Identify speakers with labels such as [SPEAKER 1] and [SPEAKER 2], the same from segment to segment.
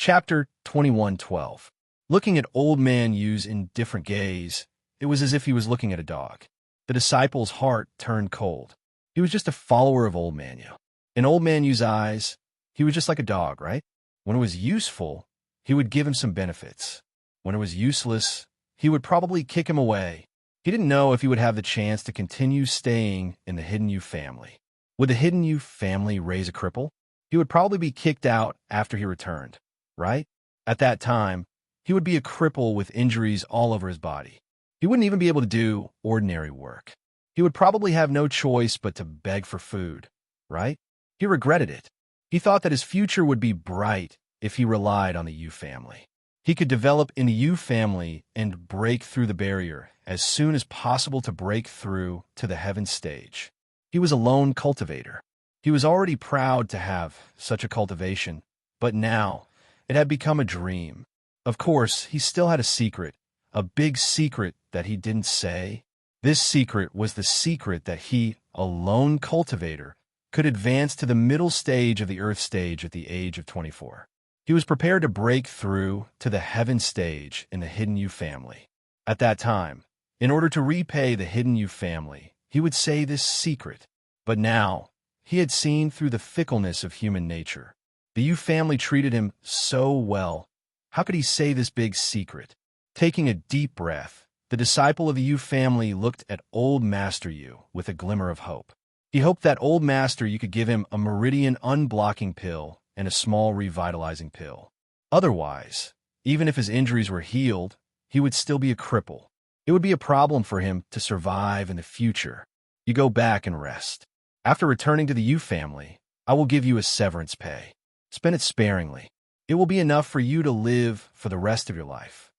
[SPEAKER 1] Chapter 21:12. Looking at Old Man Yu's indifferent gaze, it was as if he was looking at a dog. The disciple's heart turned cold. He was just a follower of Old Man Yu. In Old Man Yu's eyes, he was just like a dog, right? When it was useful, he would give him some benefits. When it was useless, he would probably kick him away. He didn't know if he would have the chance to continue staying in the Hidden Yu family. Would the Hidden Yu family raise a cripple? He would probably be kicked out after he returned, right? At that time, he would be a cripple with injuries all over his body. He wouldn't even be able to do ordinary work. He would probably have no choice but to beg for food, right? He regretted it. He thought that his future would be bright if he relied on the Yu family. He could develop in the Yu family and break through the barrier as soon as possible to break through to the heaven stage. He was a lone cultivator. He was already proud to have such a cultivation, but now it had become a dream. Of course, he still had a secret, a big secret that he didn't say. This secret was the secret that he, a lone cultivator, could advance to the middle stage of the earth stage at the age of 24. He was prepared to break through to the heaven stage in the Hidden Yu family. At that time, in order to repay the Hidden Yu family, he would say this secret. But now, he had seen through the fickleness of human nature. The Yu family treated him so well. How could he say this big secret? Taking a deep breath, the disciple of the Yu family looked at Old Master Yu with a glimmer of hope. He hoped that Old Master Yu could give him a meridian unblocking pill and a small revitalizing pill. Otherwise, even if his injuries were healed, he would still be a cripple. It would be a problem for him to survive in the future. You go back and rest. After returning to the Yu family, I will give you a severance pay. Spend it sparingly. It will be enough for you to live for the rest of your life.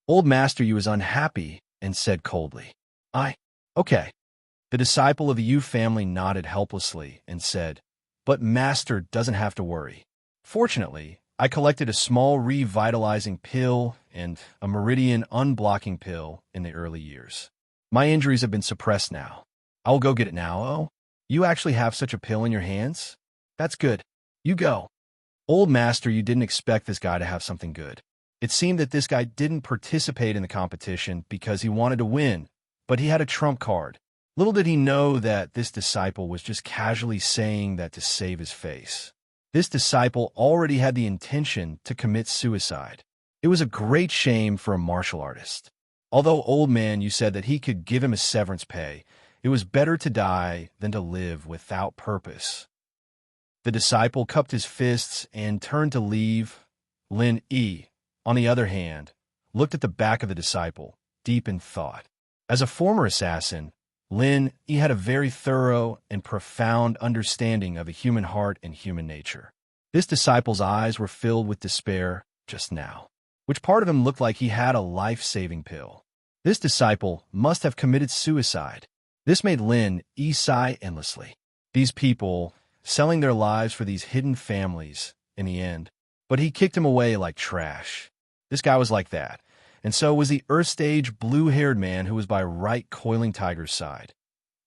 [SPEAKER 1] Old Master Yu was unhappy and said coldly, Okay. The disciple of the Yu family nodded helplessly and said, But Master doesn't have to worry. Fortunately, I collected a small revitalizing pill and a meridian unblocking pill in the early years. My injuries have been suppressed now. I will go get it now. Oh, you actually have such a pill in your hands? That's good. You go. Old Master, you didn't expect this guy to have something good. It seemed that this guy didn't participate in the competition because he wanted to win, but he had a trump card. Little did he know that this disciple was just casually saying that to save his face. This disciple already had the intention to commit suicide. It was a great shame for a martial artist. Although Old Man Yu said that he could give him a severance pay, it was better to die than to live without purpose. The disciple cupped his fists and turned to leave. Lin Yi, on the other hand, looked at the back of the disciple, deep in thought. As a former assassin, Lin Yi had a very thorough and profound understanding of a human heart and human nature. This disciple's eyes were filled with despair just now. Which part of him looked like he had a life-saving pill? This disciple must have committed suicide. This made Lin Yi sigh endlessly. These people selling their lives for these hidden families in the end. But he kicked him away like trash. This guy was like that. And so was the Earth Stage blue-haired man who was by right Coiling Tiger's side.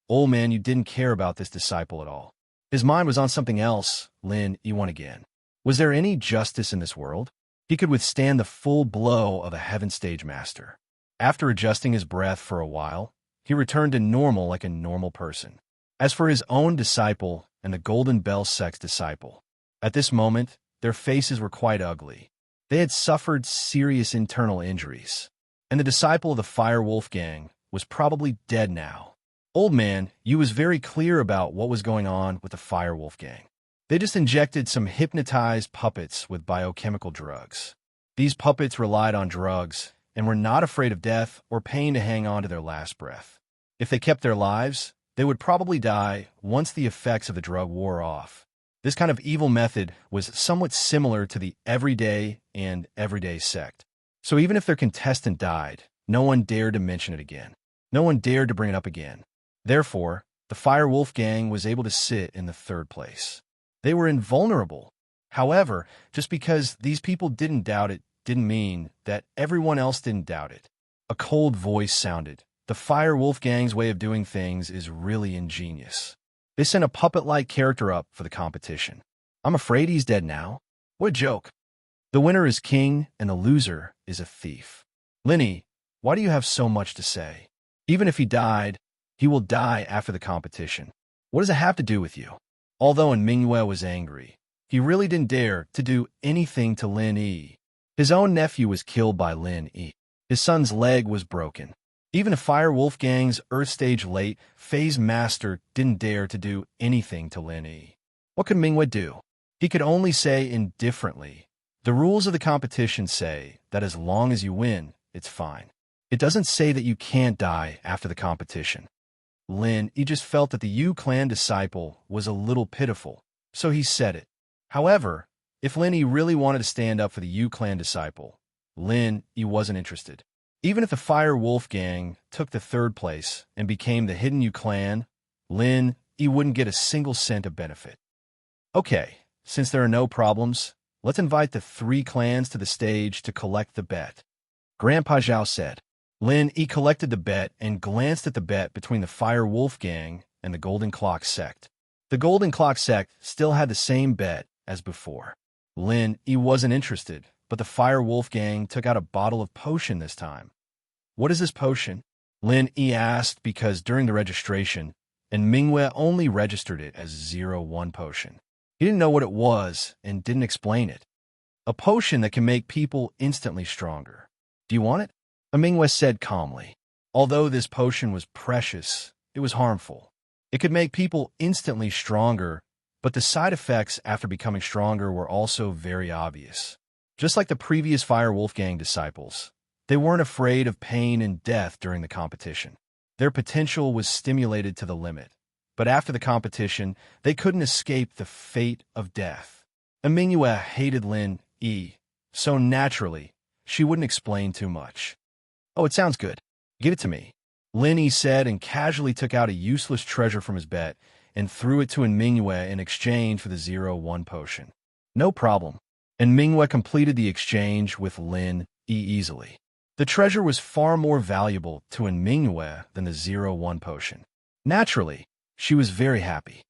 [SPEAKER 1] Old Man, you didn't care about this disciple at all. His mind was on something else. Lin Yi won again. Was there any justice in this world? He could withstand the full blow of a Heaven Stage Master. After adjusting his breath for a while, he returned to normal like a normal person. As for his own disciple and the Golden Bell Sect's disciple, at this moment, their faces were quite ugly. They had suffered serious internal injuries, and the disciple of the Fire Wolf Gang was probably dead now. Old Man Yu was very clear about what was going on with the Fire Wolf Gang. They just injected some hypnotized puppets with biochemical drugs. These puppets relied on drugs and were not afraid of death or pain to hang on to their last breath. If they kept their lives, they would probably die once the effects of the drug wore off. This kind of evil method was somewhat similar to the Everyday and Everyday sect. So even if their contestant died, no one dared to mention it again. No one dared to bring it up again. Therefore, the Fire Wolf Gang was able to sit in the third place. They were invulnerable. However, just because these people didn't doubt it didn't mean that everyone else didn't doubt it. A cold voice sounded. The Fire Wolf Gang's way of doing things is really ingenious. They sent a puppet-like character up for the competition. I'm afraid he's dead now. What a joke. The winner is king and the loser is a thief. Lin Yi, why do you have so much to say? Even if he died, he will die after the competition. What does it have to do with you? Although Mingwei was angry, he really didn't dare to do anything to Lin Yi. His own nephew was killed by Lin Yi. His son's leg was broken. Even if Fire Wolfgang's Earth Stage late phase master didn't dare to do anything to Lin Yi. What could Mingwei do? He could only say indifferently, the rules of the competition say that as long as you win, it's fine. It doesn't say that you can't die after the competition. Lin Yi just felt that the Yu clan disciple was a little pitiful, so he said it. However, if Lin Yi really wanted to stand up for the Yu clan disciple, Lin Yi wasn't interested. Even if the Fire Wolf Gang took the third place and became the hidden Yu clan, Lin Yi wouldn't get a single cent of benefit. Okay, since there are no problems, let's invite the 3 clans to the stage to collect the bet. Grandpa Zhao said. Lin Yi collected the bet and glanced at the bet between the Fire Wolf Gang and the Golden Clock sect. The Golden Clock sect still had the same bet as before. Lin Yi wasn't interested, but the Fire Wolf Gang took out a bottle of potion this time. What is this potion? Lin Yi asked because during the registration, and Mingwei only registered it as 01 potion. He didn't know what it was and didn't explain it. A potion that can make people instantly stronger. Do you want it? Mingwei said calmly. Although this potion was precious, it was harmful. It could make people instantly stronger, but the side effects after becoming stronger were also very obvious. Just like the previous Fire Wolfgang disciples, they weren't afraid of pain and death during the competition. Their potential was stimulated to the limit, but after the competition, they couldn't escape the fate of death. Mingwei hated Lin Yi, so naturally, she wouldn't explain too much. Oh, it sounds good. Give it to me. Lin Yi said and casually took out a useless treasure from his bet and threw it to Mingwei in exchange for the 01 potion. No problem. And Mingwei completed the exchange with Lin Yi easily. The treasure was far more valuable to Mingwei than the 01 potion. Naturally, she was very happy.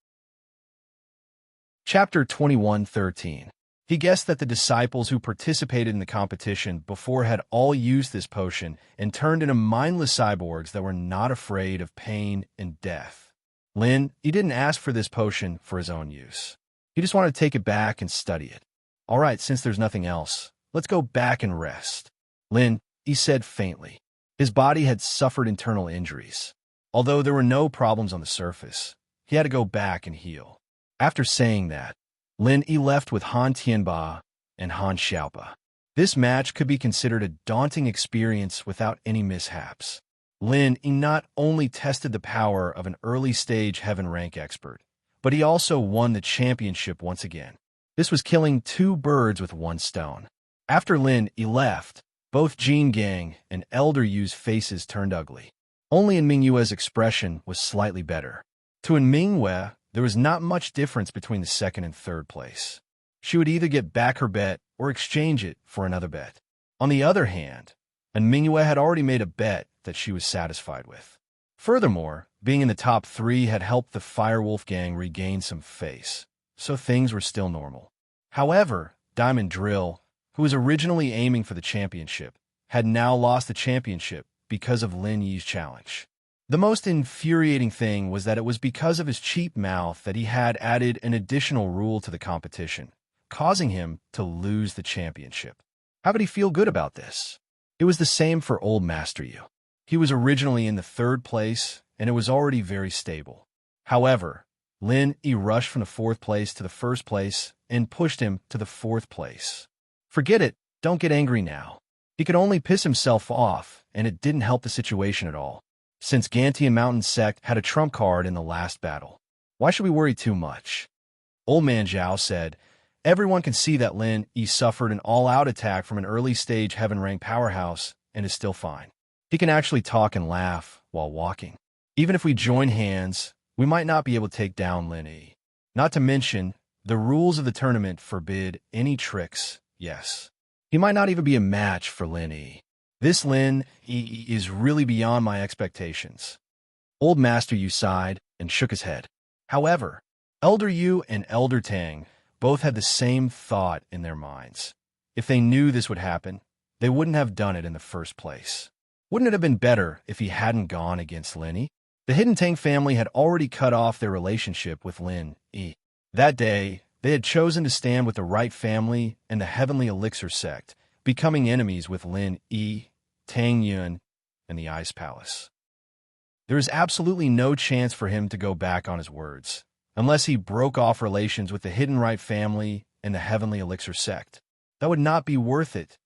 [SPEAKER 1] Chapter 21:13. He guessed that the disciples who participated in the competition before had all used this potion and turned into mindless cyborgs that were not afraid of pain and death. Lin Yi didn't ask for this potion for his own use. He just wanted to take it back and study it. All right, since there's nothing else, let's go back and rest. Lin Yi said faintly. His body had suffered internal injuries. Although there were no problems on the surface, he had to go back and heal. After saying that, Lin Yi left with Han Tianba and Han Xiaopa. This match could be considered a daunting experience without any mishaps. Lin Yi not only tested the power of an early-stage heaven rank expert, but he also won the championship once again. This was killing 2 birds with 1 stone. After Lin Yi left, both Jin Gang and Elder Yu's faces turned ugly. Only Mingwei's expression was slightly better. To Mingwei, there was not much difference between the second and third place. She would either get back her bet or exchange it for another bet. On the other hand, Mingwei had already made a bet that she was satisfied with. Furthermore, being in the top 3 had helped the Fire Wolf Gang regain some face, so things were still normal. However, Diamond Drill, who was originally aiming for the championship, had now lost the championship because of Lin Yi's challenge. The most infuriating thing was that it was because of his cheap mouth that he had added an additional rule to the competition, causing him to lose the championship. How did he feel good about this? It was the same for Old Master Yu. He was originally in the 3rd place, and it was already very stable. However, Lin Yi rushed from the 4th place to the 1st place and pushed him to the 4th place. Forget it, don't get angry now. He could only piss himself off, and it didn't help the situation at all, since Gantian Mountain Sect had a trump card in the last battle. Why should we worry too much? Old Man Zhao said, everyone can see that Lin Yi suffered an all-out attack from an early-stage heaven-rank powerhouse and is still fine. He can actually talk and laugh while walking. Even if we join hands, we might not be able to take down Lin Yi. Not to mention, the rules of the tournament forbid any tricks, yes. He might not even be a match for Lin Yi. This Lin Yi is really beyond my expectations. Old Master Yu sighed and shook his head. However, Elder Yu and Elder Tang both had the same thought in their minds. If they knew this would happen, they wouldn't have done it in the first place. Wouldn't it have been better if he hadn't gone against Lin? The Hidden Tang family had already cut off their relationship with Lin. That day, they had chosen to stand with the right family and the Heavenly Elixir sect, becoming enemies with Lin, Tang Yun, and the Ice Palace. There is absolutely no chance for him to go back on his words, unless he broke off relations with the Hidden Right family and the Heavenly Elixir sect. That would not be worth it.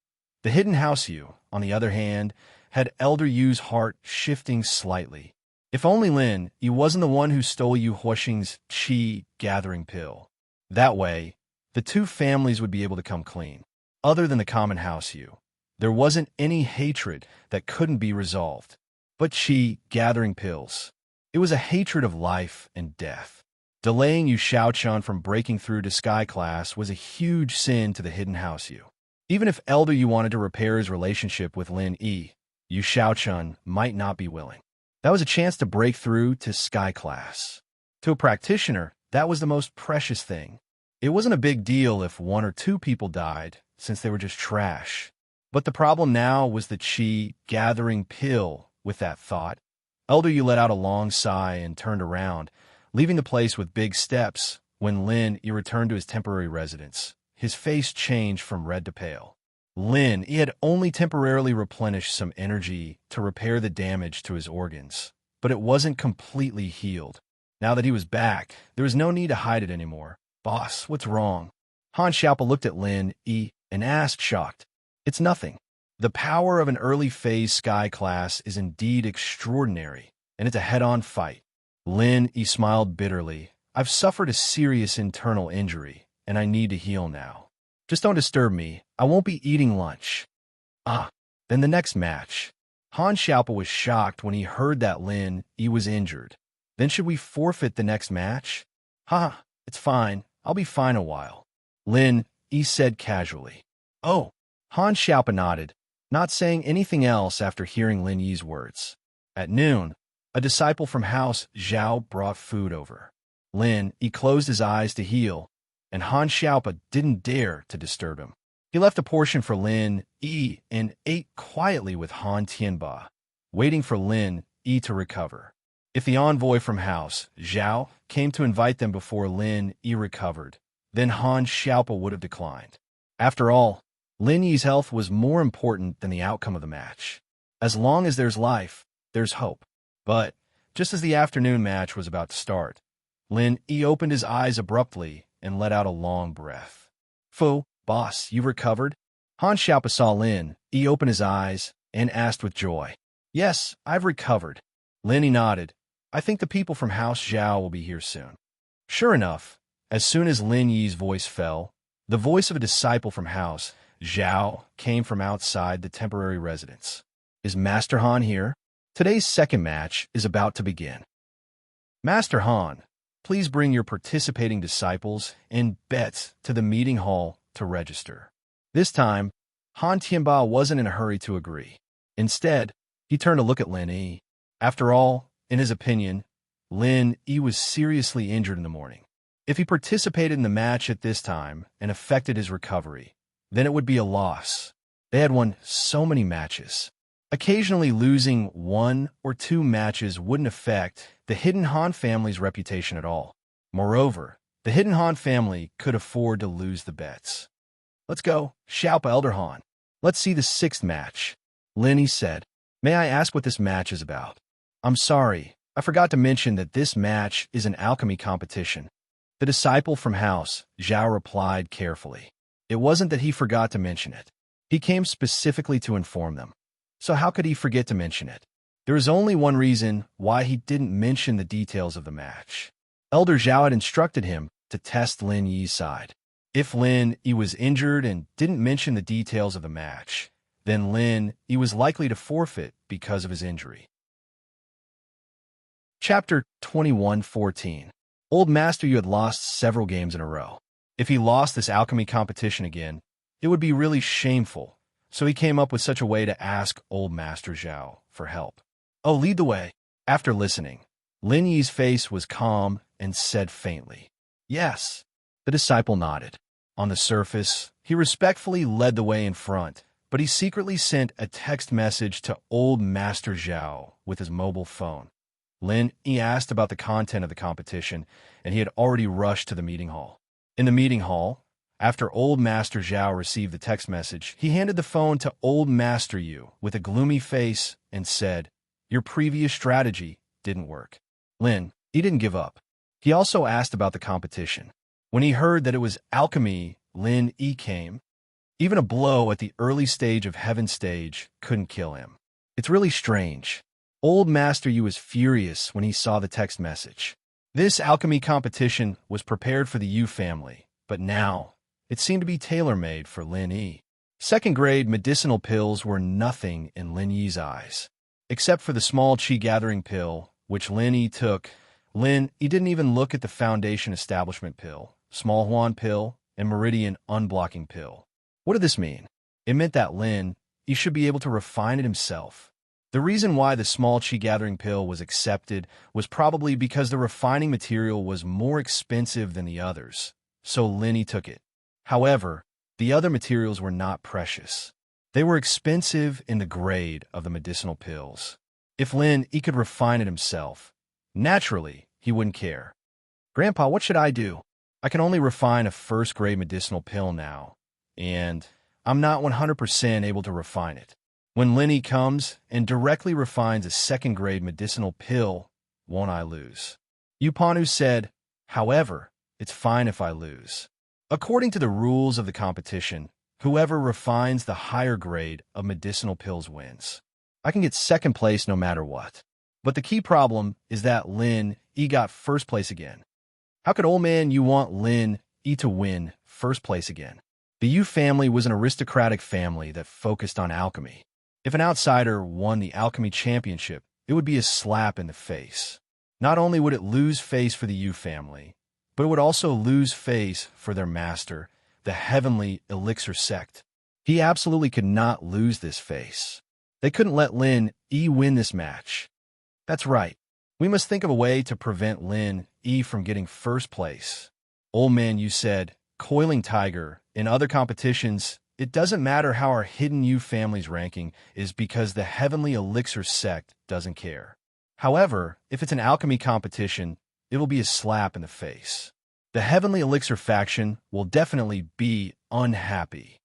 [SPEAKER 1] The Hidden House Yu, on the other hand, had Elder Yu's heart shifting slightly. If only Lin, he wasn't the one who stole Yu Huoxing's qi gathering pill. That way, the two families would be able to come clean. Other than the common House Yu, there wasn't any hatred that couldn't be resolved. But qi gathering pills. It was a hatred of life and death. Delaying Yu Xiaochun from breaking through to Sky Class was a huge sin to the Hidden House Yu. Even if Elder Yu wanted to repair his relationship with Lin, Yu Xiaochun might not be willing. That was a chance to break through to Sky Class. To a practitioner, that was the most precious thing. It wasn't a big deal if one or two people died, since they were just trash. But the problem now was the qi gathering pill. With that thought, Elder Yu let out a long sigh and turned around, leaving the place with big steps. When Lin returned to his temporary residence, his face changed from red to pale. Lin had only temporarily replenished some energy to repair the damage to his organs, but it wasn't completely healed. Now that he was back, there was no need to hide it anymore. "Boss, what's wrong?" Han Xiaopa looked at Lin and asked, shocked. "It's nothing. The power of an early phase Sky Class is indeed extraordinary, and it's a head-on fight." Lin smiled bitterly. "I've suffered a serious internal injury, and I need to heal now. Just don't disturb me. I won't be eating lunch." Then the next match. Han Xiaopa was shocked when he heard that Lin was injured. "Then should we forfeit the next match?" It's fine. I'll be fine a while," Lin said casually. "Oh." Han Xiaopa nodded, not saying anything else after hearing Lin Yi's words. At noon, a disciple from House Zhao brought food over. Lin closed his eyes to heal, and Han Xiaopa didn't dare to disturb him. He left a portion for Lin and ate quietly with Han Tianba, waiting for Lin to recover. If the envoy from House Zhao came to invite them before Lin recovered, then Han Xiaopa would have declined. After all, Lin Yi's health was more important than the outcome of the match. As long as there's life, there's hope. But just as the afternoon match was about to start, Lin opened his eyes abruptly and let out a long breath. "Fu, boss, you recovered?" Han Xiaopa saw Lin open his eyes and asked with joy. "Yes, I've recovered." Lin nodded. "I think the people from House Zhao will be here soon." Sure enough, as soon as Lin Yi's voice fell, the voice of a disciple from House Zhao came from outside the temporary residence. "Is Master Han here? Today's second match is about to begin. Master Han, please bring your participating disciples and bets to the meeting hall to register." This time, Han Tianba wasn't in a hurry to agree. Instead, he turned to look at Lin Yi. After all, in his opinion, Lin Yi was seriously injured in the morning. If he participated in the match at this time and affected his recovery, then it would be a loss. They had won so many matches. Occasionally losing 1 or 2 matches wouldn't affect the Hidden Han family's reputation at all. Moreover, the Hidden Han family could afford to lose the bets. "Let's go, Xiaopa Elder Han. Let's see the 6th match," Lin said. "May I ask what this match is about?" "I'm sorry, I forgot to mention that this match is an alchemy competition." The disciple from House Zhao replied carefully. It wasn't that he forgot to mention it. He came specifically to inform them. So how could he forget to mention it? There is only one reason why he didn't mention the details of the match. Elder Zhao had instructed him to test Lin Yi's side. If Lin Yi was injured and didn't mention the details of the match, then Lin Yi was likely to forfeit because of his injury. Chapter 21:14. Old Master Yu had lost several games in a row. If he lost this alchemy competition again, it would be really shameful, so he came up with such a way to ask Old Master Zhao for help. "Oh, lead the way." After listening, Lin Yi's face was calm and said faintly, "Yes." The disciple nodded. On the surface, He respectfully led the way in front, but he secretly sent a text message to old Master Zhao with his mobile phone. He asked about the content of the competition, and he had already rushed to the meeting hall. In the meeting hall, after old Master Zhao received the text message, he handed the phone to old Master Yu with a gloomy face and said, "Your previous strategy didn't work." He didn't give up. He also asked about the competition. When he heard that it was alchemy, He came. Even a blow at the early stage of Heaven Stage couldn't kill him. It's really strange. Old Master Yu was furious when he saw the text message. This alchemy competition was prepared for the Yu family, but now it seemed to be tailor-made for Yi. Second-grade medicinal pills were nothing in Yi's eyes. Except for the small chi-gathering pill, which Yi took, he didn't even look at the Foundation Establishment pill, Small Huan pill, and Meridian Unblocking pill. What did this mean? It meant that he should be able to refine it himself. The reason why the small chi-gathering pill was accepted was probably because the refining material was more expensive than the others, so he took it. However, the other materials were not precious. They were expensive in the grade of the medicinal pills. If he could refine it himself, naturally, he wouldn't care. "Grandpa, what should I do? I can only refine a first-grade medicinal pill now, and I'm not 100% able to refine it. When He comes and directly refines a second-grade medicinal pill, won't I lose?" Yupanu said, "However, it's fine if I lose. According to the rules of the competition, whoever refines the higher grade of medicinal pills wins. I can get second place no matter what. But the key problem is that He got first place again. How could old man you want He to win first place again?" The Yu family was an aristocratic family that focused on alchemy. If an outsider won the alchemy championship, it would be a slap in the face. Not only would it lose face for the Yu family, but it would also lose face for their master, the heavenly elixir sect. He absolutely could not lose this face. They couldn't let Yi win this match. That's right. We must think of a way to prevent Yi from getting first place. Old man Yu said, "Coiling Tiger, in other competitions, it doesn't matter how our hidden Yu family's ranking is because the heavenly elixir sect doesn't care. However, if it's an alchemy competition, it will be a slap in the face. The heavenly elixir faction will definitely be unhappy."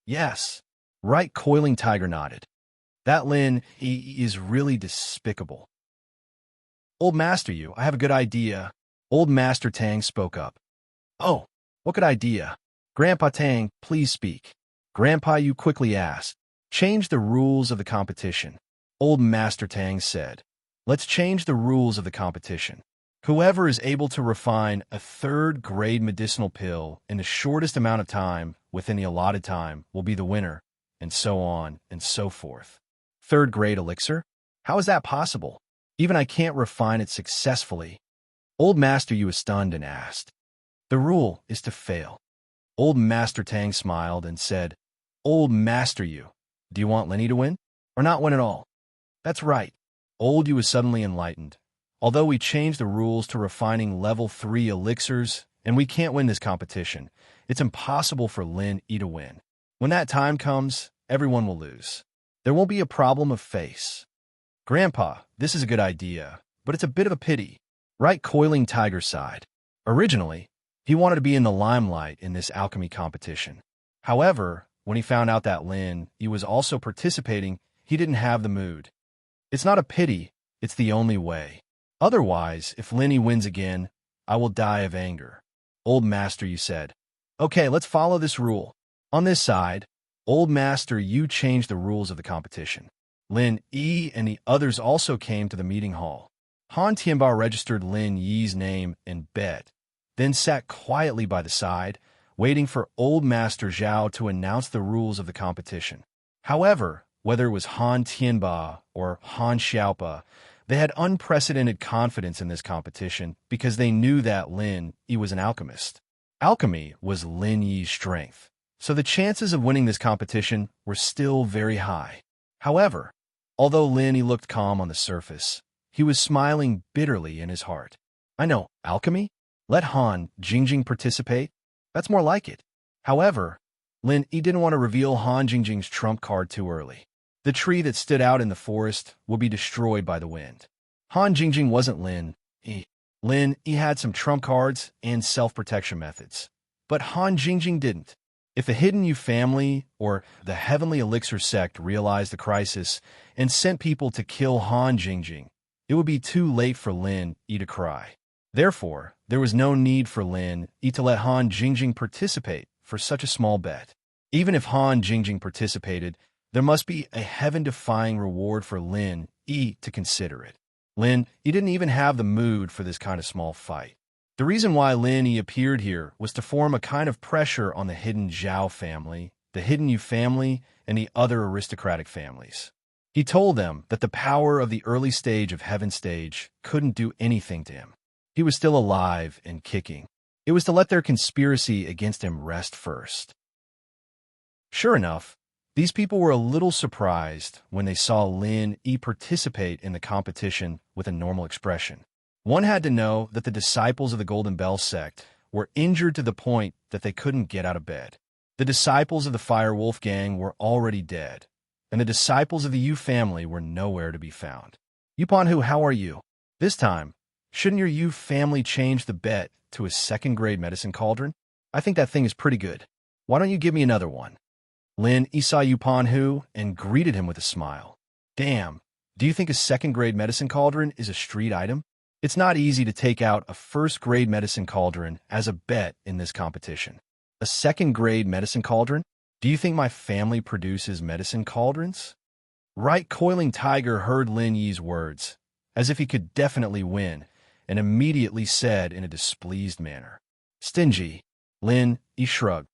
[SPEAKER 1] "Yes." Right, Coiling Tiger nodded. "That he is really despicable." "Old Master Yu, I have a good idea." Old Master Tang spoke up. "Oh, what good idea? Grandpa Tang, please speak." Grandpa Yu quickly asked. "Change the rules of the competition." Old Master Tang said, "Let's change the rules of the competition. Whoever is able to refine a third-grade medicinal pill in the shortest amount of time within the allotted time will be the winner, and so on and so forth." "Third-grade elixir? How is that possible? Even I can't refine it successfully." Old Master Yu was stunned and asked. "The rule is to fail." Old Master Tang smiled and said, "Old Master Yu, do you want Lenny to win, or not win at all?" "That's right." Old Yu was suddenly enlightened. "Although we changed the rules to refining level 3 elixirs, and we can't win this competition, it's impossible for Yi to win. When that time comes, everyone will lose. There won't be a problem of face." "Grandpa, this is a good idea, but it's a bit of a pity." Right, Coiling Tiger sighed. Originally, he wanted to be in the limelight in this alchemy competition. However, when he found out that Yi was also participating, he didn't have the mood. "It's not a pity, it's the only way. Otherwise, if Yi wins again, I will die of anger." Old Master Yu said, "Okay, let's follow this rule." On this side, Old Master Yu changed the rules of the competition. Yi and the others also came to the meeting hall. Han Tianba registered Yi's name and bet, then sat quietly by the side, waiting for Old Master Zhao to announce the rules of the competition. However, whether it was Han Tianba or Han Xiaopa, they had unprecedented confidence in this competition because they knew that Yi was an alchemist. Alchemy was Yi's strength, so the chances of winning this competition were still very high. However, although Yi looked calm on the surface, he was smiling bitterly in his heart. "I know, alchemy? Let Han Jingjing participate? That's more like it." However, Lin Yi didn't want to reveal Han Jingjing's trump card too early. The tree that stood out in the forest would be destroyed by the wind. Han Jingjing wasn't Lin Yi. Lin Yi had some trump cards and self-protection methods. But Han Jingjing didn't. If the Hidden You family or the Heavenly Elixir sect realized the crisis and sent people to kill Han Jingjing, it would be too late for Lin Yi to cry. Therefore, there was no need for Lin Yi to let Han Jingjing participate for such a small bet. Even if Han Jingjing participated, there must be a heaven-defying reward for Lin Yi to consider it. Lin Yi didn't even have the mood for this kind of small fight. The reason why Lin Yi appeared here was to form a kind of pressure on the Hidden Zhao family, the Hidden You family, and the other aristocratic families. He told them that the power of the early stage of Heaven Stage couldn't do anything to him. He was still alive and kicking. It was to let their conspiracy against him rest first. Sure enough, these people were a little surprised when they saw Lin Yi participate in the competition with a normal expression. One had to know that the disciples of the Golden Bell sect were injured to the point that they couldn't get out of bed. The disciples of the Fire Wolf gang were already dead, and the disciples of the Yu family were nowhere to be found. Yupanhu, how are you? This time, shouldn't your Yu family change the bet to a second-grade medicine cauldron? I think that thing is pretty good. Why don't you give me another one? Lin Yi saw Yupanhu and greeted him with a smile. Damn, do you think a second-grade medicine cauldron is a street item? It's not easy to take out a first-grade medicine cauldron as a bet in this competition. A second-grade medicine cauldron? Do you think my family produces medicine cauldrons? Right Coiling Tiger heard Lin Yi's words, as if he could definitely win, and immediately said in a displeased manner, Stingy. Lin Yi shrugged.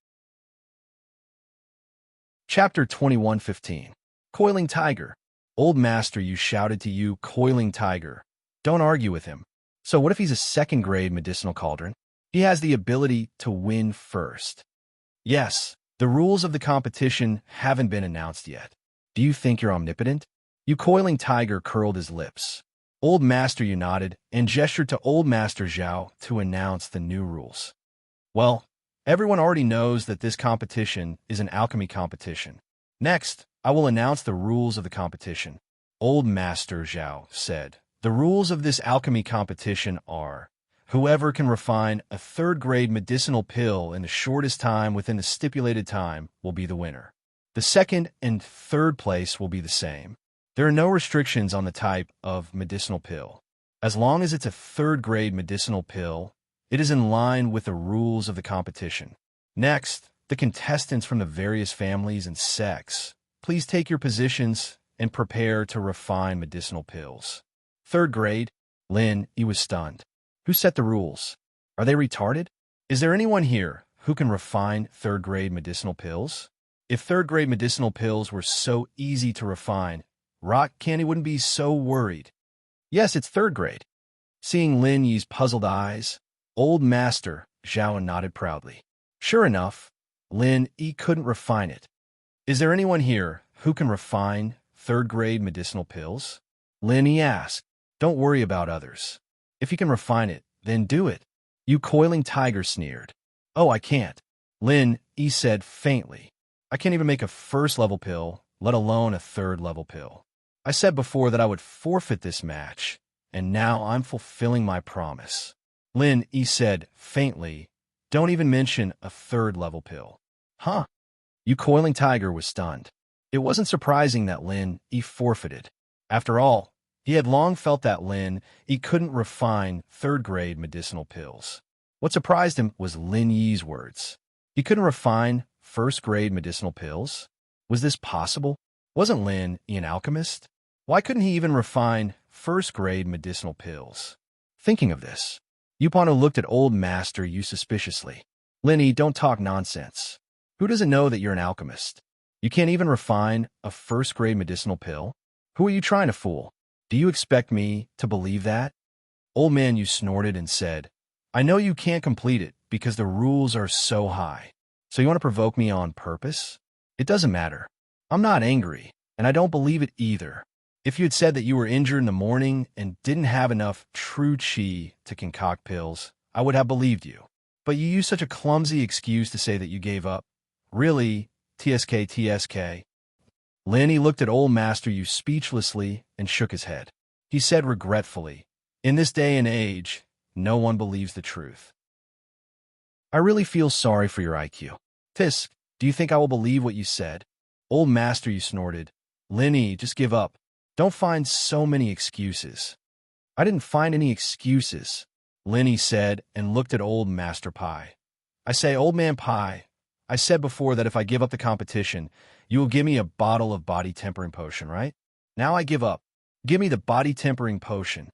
[SPEAKER 1] Chapter 21:15. Coiling Tiger. Old Master Yu shouted to you, Coiling Tiger. Don't argue with him. So what if he's a second-grade medicinal cauldron? He has the ability to win first. Yes, the rules of the competition haven't been announced yet. Do you think you're omnipotent? You Coiling Tiger curled his lips. Old Master Yu nodded and gestured to Old Master Zhao to announce the new rules. Well, everyone already knows that this competition is an alchemy competition. Next, I will announce the rules of the competition. Old Master Zhao said. The rules of this alchemy competition are, whoever can refine a third-grade medicinal pill in the shortest time within the stipulated time will be the winner. The second and third place will be the same. There are no restrictions on the type of medicinal pill. As long as it's a third-grade medicinal pill, it is in line with the rules of the competition. Next, the contestants from the various families and sects, please take your positions and prepare to refine medicinal pills. Third grade, Lin Yi was stunned. Who set the rules? Are they retarded? Is there anyone here who can refine third-grade medicinal pills? If third-grade medicinal pills were so easy to refine, Rock Candy wouldn't be so worried. Yes, it's third grade. Seeing Lin Yi's puzzled eyes, Old Master Zhao nodded proudly. Sure enough, Lin Yi couldn't refine it. Is there anyone here who can refine third-grade medicinal pills? Lin Yi asked. Don't worry about others. If you can refine it, then do it. You Coiling Tiger sneered. Oh, I can't. Lin Yi said faintly. I can't even make a first-level pill, let alone a third-level pill. I said before that I would forfeit this match, and now I'm fulfilling my promise. Lin Yi said faintly, don't even mention a third-level pill. Huh? You Coiling Tiger was stunned. It wasn't surprising that Lin Yi forfeited. After all, he had long felt that Lin Yi couldn't refine third-grade medicinal pills. What surprised him was Lin Yi's words. He couldn't refine first-grade medicinal pills? Was this possible? Wasn't Lin Yi an alchemist? Why couldn't he even refine first-grade medicinal pills? Thinking of this, Yupanhu looked at Old Master Yu suspiciously. Lin Yi, don't talk nonsense. Who doesn't know that you're an alchemist? You can't even refine a first-grade medicinal pill? Who are you trying to fool? Do you expect me to believe that? Old Man Yu snorted and said, I know you can't complete it because the rules are so high. So you want to provoke me on purpose? It doesn't matter. I'm not angry, and I don't believe it either. If you had said that you were injured in the morning and didn't have enough true qi to concoct pills, I would have believed you. But you used such a clumsy excuse to say that you gave up. Really? TSK, TSK. Lin looked at old Master Yu speechlessly and shook his head. He said regretfully, in this day and age, no one believes the truth. I really feel sorry for your IQ. Tisk, do you think I will believe what you said? Old Master Yu snorted. Lin, just give up. Don't find so many excuses. I didn't find any excuses, Lin said and looked at old Master Pai. I say, old man Pai, I said before that if I give up the competition, you will give me a bottle of body tempering potion, right? Now I give up. Give me the body tempering potion.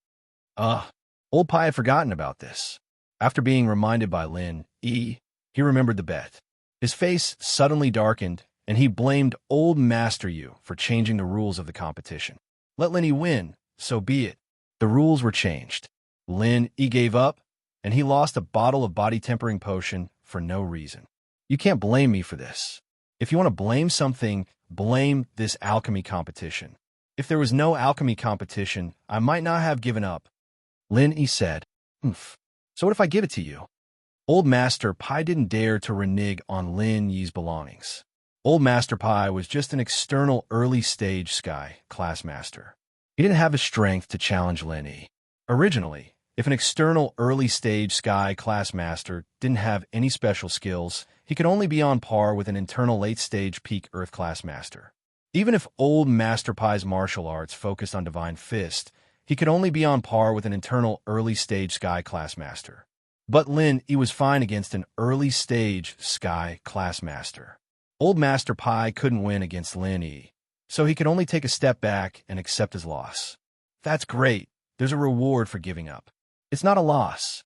[SPEAKER 1] Old Pai had forgotten about this. After being reminded by Lin, he remembered the bet. His face suddenly darkened, and he blamed old Master Yu for changing the rules of the competition. Let Lin win, so be it. The rules were changed. Lin gave up, and he lost a bottle of body tempering potion for no reason. You can't blame me for this. If you want to blame something, blame this alchemy competition. If there was no alchemy competition, I might not have given up. Lin said, So what if I give it to you? Old Master Pai didn't dare to renege on Lin Yi's belongings. Old Master Pai was just an external early-stage Sky class master. He didn't have the strength to challenge Lin Yi. Originally, if an external early-stage Sky class master didn't have any special skills, he could only be on par with an internal late-stage peak Earth class master. Even if old Master Pai's martial arts focused on Divine Fist, he could only be on par with an internal early-stage Sky class master. But Lin Yi was fine against an early-stage Sky class master. Old Master Pai couldn't win against Lin Yi, so he could only take a step back and accept his loss. That's great. There's a reward for giving up. It's not a loss.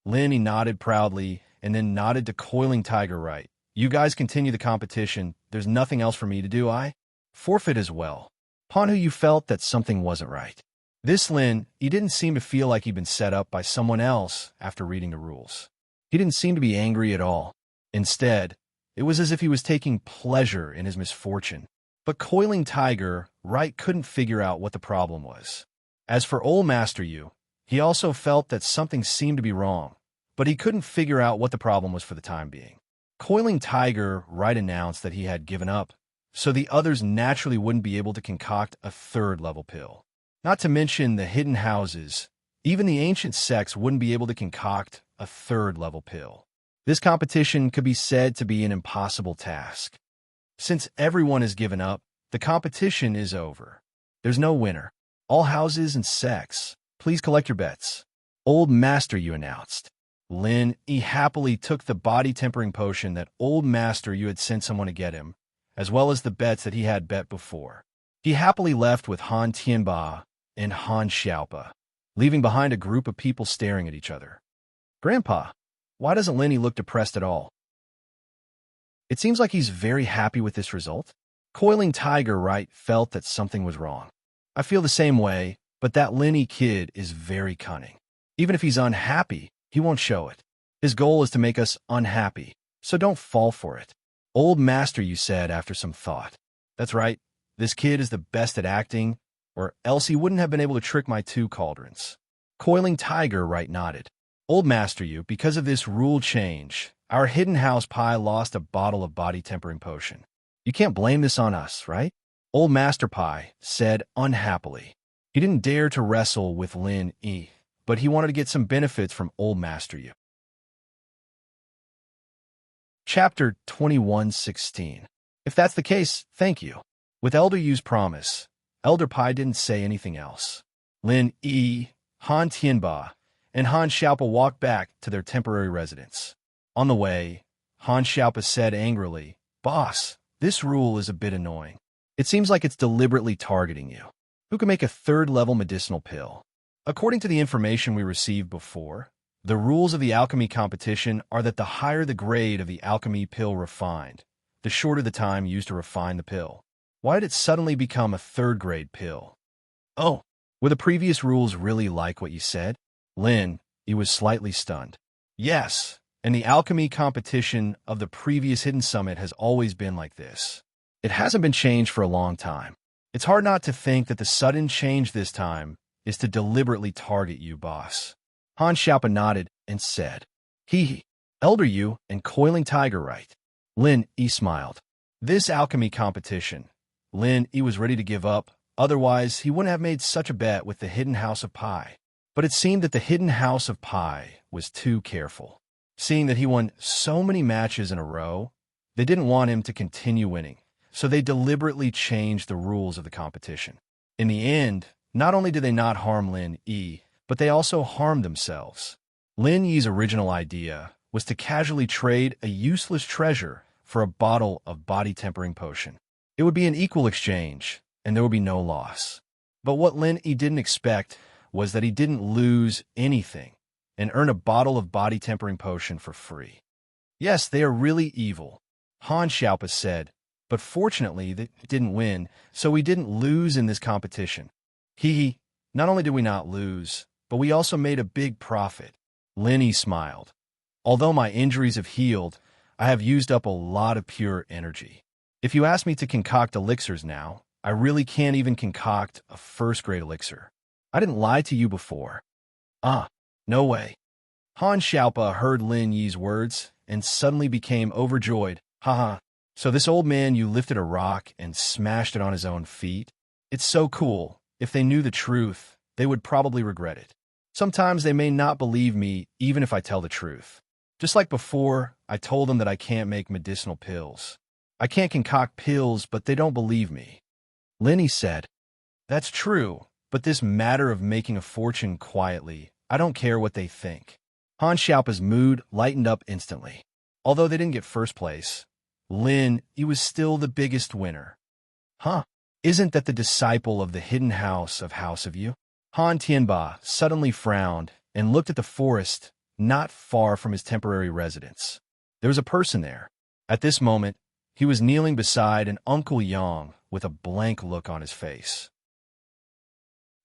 [SPEAKER 1] Lin Yi nodded proudly and then nodded to Coiling Tiger. Right. You guys continue the competition. There's nothing else for me to do. I forfeit as well. Upon who you felt that something wasn't right. This Lin, he didn't seem to feel like he'd been set up by someone else after reading the rules. He didn't seem to be angry at all. Instead, it was as if he was taking pleasure in his misfortune. But Coiling Tiger, right, couldn't figure out what the problem was. As for old Master Yu, he also felt that something seemed to be wrong, but he couldn't figure out what the problem was for the time being. Coiling Tiger, right, announced that he had given up, so the others naturally wouldn't be able to concoct a third-level pill. Not to mention the hidden houses, even the ancient sects wouldn't be able to concoct a third-level pill. This competition could be said to be an impossible task. Since everyone has given up, the competition is over. There's no winner. All houses and sects, please collect your bets. Old Master Yu announced. Lin Yi happily took the body tempering potion that Old Master Yu had sent someone to get him, as well as the bets that he had bet before. He happily left with Han Tianba and Han Xiaopa, leaving behind a group of people staring at each other. Grandpa, why doesn't Lin Yi look depressed at all? It seems like he's very happy with this result. Coiling Tiger, right, felt that something was wrong. I feel the same way, but that Lin Yi kid is very cunning. Even if he's unhappy, he won't show it. His goal is to make us unhappy, so don't fall for it. Old Master Yu said after some thought. That's right, this kid is the best at acting, or else he wouldn't have been able to trick my two cauldrons. Coiling Tiger, right, nodded. Old Master Yu, because of this rule change, our hidden house Pai lost a bottle of body tempering potion. You can't blame this on us, right? Old Master Pai said unhappily. He didn't dare to wrestle with Lin Yi, but he wanted to get some benefits from Old Master Yu. Chapter 21:16. If that's the case, thank you. With Elder Yu's promise, Elder Pai didn't say anything else. Lin Yi, Han Tianba, and Han Xiaopa walked back to their temporary residence. On the way, Han Xiaopa said angrily, Boss, this rule is a bit annoying. It seems like it's deliberately targeting you. Who can make a third-level medicinal pill? According to the information we received before, the rules of the alchemy competition are that the higher the grade of the alchemy pill refined, the shorter the time used to refine the pill. Why did it suddenly become a third-grade pill? Oh, were the previous rules really like what you said? Lin, he was slightly stunned. Yes, and the alchemy competition of the previous Hidden Summit has always been like this. It hasn't been changed for a long time. It's hard not to think that the sudden change this time is to deliberately target you, boss. Han Xiaopa nodded and said, Elder Yu and Coiling Tiger, right? Lin Yi smiled. This alchemy competition. Lin Yi was ready to give up, otherwise he wouldn't have made such a bet with the Hidden House of Pi. But it seemed that the Hidden House of Pi was too careful. Seeing that he won so many matches in a row, they didn't want him to continue winning, so they deliberately changed the rules of the competition. In the end, not only did they not harm Lin Yi, but they also harmed themselves. Lin Yi's original idea was to casually trade a useless treasure for a bottle of body-tempering potion. It would be an equal exchange, and there would be no loss. But what Lin Yi didn't expect was that he didn't lose anything and earn a bottle of body-tempering potion for free. Yes, they are really evil, Han Xiaopa said, but fortunately they didn't win, so we didn't lose in this competition. Hee, not only did we not lose, but we also made a big profit. Lin Yi smiled. Although my injuries have healed, I have used up a lot of pure energy. If you ask me to concoct elixirs now, I really can't even concoct a first-grade elixir. I didn't lie to you before. No way. Han Xiaopa heard Lin Yi's words and suddenly became overjoyed. Haha, so this old man you lifted a rock and smashed it on his own feet? It's so cool. If they knew the truth, they would probably regret it. Sometimes they may not believe me even if I tell the truth. Just like before, I told them that I can't make medicinal pills. I can't concoct pills, but they don't believe me. Lin Yi said, That's true, but this matter of making a fortune quietly, I don't care what they think. Han Xiaopa's mood lightened up instantly. Although they didn't get first place, Lin Yi was still the biggest winner. Isn't that the disciple of the Hidden House of You? Han Tianba suddenly frowned and looked at the forest not far from his temporary residence. There was a person there. At this moment, he was kneeling beside an Uncle Yang with a blank look on his face.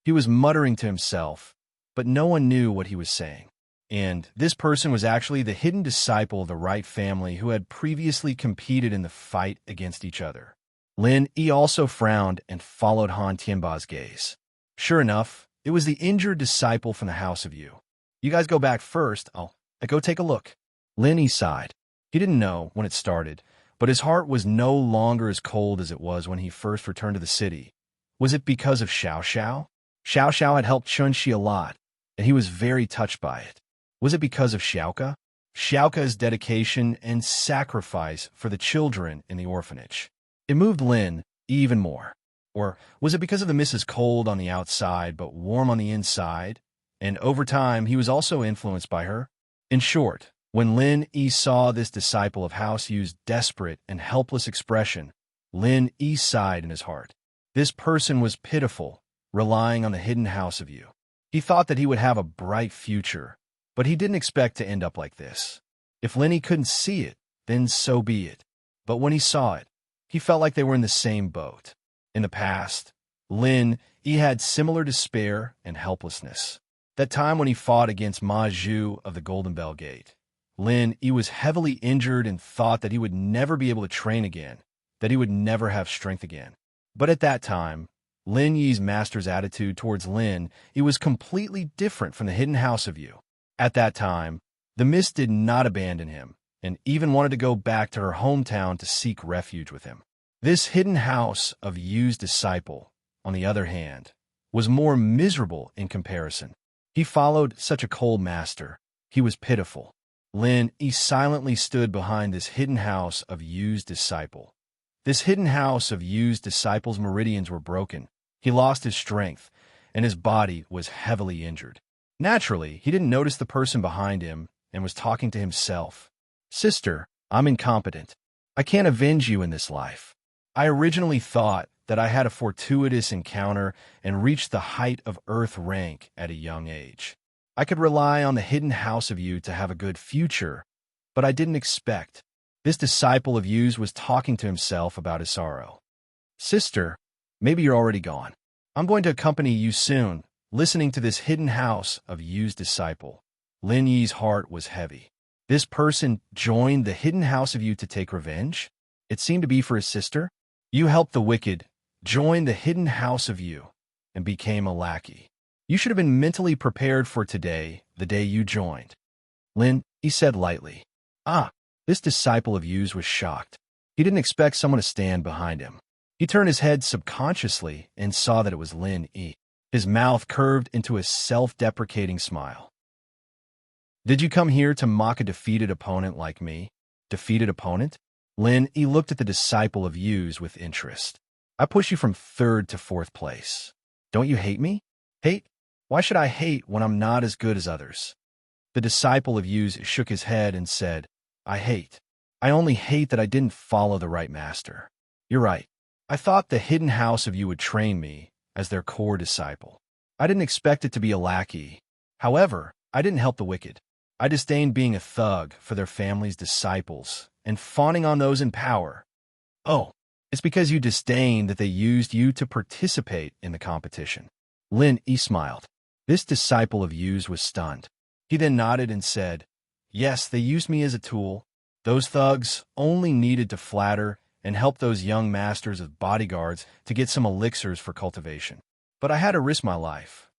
[SPEAKER 1] He was muttering to himself, but no one knew what he was saying. And this person was actually the hidden disciple of the Wright family who had previously competed in the fight against each other. Lin Yi also frowned and followed Han Tianba's gaze. Sure enough, it was the injured disciple from the House of You. You guys go back first, I'll go take a look. Lin Yi sighed. He didn't know when it started, but his heart was no longer as cold as it was when he first returned to the city. Was it because of Xiao Xiao? Xiao Xiao had helped Chunxi a lot, and he was very touched by it. Was it because of Xiaoka? Xiaoka's dedication and sacrifice for the children in the orphanage. It moved Lin even more. Or was it because of the Mrs. Cold on the outside but warm on the inside? And over time, he was also influenced by her? In short, when Lin Yi saw this disciple of House Yu's desperate and helpless expression, Lin Yi sighed in his heart. This person was pitiful, relying on the Hidden House of You. He thought that he would have a bright future, but he didn't expect to end up like this. If Lin Yi couldn't see it, then so be it. But when he saw it, he felt like they were in the same boat. In the past, Lin Yi had similar despair and helplessness. That time when he fought against Ma Zhu of the Golden Bell Gate, Lin Yi was heavily injured and thought that he would never be able to train again, that he would never have strength again. But at that time, Lin Yi's master's attitude towards Lin Yi was completely different from the Hidden House of You. At that time, the Mist did not abandon him, and even wanted to go back to her hometown to seek refuge with him. This Hidden House of Yu's disciple, on the other hand, was more miserable in comparison. He followed such a cold master. He was pitiful. Lin Yi silently stood behind this Hidden House of Yu's disciple. This Hidden House of Yu's disciple's meridians were broken. He lost his strength, and his body was heavily injured. Naturally, he didn't notice the person behind him and was talking to himself. Sister, I'm incompetent. I can't avenge you in this life. I originally thought that I had a fortuitous encounter and reached the height of Earth rank at a young age. I could rely on the Hidden House of You to have a good future, but I didn't expect. This disciple of Yu's was talking to himself about his sorrow. Sister, maybe you're already gone. I'm going to accompany you soon, listening to this Hidden House of Yu's disciple. Lin Yi's heart was heavy. This person joined the Hidden House of You to take revenge? It seemed to be for his sister. You helped the wicked, joined the Hidden House of You, and became a lackey. You should have been mentally prepared for today, the day you joined. Lin Yi said lightly. This disciple of Yu's was shocked. He didn't expect someone to stand behind him. He turned his head subconsciously and saw that it was Lin Yi. His mouth curved into a self-deprecating smile. Did you come here to mock a defeated opponent like me? Defeated opponent? Lin Yi looked at the disciple of Yu's with interest. I push you from 3rd to 4th place. Don't you hate me? Hate? Why should I hate when I'm not as good as others? The disciple of Yu's shook his head and said, I hate. I only hate that I didn't follow the right master. You're right. I thought the hidden house of Yu would train me as their core disciple. I didn't expect it to be a lackey. However, I didn't help the wicked. I disdained being a thug for their family's disciples and fawning on those in power. Oh, it's because you disdained that they used you to participate in the competition. Lin Yi smiled. This disciple of Yu's was stunned. He then nodded and said, yes, they used me as a tool. Those thugs only needed to flatter and help those young masters of bodyguards to get some elixirs for cultivation. But I had to risk my life.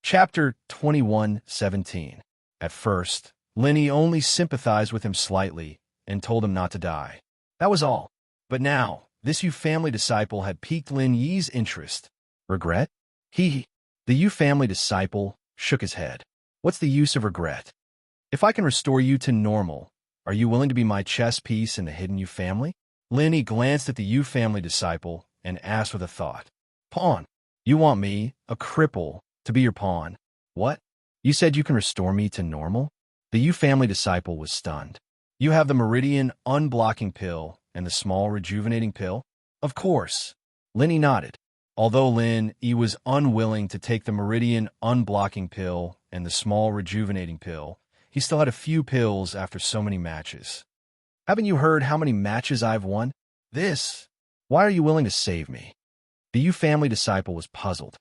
[SPEAKER 1] Chapter 21:17. At first, Lin Yi only sympathized with him slightly and told him not to die. That was all. But now, this Yu family disciple had piqued Lin Yi's interest. Regret? The Yu family disciple shook his head. What's the use of regret? If I can restore you to normal, are you willing to be my chess piece in the hidden Yu family? Lin Yi glanced at the Yu family disciple and asked with a thought. Pawn. You want me, a cripple, to be your pawn? What? You said you can restore me to normal? The Yu family disciple was stunned. You have the meridian unblocking pill and the small rejuvenating pill? Of course. Lin Yi nodded. Although Lin Yi was unwilling to take the meridian unblocking pill and the small rejuvenating pill, he still had a few pills after so many matches. Haven't you heard how many matches I've won? Why are you willing to save me? The Yu family disciple was puzzled.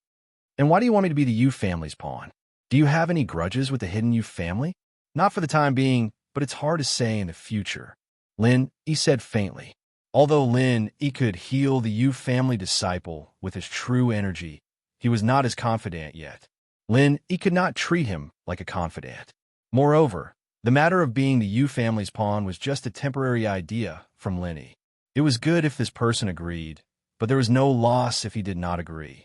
[SPEAKER 1] And why do you want me to be the Yu family's pawn? Do you have any grudges with the hidden Yu family? Not for the time being, but it's hard to say in the future. Lin Yi said faintly. Although Lin Yi could heal the Yu family disciple with his true energy, he was not as confident yet. Lin Yi could not treat him like a confidant. Moreover, the matter of being the Yu family's pawn was just a temporary idea from Lin Yi. It was good if this person agreed, but there was no loss if he did not agree.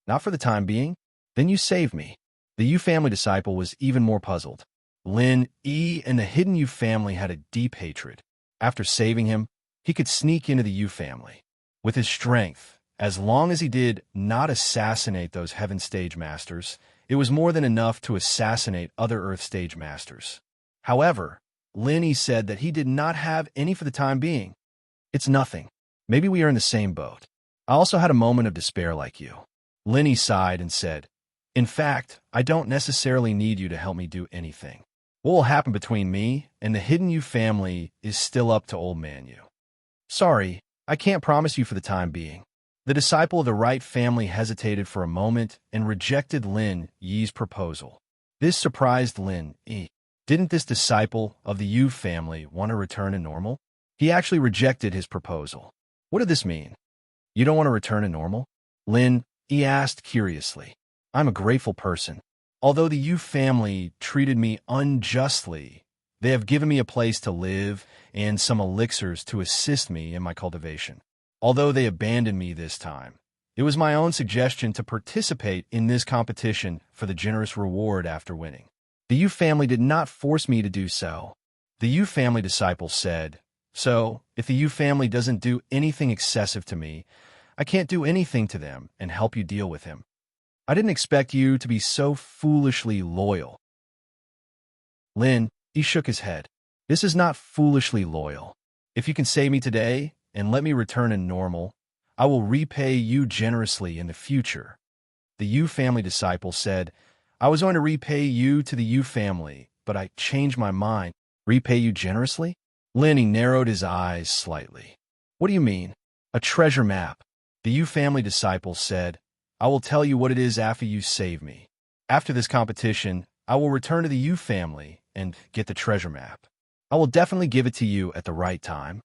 [SPEAKER 1] Not for the time being? Then you saved me. The Yu family disciple was even more puzzled. Lin Yi and the hidden Yu family had a deep hatred. After saving him, he could sneak into the Yu family. With his strength, as long as he did not assassinate those Heaven Stage Masters, it was more than enough to assassinate other Earth Stage Masters. However, Lin Yi said that he did not have any for the time being. It's nothing. Maybe we are in the same boat. I also had a moment of despair like you. Lin Yi sighed and said, in fact, I don't necessarily need you to help me do anything. What will happen between me and the hidden Yu family is still up to Old Man Yu. Sorry, I can't promise you for the time being. The disciple of the right family hesitated for a moment and rejected Lin Yi's proposal. This surprised Lin Yi. Didn't this disciple of the Yu family want to return to normal? He actually rejected his proposal. What did this mean? You don't want to return to normal? Lin Yi asked curiously. I'm a grateful person. Although the Yu family treated me unjustly, they have given me a place to live and some elixirs to assist me in my cultivation. Although they abandoned me this time, it was my own suggestion to participate in this competition for the generous reward after winning. The Yu family did not force me to do so. The Yu family disciple said, so, if the Yu family doesn't do anything excessive to me, I can't do anything to them and help you deal with him. I didn't expect you to be so foolishly loyal. Lin Yi shook his head. This is not foolishly loyal. If you can save me today and let me return to normal, I will repay you generously in the future. The Yu family disciple said, I was going to repay you to the Yu family, but I changed my mind. Repay you generously? Lin Yi narrowed his eyes slightly. What do you mean? A treasure map. The Yu family disciple said, I will tell you what it is after you save me. After this competition, I will return to the Yu family and get the treasure map. I will definitely give it to you at the right time.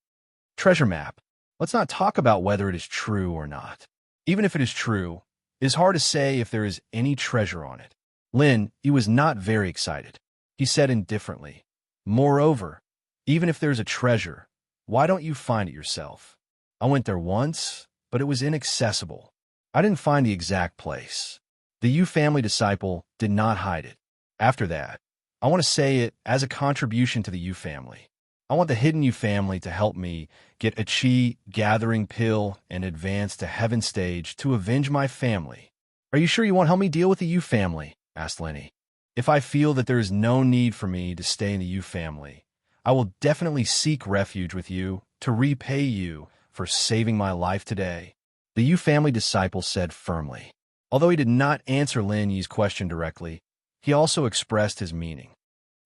[SPEAKER 1] Treasure map. Let's not talk about whether it is true or not. Even if it is true, it is hard to say if there is any treasure on it. Lin Yi was not very excited. he said indifferently. Moreover, even if there's a treasure, why don't you find it yourself? I went there once, but it was inaccessible. I didn't find the exact place. The Yu family disciple did not hide it. After that, I want to say it as a contribution to the Yu family. I want the hidden Yu family to help me get a Qi gathering pill and advance to heaven stage to avenge my family. Are you sure you won't help me deal with the Yu family? Asked Lenny. If I feel that there is no need for me to stay in the Yu family, I will definitely seek refuge with you to repay you for saving my life today, the Yu family disciple said firmly. Although he did not answer Lin Yi's question directly, he also expressed his meaning.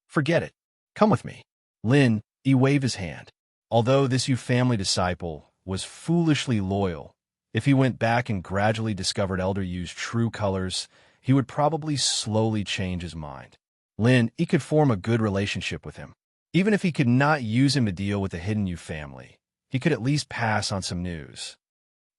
[SPEAKER 1] Forget it. Come with me. Lin Yi waved his hand. Although this Yu family disciple was foolishly loyal, if he went back and gradually discovered Elder Yu's true colors, he would probably slowly change his mind. Lin Yi could form a good relationship with him. Even if he could not use him to deal with the hidden Yu family, he could at least pass on some news.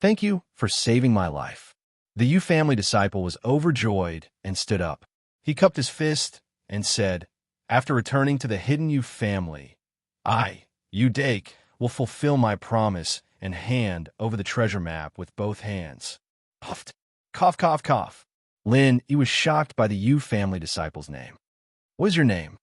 [SPEAKER 1] Thank you for saving my life. The Yu family disciple was overjoyed and stood up. He cupped his fist and said, after returning to the hidden Yu family, I, Yu Dake, will fulfill my promise and hand over the treasure map with both hands. Puffed. Cough, cough, cough. Lin Yi was shocked by the Yu family disciple's name. What is your name?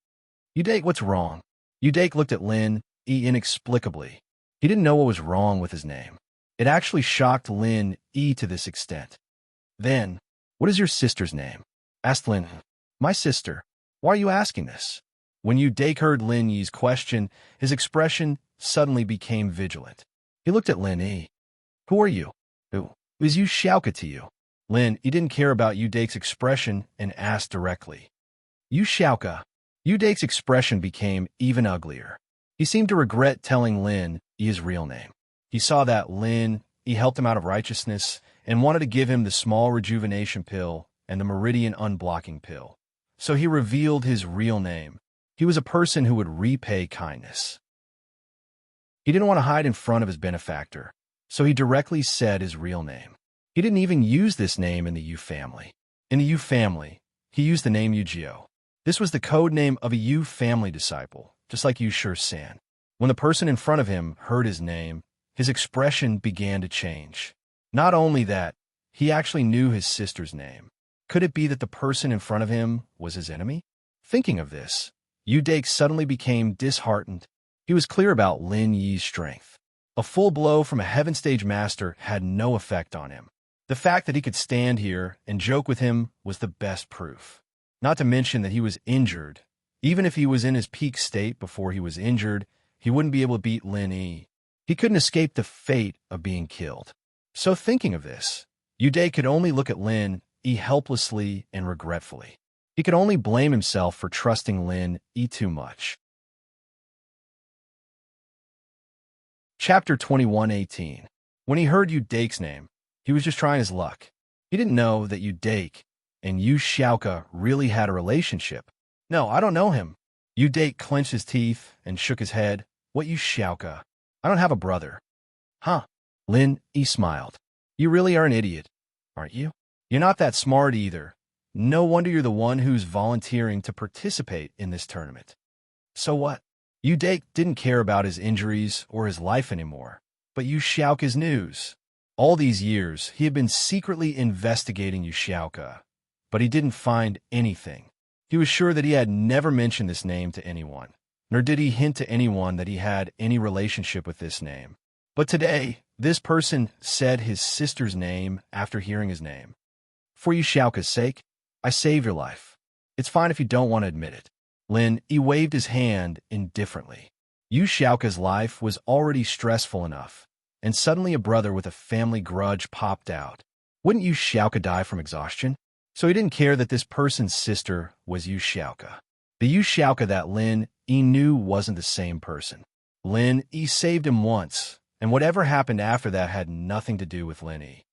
[SPEAKER 1] Yu Dake, what's wrong? Yu Dake looked at Lin Yi inexplicably. He didn't know what was wrong with his name. It actually shocked Lin Yi to this extent. Then, what is your sister's name? Asked Lin. My sister. Why are you asking this? When Yu Dake heard Lin Yi's question, his expression suddenly became vigilant. He looked at Lin Yi. Who are you? Who is Yu Xiaoka to you? Lin Yi didn't care about Yu Dake's expression and asked directly. Yu Xiaoka. Yu Dake's expression became even uglier. He seemed to regret telling Lin Yi his real name. He saw that Lin Yi helped him out of righteousness and wanted to give him the small rejuvenation pill and the meridian unblocking pill. So he revealed his real name. He was a person who would repay kindness. He didn't want to hide in front of his benefactor, so he directly said his real name. He didn't even use this name in the Yu family. In the Yu family, he used the name Yujio. This was the code name of a Yu family disciple, just like Yu Shi-san. When the person in front of him heard his name, his expression began to change. Not only that, he actually knew his sister's name. Could it be that the person in front of him was his enemy? Thinking of this, Yu Dake suddenly became disheartened. He was clear about Lin Yi's strength. A full blow from a heaven stage master had no effect on him. The fact that he could stand here and joke with him was the best proof. Not to mention that he was injured. Even if he was in his peak state before he was injured, he wouldn't be able to beat Lin Yi. He couldn't escape the fate of being killed. So thinking of this, Yu Dake could only look at Lin Yi helplessly and regretfully. He could only blame himself for trusting Lin Yi too much. Chapter 21:18. When he heard Yu Dake's name, he was just trying his luck. He didn't know that Yu Dake and Yu Xiaoka really had a relationship. No, I don't know him. Yu Dake clenched his teeth and shook his head. What Yu Xiaoka? I don't have a brother. Huh? Lin Yi smiled. You really are an idiot, aren't you? You're not that smart either. No wonder you're the one who's volunteering to participate in this tournament. So what? Yu Dake didn't care about his injuries or his life anymore, but Yu Xiaoka's news. All these years, he had been secretly investigating Yu Xiaoka, but he didn't find anything. He was sure that he had never mentioned this name to anyone, nor did he hint to anyone that he had any relationship with this name. But today, this person said his sister's name after hearing his name. For Yu Xiaoka's sake, I saved your life. It's fine if you don't want to admit it. Lin Yi waved his hand indifferently. Yu Xiaoka's life was already stressful enough, and suddenly a brother with a family grudge popped out. Wouldn't Yu Xiaoka die from exhaustion? So he didn't care that this person's sister was Yu Xiaoka. The Yu Xiaoka that Lin Yi knew wasn't the same person. Lin Yi saved him once, and whatever happened after that had nothing to do with Lin Yi.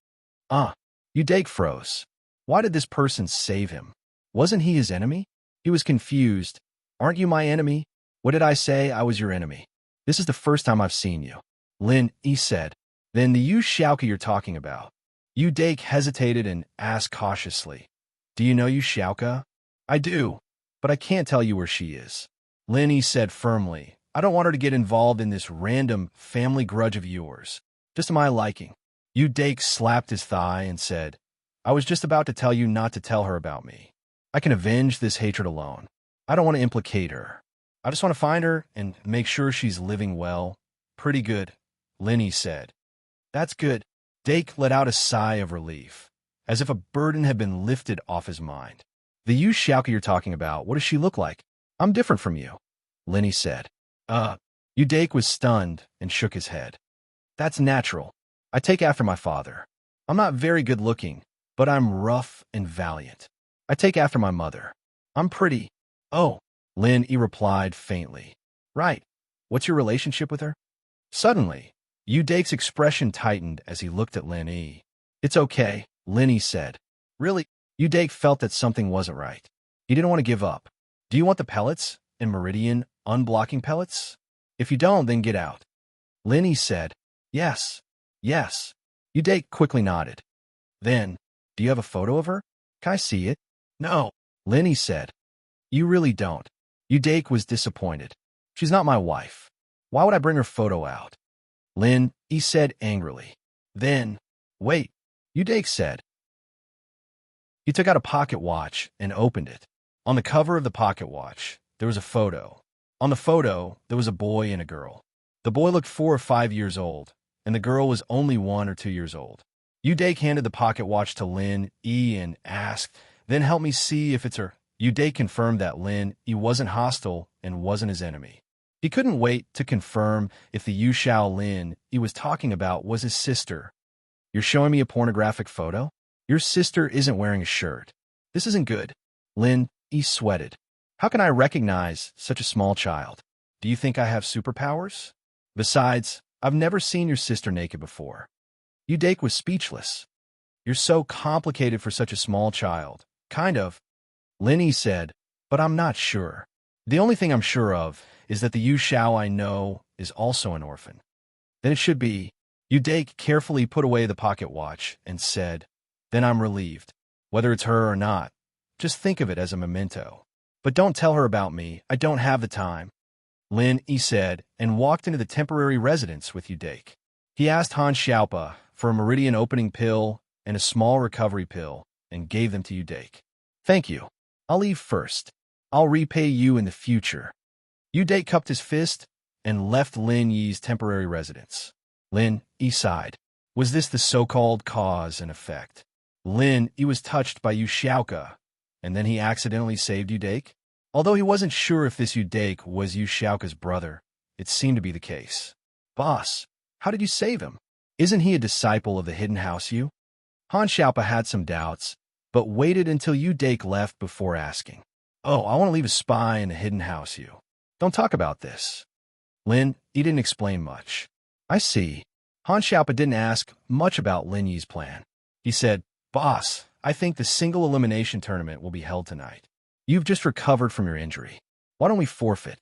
[SPEAKER 1] Yu Dake froze. Why did this person save him? Wasn't he his enemy? He was confused. Aren't you my enemy? What did I say? I was your enemy. This is the first time I've seen you. Lin Yi said. Then the Yu Xiaoka you're talking about. Yu Dake hesitated and asked cautiously. Do you know Yu Xiaoka? I do. but I can't tell you where she is. Lin Yi said firmly, I don't want her to get involved in this random family grudge of yours. Just to my liking. Yu Dake slapped his thigh and said, I was just about to tell you not to tell her about me. I can avenge this hatred alone. I don't want to implicate her. I just want to find her and make sure she's living well. Pretty good, Lin Yi said. That's good. Dake let out a sigh of relief, as if a burden had been lifted off his mind. The Yu Xiaoka you're talking about, what does she look like? I'm different from you, Lin Yi said. Yu Dake was stunned and shook his head. That's natural. I take after my father. I'm not very good looking, but I'm rough and valiant. I take after my mother. I'm pretty. Oh, Lin Yi replied faintly. Right. What's your relationship with her? Suddenly, Yu Dake's expression tightened as he looked at Lin Yi. It's okay, Lin Yi said. Really? Yu Dake felt that something wasn't right. He didn't want to give up. Do you want the pellets and meridian unblocking pellets? If you don't, then get out. Lin Yi said, Yes. Yes. Yu Dake quickly nodded. Then, do you have a photo of her? Can I see it? No, Lin Yi said. You really don't. Yu Dake was disappointed. She's not my wife. Why would I bring her photo out? Lin Yi said angrily. Then, wait, Yu Dake said. He took out a pocket watch and opened it. On the cover of the pocket watch, there was a photo. On the photo, there was a boy and a girl. The boy looked 4 or 5 years old, and the girl was only 1 or 2 years old. Yu Dake handed the pocket watch to Lin Yi and asked, Then help me see if it's her. Yu Dake confirmed that Lin Yi wasn't hostile and wasn't his enemy. He couldn't wait to confirm if the Yu Xiao Lin Yi was talking about was his sister. You're showing me a pornographic photo? Your sister isn't wearing a shirt. This isn't good. Lin Yi sweated. How can I recognize such a small child? Do you think I have superpowers? Besides, I've never seen your sister naked before. Yu Dake was speechless. You're so complicated for such a small child. Kind of. Lin Yi said, but I'm not sure. The only thing I'm sure of is that the Yu Xiao I know is also an orphan. Then it should be. Yu Dake carefully put away the pocket watch and said, Then I'm relieved. Whether it's her or not, just think of it as a memento. But don't tell her about me. I don't have the time. Lin Yi said, and walked into the temporary residence with Yu Dake. He asked Han Xiaopa for a meridian opening pill and a small recovery pill and gave them to Yu Dake. Thank you. I'll leave first. I'll repay you in the future. Yu Dake cupped his fist and left Lin Yi's temporary residence. Lin Yi sighed. Was this the so-called cause and effect? Lin Yi was touched by Yu Xiaoka, and then he accidentally saved Yu Dake? Although he wasn't sure if this Yu Dake was Yu Xiaoka's brother, it seemed to be the case. Boss, how did you save him? Isn't he a disciple of the Hidden House Yu? Han Xiaopa had some doubts, but waited until Yu Dake left before asking. Oh, I want to leave a spy in the Hidden House Yu. Don't talk about this. Lin Yi didn't explain much. I see. Han Xiaopa didn't ask much about Lin Yi's plan. He said, Boss, I think the single elimination tournament will be held tonight. You've just recovered from your injury. Why don't we forfeit?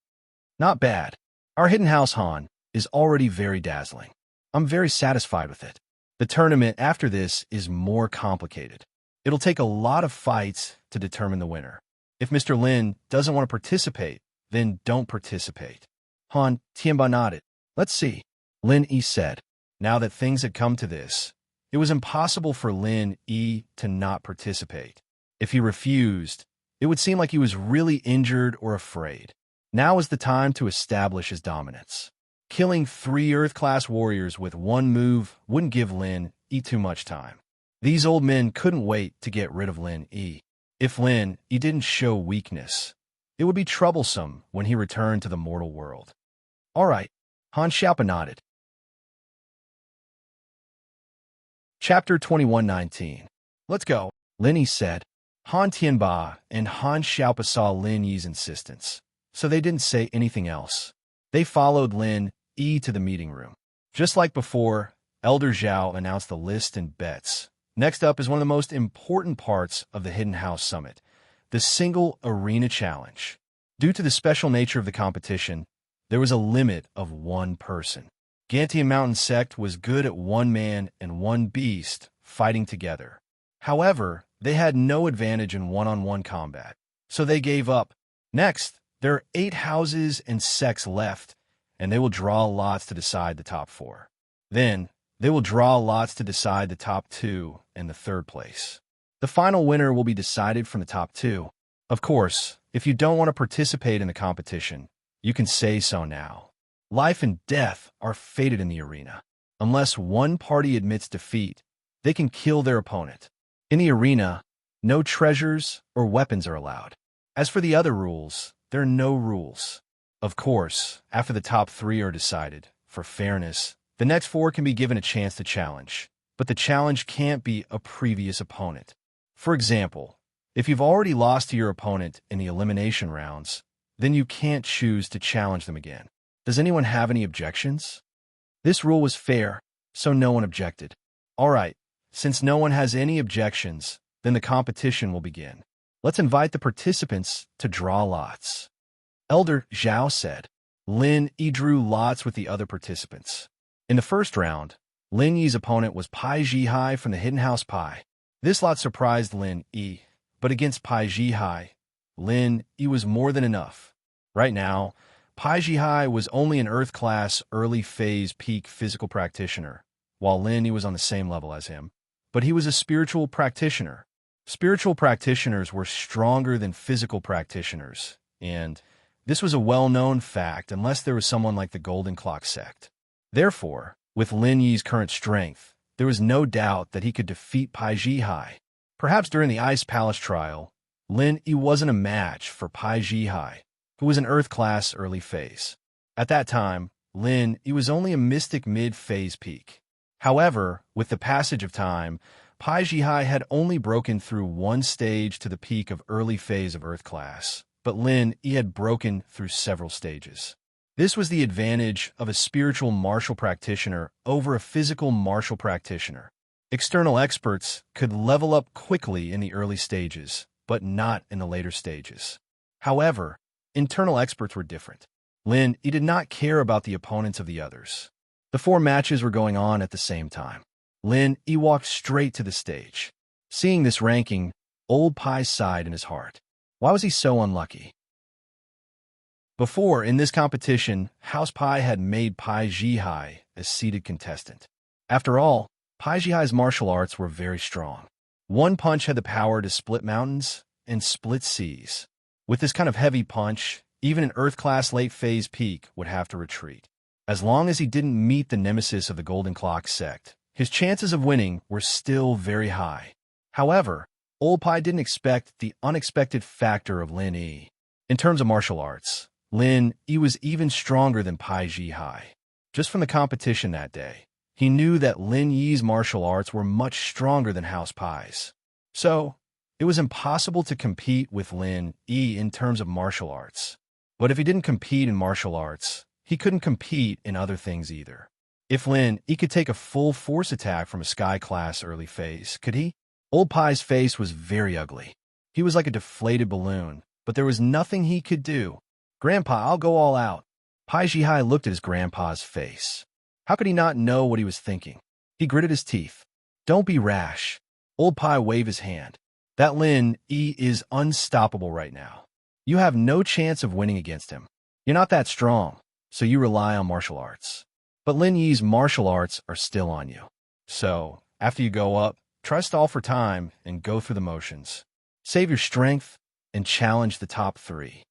[SPEAKER 1] Not bad. Our Hidden House Han is already very dazzling. I'm very satisfied with it. The tournament after this is more complicated. It'll take a lot of fights to determine the winner. If Mr. Lin doesn't want to participate, then don't participate. Han Tianba nodded. Let's see. Lin Yi said. Now that things had come to this, it was impossible for Lin Yi to not participate. If he refused, it would seem like he was really injured or afraid. Now was the time to establish his dominance. Killing 3 Earth-class warriors with one move wouldn't give Lin Yi too much time. These old men couldn't wait to get rid of Lin Yi. If Lin Yi didn't show weakness, it would be troublesome when he returned to the mortal world. All right, Han Xiaopa nodded. Chapter 2119. Let's go, Lin Yi said. Han Tianba and Han Xiaopa saw Lin Yi's insistence, so they didn't say anything else. They followed Lin Yi to the meeting room. Just like before, Elder Zhao announced the list and bets. Next up is one of the most important parts of the Hidden House Summit, the single arena challenge. Due to the special nature of the competition, there was a limit of 1 person. Gantian Mountain Sect was good at 1 man and 1 beast fighting together. However, they had no advantage in one-on-one combat, so they gave up Next, there are 8 houses and sects left, and they will draw lots to decide the top 4. Then, they will draw lots to decide the top 2 and the third place. The final winner will be decided from the top 2. Of course, if you don't want to participate in the competition, you can say so now. Life and death are fated in the arena. Unless one party admits defeat, they can kill their opponent. In the arena, no treasures or weapons are allowed. As for the other rules, there are no rules. Of course, after the top 3 are decided, for fairness, the next 4 can be given a chance to challenge, but the challenge can't be a previous opponent. For example, if you've already lost to your opponent in the elimination rounds, then you can't choose to challenge them again. Does anyone have any objections? This rule was fair, so no one objected. Alright, since no one has any objections, then the competition will begin. Let's invite the participants to draw lots. Elder Zhao said. Lin Yi drew lots with the other participants. In the first round, Lin Yi's opponent was Pai Zhihai from the Hidden House Pai. This lot surprised Lin Yi, but against Pai Zhihai, Lin Yi was more than enough. Right now, Pai Zhihai was only an Earth-class early phase peak physical practitioner, while Lin Yi was on the same level as him. But he was a spiritual practitioner. Spiritual practitioners were stronger than physical practitioners, and this was a well-known fact unless there was someone like the Golden Clock sect. Therefore, with Lin Yi's current strength, there was no doubt that he could defeat Pai Zhihai. Perhaps during the Ice Palace trial, Lin Yi wasn't a match for Pai Zhihai, who was an Earth-class early phase. At that time, Lin Yi was only a mystic mid-phase peak. However, with the passage of time, Pai Zhihai had only broken through one stage to the peak of early phase of Earth class, but Lin Yi had broken through several stages. This was the advantage of a spiritual martial practitioner over a physical martial practitioner. External experts could level up quickly in the early stages, but not in the later stages. However, internal experts were different. Lin Yi did not care about the opponents of the others. The 4 matches were going on at the same time. Lin Yi walked straight to the stage. Seeing this ranking, Old Pai sighed in his heart. Why was he so unlucky? Before, in this competition, House Pai had made Pai Zhihai a seeded contestant. After all, Pai Zhihai's martial arts were very strong. One punch had the power to split mountains and split seas. With this kind of heavy punch, even an Earth-class late-phase peak would have to retreat. As long as he didn't meet the nemesis of the Golden Clock sect, his chances of winning were still very high. However, Old Pai didn't expect the unexpected factor of Lin Yi. In terms of martial arts, Lin Yi was even stronger than Pai Zhihai. Just from the competition that day, he knew that Lin Yi's martial arts were much stronger than House Pai's. So, it was impossible to compete with Lin Yi in terms of martial arts. But if he didn't compete in martial arts, he couldn't compete in other things either. If Lin Yi could take a full force attack from a Sky-class early phase, could he? Old Pai's face was very ugly. He was like a deflated balloon, but there was nothing he could do. Grandpa, I'll go all out. Pai Zhihai looked at his grandpa's face. How could he not know what he was thinking? He gritted his teeth. Don't be rash. Old Pai waved his hand. That Lin Yi is unstoppable right now. You have no chance of winning against him. You're not that strong, so you rely on martial arts. But Lin Yi's martial arts are still on you. So, after you go up, try to stall for time and go through the motions. Save your strength and challenge the top 3.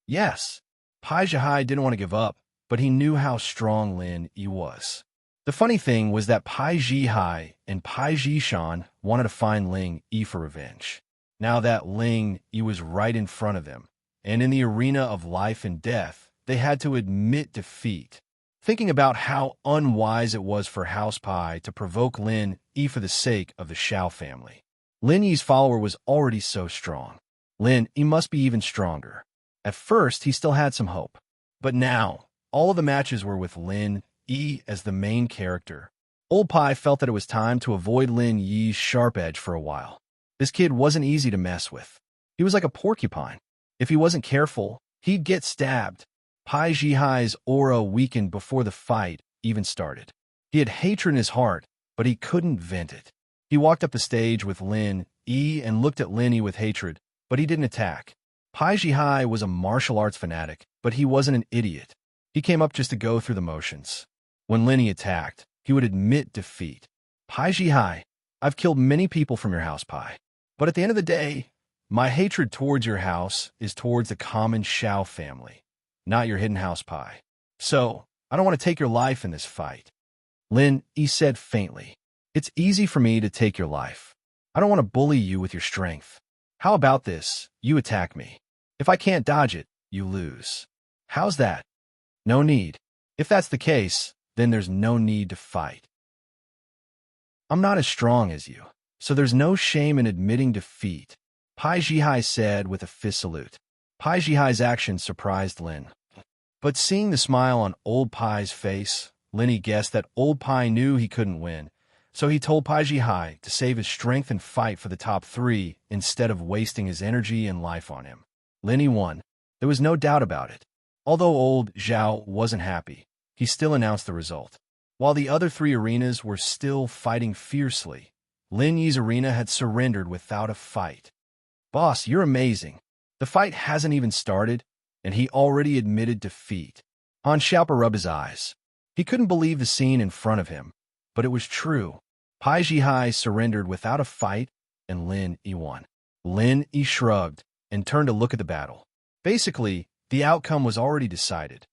[SPEAKER 1] Yes, Pai Zhihai didn't want to give up, but he knew how strong Lin Yi was. The funny thing was that Pai Zhihai and Pai Zhishan wanted to find Lin Yi for revenge. Now that Lin Yi was right in front of them, and in the arena of life and death, they had to admit defeat. Thinking about how unwise it was for House Pai to provoke Lin Yi for the sake of the Xiao family. Lin Yi's follower was already so strong. Lin Yi must be even stronger. At first, he still had some hope. But now, all of the matches were with Lin Yi as the main character. Old Pai felt that it was time to avoid Lin Yi's sharp edge for a while. This kid wasn't easy to mess with. He was like a porcupine. If he wasn't careful, he'd get stabbed. Pai Zhihai's aura weakened before the fight even started. He had hatred in his heart, but he couldn't vent it. He walked up the stage with Lin Yi and looked at Lin Yi with hatred, but he didn't attack. Pai Jihai was a martial arts fanatic, but he wasn't an idiot. He came up just to go through the motions. When Linny attacked, he would admit defeat. Pai Jihai, I've killed many people from your house, Pai. But at the end of the day, my hatred towards your house is towards the common Shao family, not your hidden house, Pai. So, I don't want to take your life in this fight. Lin Yi said faintly. It's easy for me to take your life. I don't want to bully you with your strength. How about this? You attack me. If I can't dodge it, you lose. How's that? No need. If that's the case, then there's no need to fight. I'm not as strong as you, so there's no shame in admitting defeat, Pai Jihai said with a fist salute. Pai Jihai's action surprised Lin. But seeing the smile on old Pai's face, Linny guessed that old Pai knew he couldn't win, so he told Pai Jihai to save his strength and fight for the top 3 instead of wasting his energy and life on him. Linny won. There was no doubt about it. Although old Zhao wasn't happy, he still announced the result. While the other 3 arenas were still fighting fiercely, Lin Yi's arena had surrendered without a fight. Boss, you're amazing. The fight hasn't even started, and he already admitted defeat. Han Xiaopa rubbed his eyes. He couldn't believe the scene in front of him, but it was true. Pai Jihai surrendered without a fight, and Lin Yi won. Lin Yi shrugged and turned to look at the battle. Basically, the outcome was already decided.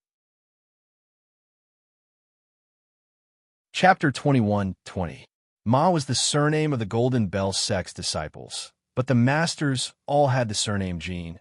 [SPEAKER 1] Chapter 21-20. Ma was the surname of the Golden Bell sect's disciples, but the masters all had the surname Jean.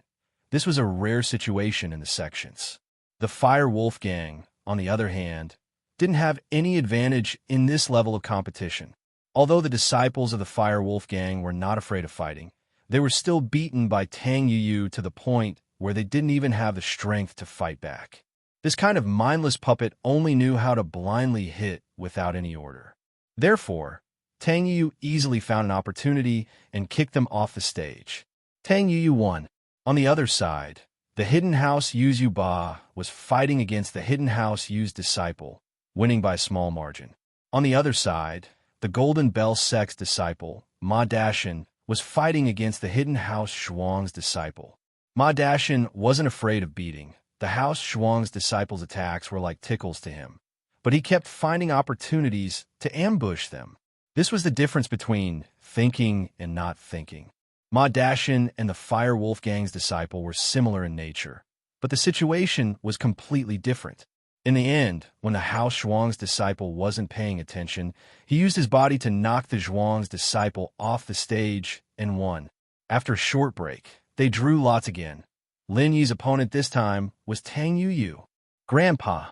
[SPEAKER 1] This was a rare situation in the sections. The Fire Wolf Gang, on the other hand, didn't have any advantage in this level of competition. Although the disciples of the Fire Wolf Gang were not afraid of fighting, they were still beaten by Tang Yuyu to the point where they didn't even have the strength to fight back. This kind of mindless puppet only knew how to blindly hit without any order. Therefore, Tang Yuyu easily found an opportunity and kicked them off the stage. Tang Yuyu won. On the other side, the Hidden House Yuzu Ba was fighting against the Hidden House Yu's disciple, winning by a small margin. On the other side, the Golden Bell sect's disciple, Ma Dashin, was fighting against the Hidden House Shuang's disciple. Ma Dashin wasn't afraid of beating. The House Shuang's disciples' attacks were like tickles to him, but he kept finding opportunities to ambush them. This was the difference between thinking and not thinking. Ma Dashin and the Fire Wolf Gang's disciple were similar in nature, but the situation was completely different. In the end, when the House Shuang's disciple wasn't paying attention, he used his body to knock the Zhuang's disciple off the stage and won. After a short break, they drew lots again. Lin Yi's opponent this time was Tang Yuyu. Grandpa,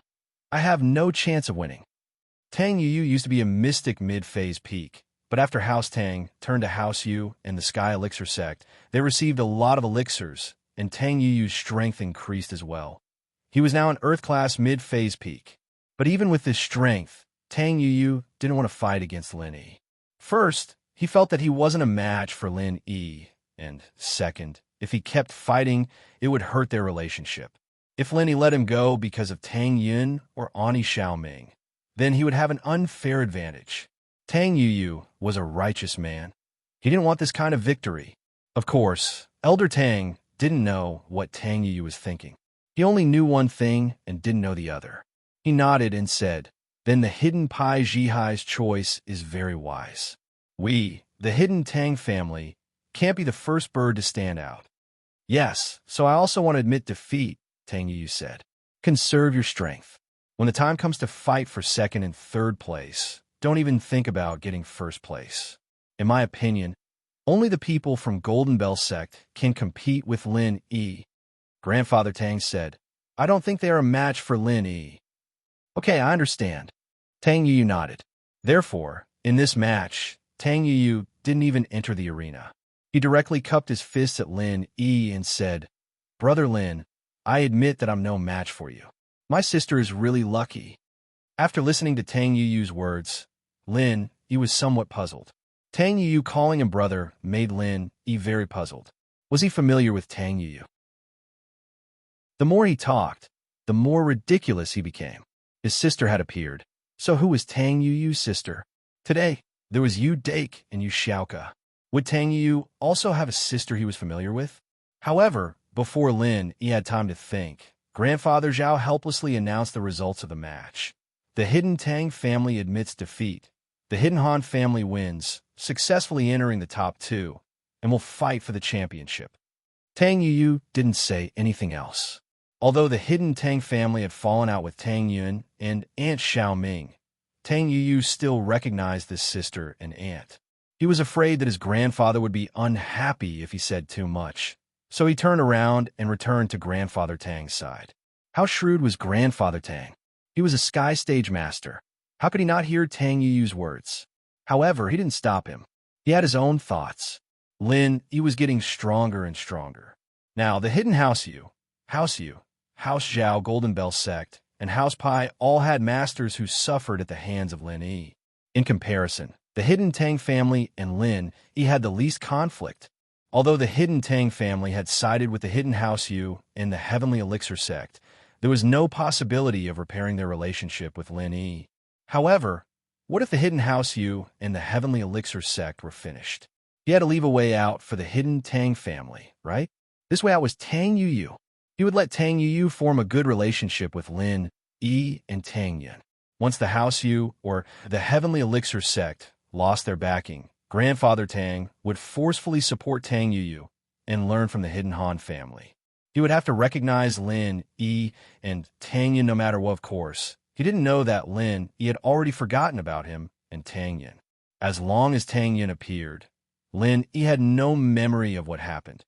[SPEAKER 1] I have no chance of winning. Tang Yuyu used to be a mystic mid-phase peak, but after House Tang turned to House Yu and the Sky Elixir sect, they received a lot of elixirs, and Tang Yuyu's strength increased as well. He was now an Earth-class mid-phase peak. But even with this strength, Tang Yuyu didn't want to fight against Lin Yi. First, he felt that he wasn't a match for Lin Yi, and second, if he kept fighting, it would hurt their relationship. If Lin Yi let him go because of Tang Yun or Ani Xiaoming, then he would have an unfair advantage. Tang Yuyu was a righteous man. He didn't want this kind of victory. Of course, Elder Tang didn't know what Tang Yuyu was thinking. He only knew one thing and didn't know the other. He nodded and said, "Then the hidden Pai Jihai's choice is very wise. We, the hidden Tang family, can't be the first bird to stand out." "Yes, so I also want to admit defeat," Tang Yuyu said. "Conserve your strength. When the time comes to fight for second and third place, don't even think about getting first place. In my opinion, only the people from Golden Bell sect can compete with Lin Yi." Grandfather Tang said, "I don't think they are a match for Lin Yi." "Okay, I understand." Tang Yuyu nodded. Therefore, in this match, Tang Yuyu didn't even enter the arena. He directly cupped his fists at Lin Yi and said, "Brother Lin, I admit that I'm no match for you. My sister is really lucky." After listening to Tang Yuyu's words, Lin Yi was somewhat puzzled. Tang Yuyu calling him brother made Lin Yi very puzzled. Was he familiar with Tang Yuyu? The more he talked, the more ridiculous he became. His sister had appeared. So who was Tang Yuyu's sister? Today, there was Yu Dake and Yu Xiaoka. Would Tang Yuyu also have a sister he was familiar with? However, Before Lin Yi had time to think, Grandfather Zhao helplessly announced the results of the match. The Hidden Tang family admits defeat. The Hidden Han family wins, successfully entering the top 2, and will fight for the championship. Tang Yuyu didn't say anything else. Although the Hidden Tang family had fallen out with Tang Yun and Aunt Xiaoming, Tang Yuyu still recognized this sister and aunt. He was afraid that his grandfather would be unhappy if he said too much, so he turned around and returned to Grandfather Tang's side. How shrewd was Grandfather Tang? He was a sky stage master. How could he not hear Tang Yuyu's words? However, he didn't stop him. He had his own thoughts. Lin Yi was getting stronger and stronger. Now, the Hidden House Yu, House Zhao Golden Bell Sect, and House Pai all had masters who suffered at the hands of Lin Yi. In comparison, the Hidden Tang family and Lin Yi had the least conflict. Although the Hidden Tang family had sided with the Hidden House Yu and the Heavenly Elixir Sect, there was no possibility of repairing their relationship with Lin Yi. However, what if the Hidden House Yu and the Heavenly Elixir Sect were finished? He had to leave a way out for the Hidden Tang family, right? This way out was Tang Yuyu. He would let Tang Yuyu form a good relationship with Lin Yi and Tang Yun. Once the House Yu, or the Heavenly Elixir Sect, lost their backing, Grandfather Tang would forcefully support Tang Yuyu and learn from the Hidden Han family. He would have to recognize Lin Yi and Tang Yun no matter what, of course. He didn't know that Lin Yi had already forgotten about him and Tang Yun. As long as Tang Yun appeared, Lin Yi had no memory of what happened.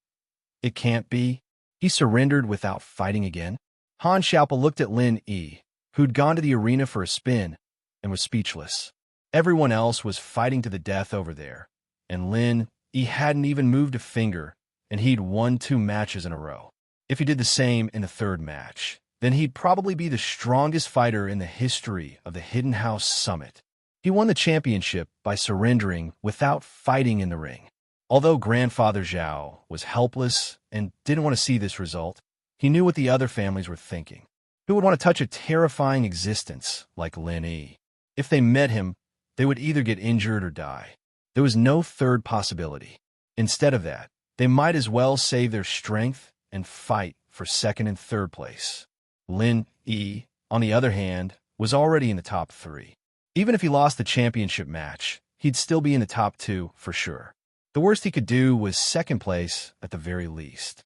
[SPEAKER 1] It can't be. He surrendered without fighting again. Han Xiaopa looked at Lin Yi, who'd gone to the arena for a spin, and was speechless. Everyone else was fighting to the death over there, and Lin Yi hadn't even moved a finger, and he'd won 2 matches in a row. If he did the same in the 3rd match, then he'd probably be the strongest fighter in the history of the Hidden House Summit. He won the championship by surrendering without fighting in the ring. Although Grandfather Zhao was helpless and didn't want to see this result, he knew what the other families were thinking. Who would want to touch a terrifying existence like Lin Yi? If they met him, they would either get injured or die. There was no third possibility. Instead of that, they might as well save their strength and fight for 2nd and 3rd place. Lin Yi, on the other hand, was already in the top 3. Even if he lost the championship match, he'd still be in the top 2 for sure. The worst he could do was 2nd place at the very least.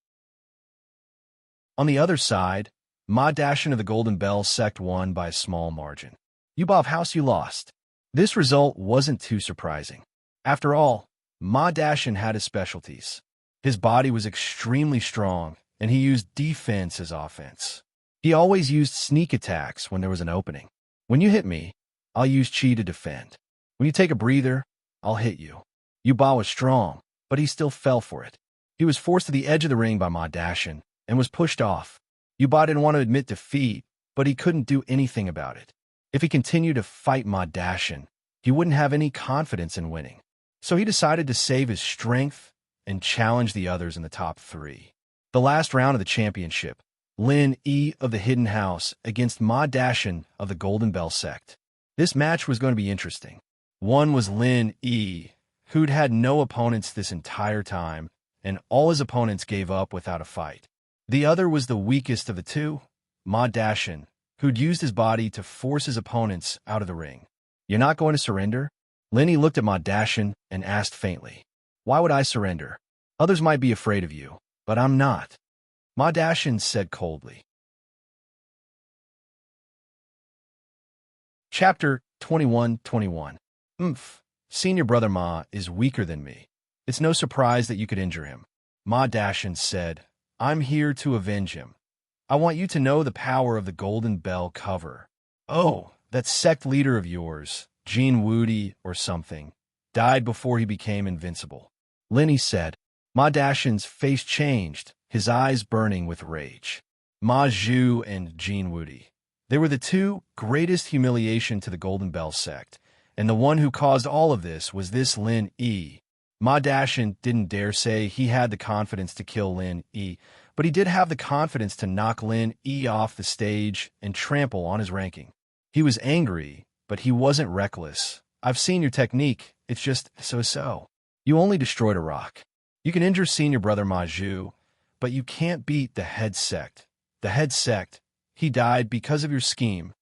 [SPEAKER 1] On the other side, Ma Dashin of the Golden Bell Sect won by a small margin. Yuba of House Yu lost. This result wasn't too surprising. After all, Ma Dashin had his specialties. His body was extremely strong, and he used defense as offense. He always used sneak attacks when there was an opening. When you hit me, I'll use Qi to defend. When you take a breather, I'll hit you. Yuba was strong, but he still fell for it. He was forced to the edge of the ring by Ma Dashin and was pushed off. Yuba didn't want to admit defeat, but he couldn't do anything about it. If he continued to fight Ma Dashin, he wouldn't have any confidence in winning. So he decided to save his strength and challenge the others in the top 3. The last round of the championship, Lin Yi of the Hidden House against Ma Dashin of the Golden Bell Sect. This match was going to be interesting. One was Lin Yi, who'd had no opponents this entire time, and all his opponents gave up without a fight. The other was the weakest of the two, Ma Dashin, who'd used his body to force his opponents out of the ring. You're not going to surrender? Lin Yi looked at Ma Dashin and asked faintly, Why would I surrender? Others might be afraid of you, but I'm not. Ma Dashin said coldly. Chapter 21:21. Senior brother Ma is weaker than me. It's no surprise that you could injure him. Ma Dashin said, I'm here to avenge him. I want you to know the power of the Golden Bell cover. Oh, that sect leader of yours, Jin Wudi or something, died before he became invincible. Lin Yi said. Ma Dashin's face changed, his eyes burning with rage. Ma Zhu and Jin Wudi. They were the two greatest humiliation to the Golden Bell sect, and the one who caused all of this was this Lin Yi. Ma Dashin didn't dare say he had the confidence to kill Lin Yi, but he did have the confidence to knock Lin Yi off the stage and trample on his ranking. He was angry, but he wasn't reckless. I've seen your technique, it's just so-so. You only destroyed a rock. You can injure senior brother Ma Zhu, but you can't beat the head sect. The head sect, he died because of your scheme.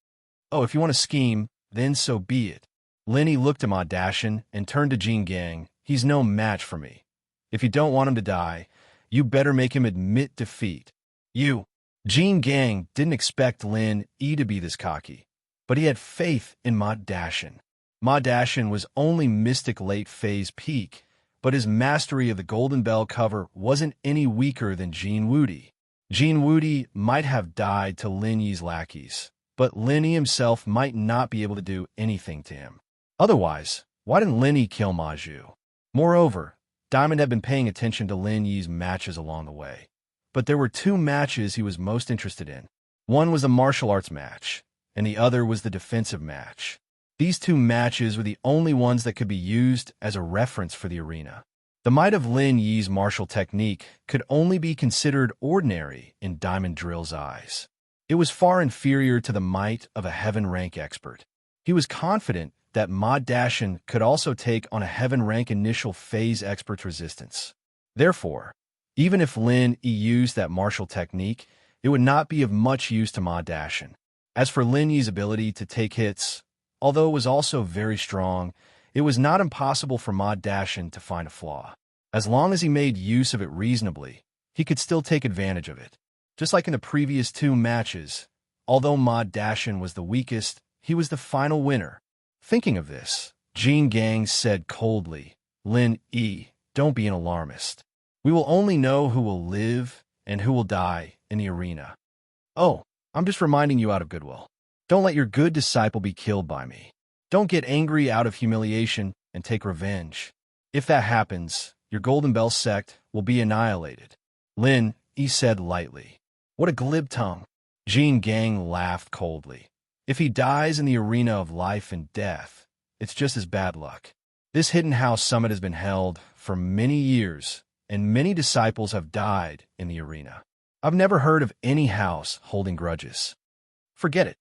[SPEAKER 1] Oh, if you want to scheme, then so be it. Lenny looked at Ma Dashin and turned to Jean Gang. He's no match for me. If you don't want him to die, you better make him admit defeat. You. Jean Gang didn't expect Lin E to be this cocky, but he had faith in Ma Dashin. Ma Dashin was only Mystic late phase peak, but his mastery of the Golden Bell cover wasn't any weaker than Jean Woody. Jean Woody might have died to Lin Yi's lackeys, but Lin Yi himself might not be able to do anything to him. Otherwise, why didn't Lin Yi kill Ma Zhu? Moreover, Diamond had been paying attention to Lin Yi's matches along the way, but there were two matches he was most interested in. One was the martial arts match, and the other was the defensive match. These two matches were the only ones that could be used as a reference for the arena. The might of Lin Yi's martial technique could only be considered ordinary in Diamond Drill's eyes. It was far inferior to the might of a heaven rank expert. He was confident that Ma Dashin could also take on a heaven rank initial phase expert's resistance. Therefore, even if Lin Yi used that martial technique, it would not be of much use to Ma Dashin. As for Lin Yi's ability to take hits, although it was also very strong, it was not impossible for Ma Dashin to find a flaw. As long as he made use of it reasonably, he could still take advantage of it. Just like in the previous two matches, although Ma Dashin was the weakest, he was the final winner. Thinking of this, Jean Gang said coldly, Lin Yi, don't be an alarmist. We will only know who will live and who will die in the arena. Oh, I'm just reminding you out of goodwill. Don't let your good disciple be killed by me. Don't get angry out of humiliation and take revenge. If that happens, your Golden Bell sect will be annihilated. Lin Yi said lightly. What a glib tongue. Jean Gang laughed coldly. If he dies in the arena of life and death, it's just as bad luck. This Hidden House Summit has been held for many years, and many disciples have died in the arena. I've never heard of any house holding grudges. Forget it.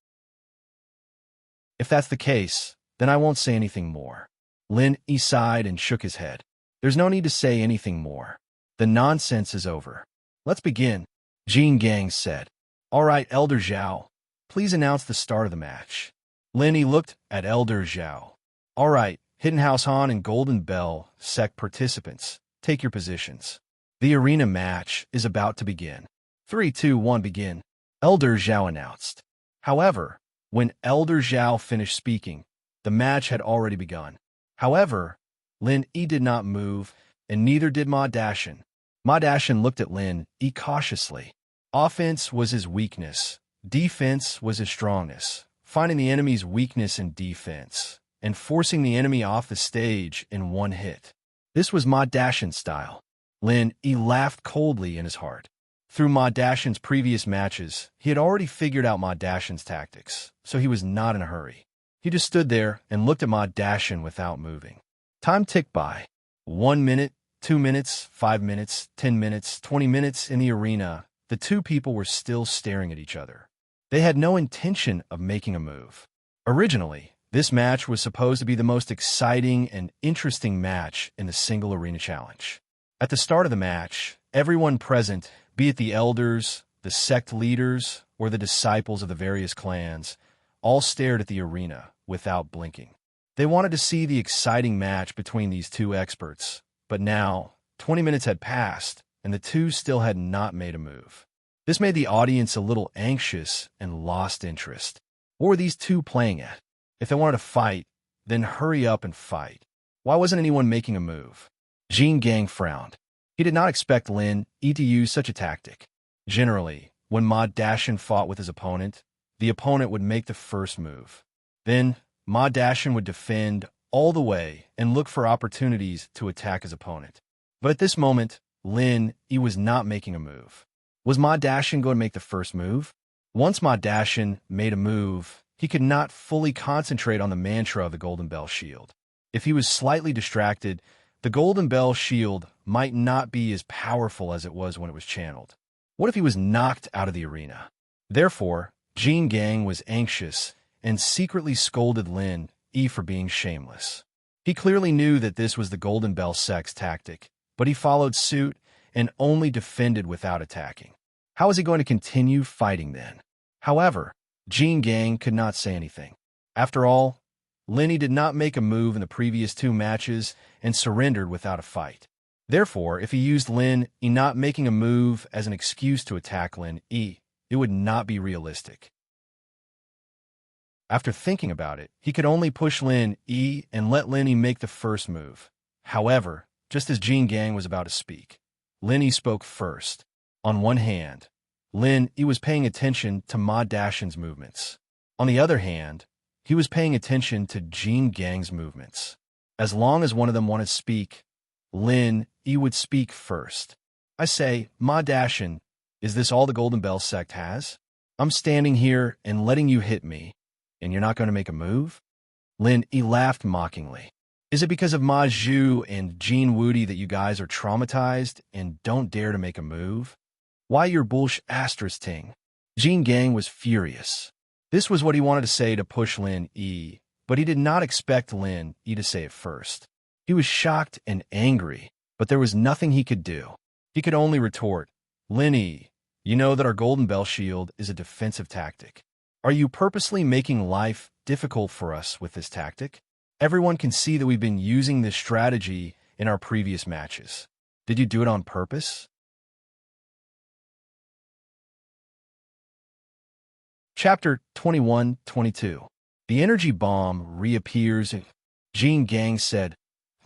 [SPEAKER 1] If that's the case, then I won't say anything more. Lin Yi sighed and shook his head. There's no need to say anything more. The nonsense is over. Let's begin, Jean Gang said. All right, Elder Zhao. Please announce the start of the match. Lin Yi looked at Elder Zhao. All right, Hidden House Han and Golden Bell sect participants, take your positions. The arena match is about to begin. 3, 2, 1, begin, Elder Zhao announced. However, when Elder Zhao finished speaking, the match had already begun. However, Lin Yi did not move, and neither did Ma Dashin. Ma Dashin looked at Lin Yi cautiously. Offense was his weakness. Defense was his strongness, finding the enemy's weakness in defense, and forcing the enemy off the stage in one hit. This was Ma Dashin's style. Lin Yi laughed coldly in his heart. Through Ma Dashin's previous matches, he had already figured out Ma Dashin's tactics, so he was not in a hurry. He just stood there and looked at Ma Dashin without moving. Time ticked by. 1 minute, 2 minutes, 5 minutes, 10 minutes, 20 minutes in the arena. The two people were still staring at each other. They had no intention of making a move. Originally, this match was supposed to be the most exciting and interesting match in the single arena challenge. At the start of the match, everyone present, be it the elders, the sect leaders, or the disciples of the various clans, all stared at the arena without blinking. They wanted to see the exciting match between these two experts, but now, 20 minutes had passed, and the two still had not made a move. This made the audience a little anxious and lost interest. What were these two playing at? If they wanted to fight, then hurry up and fight. Why wasn't anyone making a move? Jean Gang frowned. He did not expect Lin Yi to use such a tactic. Generally, when Ma Dashin fought with his opponent, the opponent would make the first move. Then, Ma Dashin would defend all the way and look for opportunities to attack his opponent. But at this moment, Lin Yi was not making a move. Was Ma Dashin going to make the first move? Once Ma Dashin made a move, he could not fully concentrate on the mantra of the Golden Bell Shield. If he was slightly distracted, the Golden Bell Shield might not be as powerful as it was when it was channeled. What if he was knocked out of the arena? Therefore, Jean Gang was anxious and secretly scolded Lin Yi for being shameless. He clearly knew that this was the Golden Bell sect's tactic, but he followed suit and only defended without attacking. How was he going to continue fighting then? However, Jean Gang could not say anything. After all, Lenny did not make a move in the previous 2 matches and surrendered without a fight. Therefore, if he used Lin E not making a move as an excuse to attack Lin E, it would not be realistic. After thinking about it, he could only push Lin E and let Lin E make the first move. However, just as Jean Gang was about to speak, Lin E spoke first. On one hand, Lin E was paying attention to Ma Dashin's movements. On the other hand, he was paying attention to Jean Gang's movements. As long as one of them wanted to speak, Lin E would speak first. I say, Ma Dashin, is this all the Golden Bell sect has? I'm standing here and letting you hit me, and you're not going to make a move? Lin E laughed mockingly. Is it because of Ma Zhu and Jean Woody that you guys are traumatized and don't dare to make a move? Why your bullsh ting? Jean Gang was furious. This was what he wanted to say to push Lin E, but he did not expect Lin E to say it first. He was shocked and angry, but there was nothing he could do. He could only retort, Lin E, you know that our Golden Bell shield is a defensive tactic. Are you purposely making life difficult for us with this tactic? Everyone can see that we've been using this strategy in our previous matches. Did you do it on purpose? Chapter 21-22. The energy bomb reappears. Jean Gang said,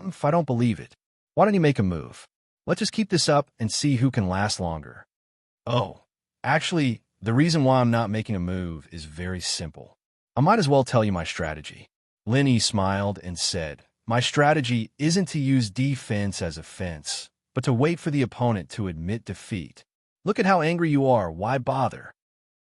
[SPEAKER 1] if I don't believe it, why don't you make a move? Let's just keep this up and see who can last longer. Oh, actually, the reason why I'm not making a move is very simple. I might as well tell you my strategy. Lin E smiled and said, my strategy isn't to use defense as offense, but to wait for the opponent to admit defeat. Look at how angry you are. Why bother?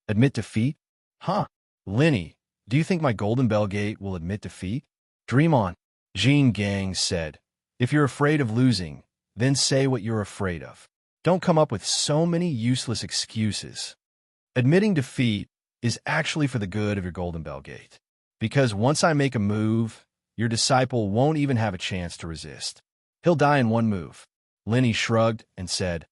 [SPEAKER 1] Admit defeat? Huh. Lin E, do you think my Golden Bell Gate will admit defeat? Dream on. Jean Gang said, if you're afraid of losing, then say what you're afraid of. Don't come up with so many useless excuses. Admitting defeat is actually for the good of your Golden Bell Gate. Because once I make a move, your disciple won't even have a chance to resist. He'll die in one move. Lin E shrugged and said,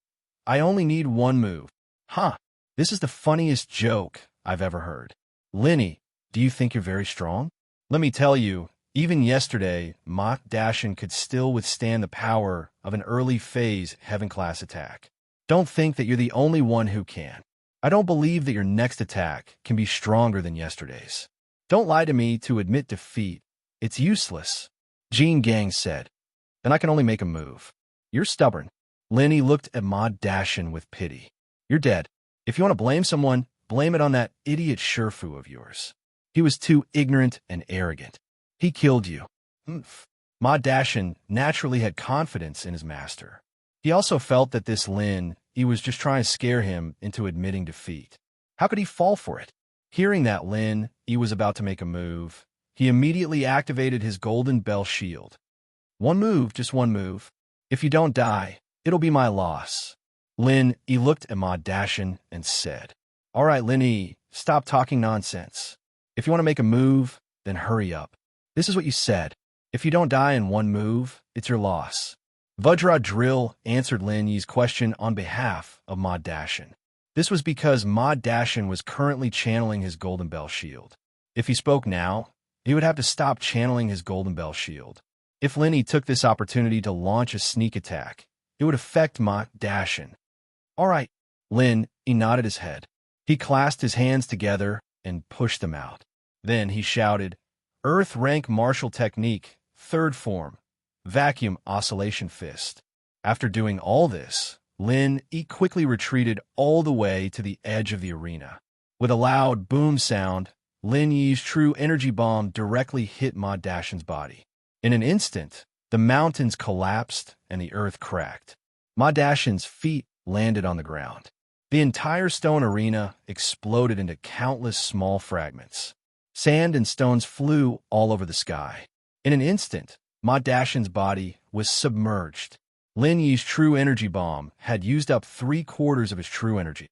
[SPEAKER 1] I only need one move. Huh. This is the funniest joke I've ever heard. Lin E, do you think you're very strong? Let me tell you, even yesterday, Ma Dashin could still withstand the power of an early phase heaven class attack. Don't think that you're the only one who can. I don't believe that your next attack can be stronger than yesterday's. Don't lie to me to admit defeat. It's useless. Jean Gang said, then I can only make a move. You're stubborn. Lin E looked at Ma Dashin with pity. You're dead. If you want to blame someone, blame it on that idiot Sherfu of yours. He was too ignorant and arrogant. He killed you. Ma Dashin naturally had confidence in his master. He also felt that this Lin E was just trying to scare him into admitting defeat. How could he fall for it? Hearing that Lin E was about to make a move, he immediately activated his Golden Bell shield. One move, just one move. If you don't die, it'll be my loss. Lin E looked at Ma Dashin and said, all right, Lin E, stop talking nonsense. If you want to make a move, then hurry up. This is what you said. If you don't die in one move, it's your loss. Vajra Drill answered Lin Yi's question on behalf of Ma Dashin. This was because Ma Dashin was currently channeling his Golden Bell shield. If he spoke now, he would have to stop channeling his Golden Bell shield. If Lin Yi took this opportunity to launch a sneak attack, it would affect Ma Dashin. All right, Lin Yi nodded his head. He clasped his hands together and pushed them out. Then he shouted, Earth Rank Martial Technique, Third Form, Vacuum Oscillation Fist. After doing all this, Lin Yi quickly retreated all the way to the edge of the arena. With a loud boom sound, Lin Yi's true energy bomb directly hit Ma Dashin's body. In an instant, the mountains collapsed and the earth cracked. Ma Dashin's feet landed on the ground. The entire stone arena exploded into countless small fragments. Sand and stones flew all over the sky. In an instant, Ma Dashin's body was submerged. Lin Yi's true energy bomb had used up 3/4 of his true energy.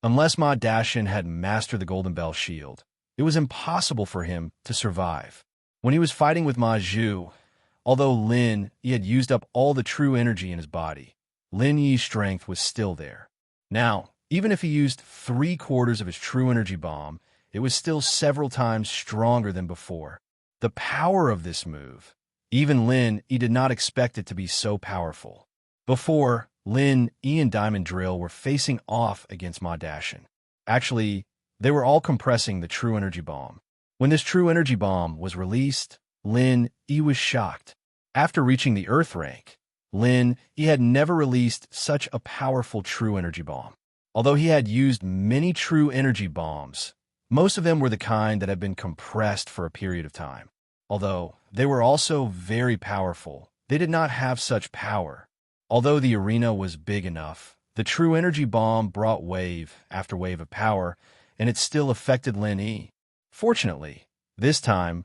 [SPEAKER 1] Unless Ma Dashin had mastered the Golden Bell shield, it was impossible for him to survive. When he was fighting with Ma Zhu, although Lin Yi had used up all the true energy in his body, Lin Yi's strength was still there. Now, even if he used 3/4 of his true energy bomb, it was still several times stronger than before. The power of this move, even Lin Yi did not expect it to be so powerful. Before, Lin Yi and Diamond Drill were facing off against Ma Dashin. Actually, they were all compressing the true energy bomb. When this true energy bomb was released, Lin Yi was shocked. After reaching the Earth rank, Lin Yi had never released such a powerful true energy bomb. Although he had used many true energy bombs, most of them were the kind that had been compressed for a period of time. Although they were also very powerful, they did not have such power. Although the arena was big enough, the true energy bomb brought wave after wave of power, and it still affected Lin Yi. Fortunately, this time,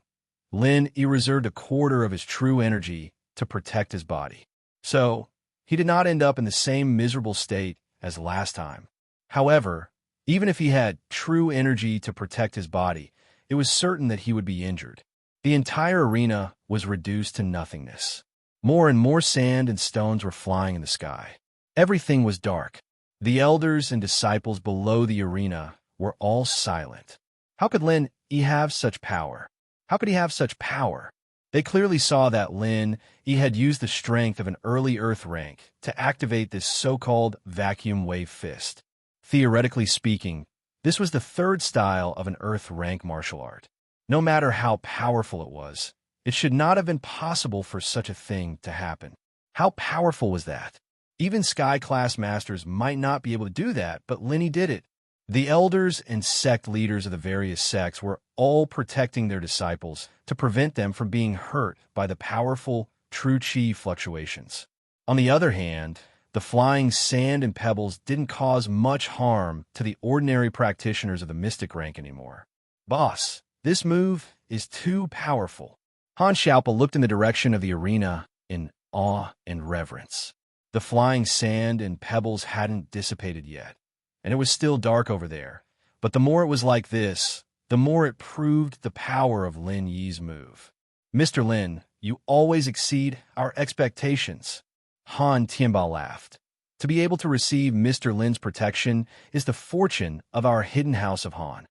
[SPEAKER 1] Lin Yi reserved 1/4 of his true energy to protect his body. So, he did not end up in the same miserable state as last time. However, even if he had true energy to protect his body, it was certain that he would be injured. The entire arena was reduced to nothingness. More and more sand and stones were flying in the sky. Everything was dark. The elders and disciples below the arena were all silent. How could Lin Yi have such power? How could he have such power? They clearly saw that Lin Yi had used the strength of an early Earth rank to activate this so-called vacuum wave fist. Theoretically speaking, this was the third style of an Earth rank martial art. No matter how powerful it was, it should not have been possible for such a thing to happen. How powerful was that? Even Sky-class masters might not be able to do that, but Lin Yi did it. The elders and sect leaders of the various sects were all protecting their disciples to prevent them from being hurt by the powerful true chi fluctuations. On the other hand, the flying sand and pebbles didn't cause much harm to the ordinary practitioners of the mystic rank anymore. Boss, this move is too powerful. Han Xiaopa looked in the direction of the arena in awe and reverence. The flying sand and pebbles hadn't dissipated yet, and it was still dark over there. But the more it was like this, the more it proved the power of Lin Yi's move. Mr. Lin, you always exceed our expectations. Han Tianbao laughed. To be able to receive Mr. Lin's protection is the fortune of our hidden house of Han.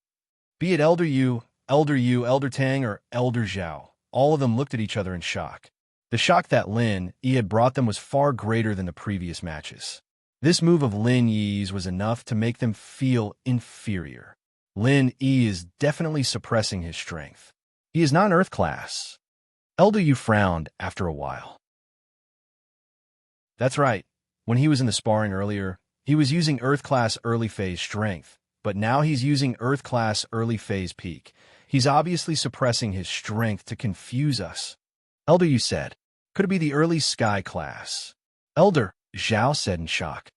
[SPEAKER 1] Be it Elder Yu, Elder Tang, or Elder Zhao, all of them looked at each other in shock. The shock that Lin Yi had brought them was far greater than the previous matches. This move of Lin Yi's was enough to make them feel inferior. Lin Yi is definitely suppressing his strength. He is not an Earth class. Elder Yu frowned after a while. That's right. When he was in the sparring earlier, he was using Earth class early phase strength, but now he's using Earth class early phase peak. He's obviously suppressing his strength to confuse us. Elder Yu said, could it be the early Sky class? Elder, Zhao said in shock.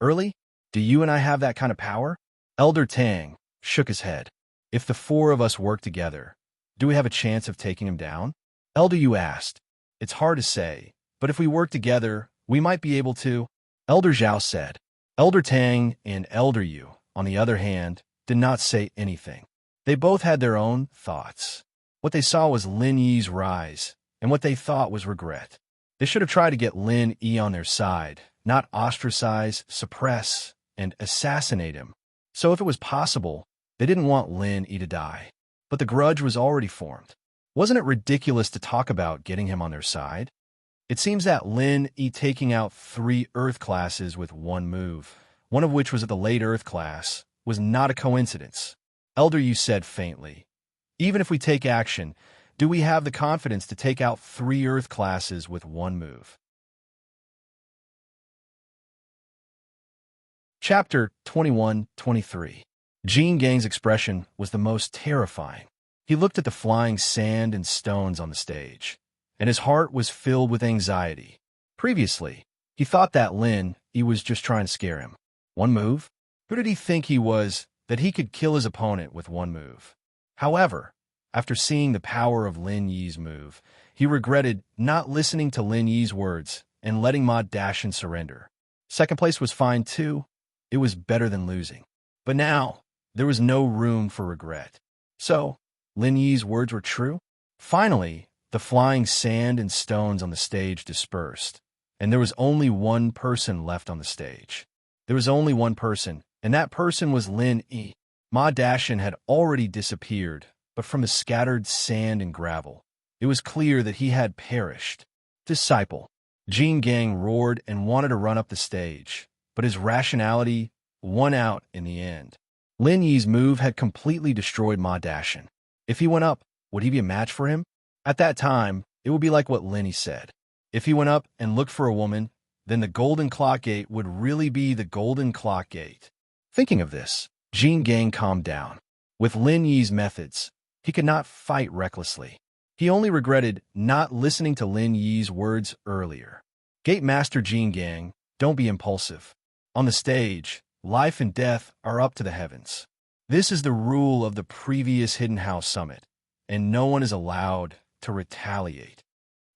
[SPEAKER 1] Early? Do you and I have that kind of power? Elder Tang shook his head. If the four of us work together, do we have a chance of taking him down? Elder Yu asked. It's hard to say, but if we work together, we might be able to. Elder Zhao said. Elder Tang and Elder Yu, on the other hand, did not say anything. They both had their own thoughts. What they saw was Lin Yi's rise, and what they thought was regret. They should have tried to get Lin Yi on their side, not ostracize, suppress, and assassinate him. So if it was possible, they didn't want Lin Yi to die. But the grudge was already formed. Wasn't it ridiculous to talk about getting him on their side? It seems that Lin Yi taking out 3 Earth classes with one move, one of which was at the late Earth class, was not a coincidence. Elder Yu said faintly, even if we take action, do we have the confidence to take out 3 Earth classes with one move? Chapter 21-23. Jin Gang's expression was the most terrifying. He looked at the flying sand and stones on the stage, and his heart was filled with anxiety. Previously, he thought that Lin Yi was just trying to scare him. One move? Who did he think he was that he could kill his opponent with one move? However, after seeing the power of Lin Yi's move, he regretted not listening to Lin Yi's words and letting Ma Dashin surrender. Second place was fine too. It was better than losing. But now, there was no room for regret. So, Lin Yi's words were true? Finally, the flying sand and stones on the stage dispersed, and there was only one person left on the stage. There was only one person, and that person was Lin Yi. Ma Dashin had already disappeared, but from the scattered sand and gravel, it was clear that he had perished. Disciple. Jean Gang roared and wanted to run up the stage, but his rationality won out in the end. Lin Yi's move had completely destroyed Ma Dashin. If he went up, would he be a match for him? At that time, it would be like what Lin Yi said. If he went up and looked for a woman, then the Golden Clock Gate would really be the Golden Clock Gate. Thinking of this, Jean Gang calmed down. With Lin Yi's methods, he could not fight recklessly. He only regretted not listening to Lin Yi's words earlier. Gate Master Jean Gang, don't be impulsive. On the stage, life and death are up to the heavens. This is the rule of the previous Hidden House Summit, and no one is allowed to retaliate.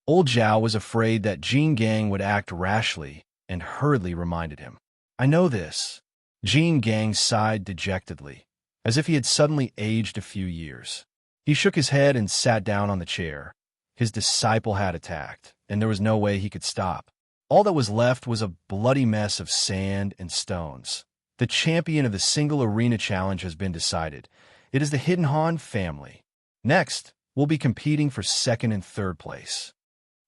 [SPEAKER 1] Old Zhao was afraid that Jean Gang would act rashly and hurriedly reminded him. I know this. Jean Gang sighed dejectedly, as if he had suddenly aged a few years. He shook his head and sat down on the chair. His disciple had attacked, and there was no way he could stop. All that was left was a bloody mess of sand and stones. The champion of the single arena challenge has been decided. It is the Hidden Han family. Next, we'll be competing for second and third place.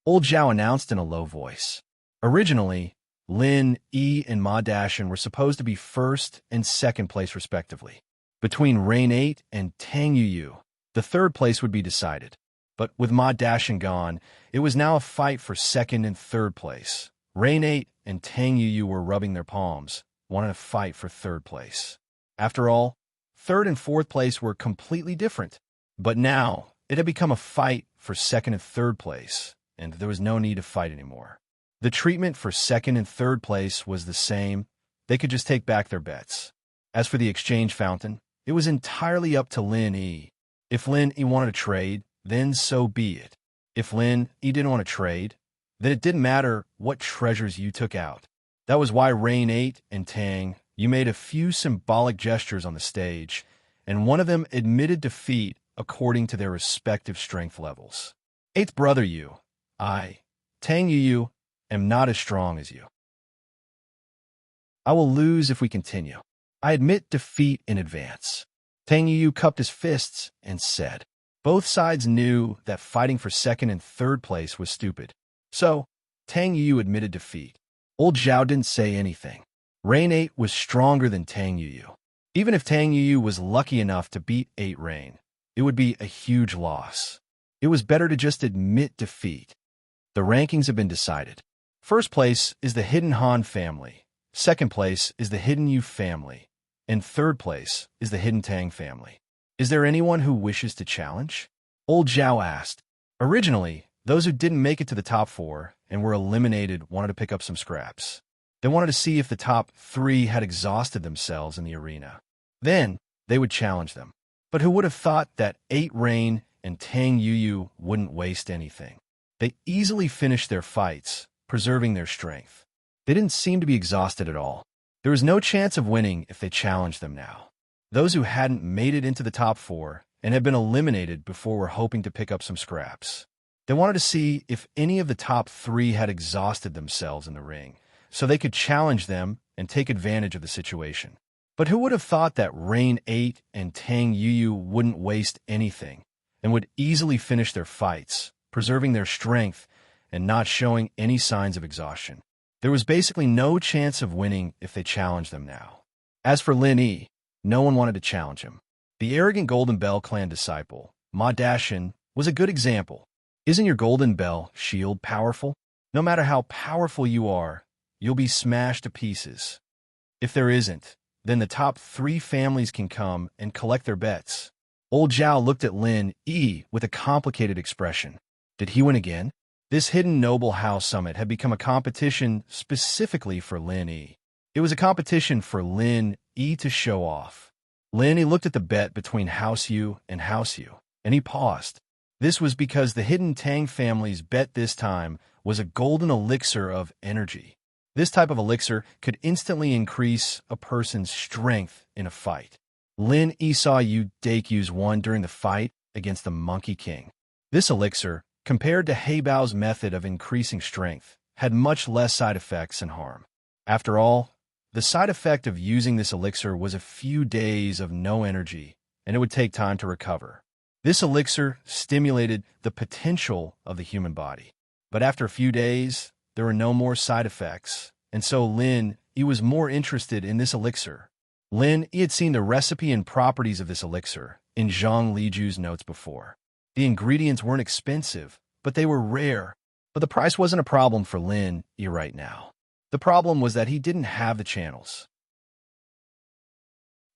[SPEAKER 1] Old Zhao announced in a low voice. Originally, Lin Yi and Ma Dashin were supposed to be first and second place respectively. Between Rain 8 and Tang Yuyu, the third place would be decided. But with Ma Dashin gone, it was now a fight for second and third place. Rain 8 and Tang Yuyu were rubbing their palms, wanting to fight for third place. After all, third and fourth place were completely different. But now, it had become a fight for second and third place, and there was no need to fight anymore. The treatment for second and third place was the same. They could just take back their bets. As for the exchange fountain, it was entirely up to Lin Yi. If Lin Yi wanted to trade, then so be it. If Lin Yi didn't want to trade, then it didn't matter what treasures you took out. That was why Rain 8 and Tang, you made a few symbolic gestures on the stage, and one of them admitted defeat according to their respective strength levels. Eighth brother Yu, I, Tang Yuyu, am not as strong as you. I will lose if we continue. I admit defeat in advance. Tang Yuyu cupped his fists and said. Both sides knew that fighting for second and third place was stupid. So, Tang Yuyu admitted defeat. Old Zhao didn't say anything. Rain 8 was stronger than Tang Yuyu. Even if Tang Yuyu was lucky enough to beat 8 Rain, it would be a huge loss. It was better to just admit defeat. The rankings have been decided. First place is the Hidden Han family. Second place is the Hidden Yu family. And third place is the Hidden Tang family. Is there anyone who wishes to challenge? Old Zhao asked. Originally, those who didn't make it to the top 4 and were eliminated wanted to pick up some scraps. They wanted to see if the top 3 had exhausted themselves in the arena. Then, they would challenge them. But who would have thought that 8 Rain and Tang Yuyu wouldn't waste anything? They easily finished their fights, preserving their strength. They didn't seem to be exhausted at all. There was no chance of winning if they challenged them now. Those who hadn't made it into the top 4 and had been eliminated before were hoping to pick up some scraps. They wanted to see if any of the top 3 had exhausted themselves in the ring, so they could challenge them and take advantage of the situation. But who would have thought that Rain 8 and Tang Yuyu wouldn't waste anything and would easily finish their fights, preserving their strength and not showing any signs of exhaustion? There was basically no chance of winning if they challenged them now. As for Lin Yi, no one wanted to challenge him. The arrogant Golden Bell clan disciple, Ma Dashin, was a good example. Isn't your Golden Bell shield powerful? No matter how powerful you are, you'll be smashed to pieces. If there isn't, then the top 3 families can come and collect their bets. Old Zhao looked at Lin Yi with a complicated expression. Did he win again? This Hidden Noble House Summit had become a competition specifically for Lin Yi. It was a competition for Lin Yi to show off. Lin Yi looked at the bet between House Yu and House Yu, and he paused. This was because the Hidden Tang family's bet this time was a golden elixir of energy. This type of elixir could instantly increase a person's strength in a fight. Lin Yi saw Yu Dakyu's won during the fight against the Monkey King. This elixir, compared to Heibao's method of increasing strength, had much less side effects and harm. After all, the side effect of using this elixir was a few days of no energy, and it would take time to recover. This elixir stimulated the potential of the human body. But after a few days, there were no more side effects, and so Lin Yi was more interested in this elixir. Lin Yi had seen the recipe and properties of this elixir in Zhang Liju's notes before. The ingredients weren't expensive, but they were rare. But the price wasn't a problem for Lin Yi right now. The problem was that he didn't have the channels.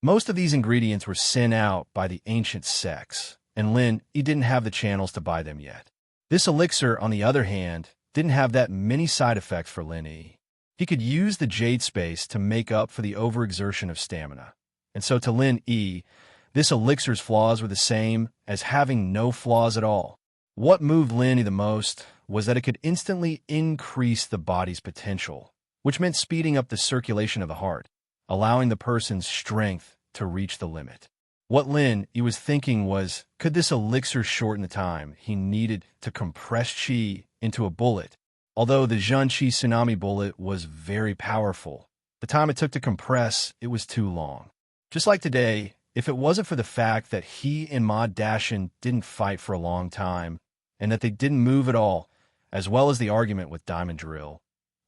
[SPEAKER 1] Most of these ingredients were sent out by the ancient sects, and Lin Yi didn't have the channels to buy them yet. This elixir, on the other hand, didn't have that many side effects for Lin Yi. He could use the jade space to make up for the overexertion of stamina. And so to Lin Yi, this elixir's flaws were the same as having no flaws at all. What moved Lin Yi the most was that it could instantly increase the body's potential, which meant speeding up the circulation of the heart, allowing the person's strength to reach the limit. What Lin Yi was thinking was, could this elixir shorten the time he needed to compress qi into a bullet? Although the Zhen Qi tsunami bullet was very powerful, the time it took to compress, it was too long. Just like today, if it wasn't for the fact that he and Ma Dashin didn't fight for a long time, and that they didn't move at all, as well as the argument with Diamond Drill,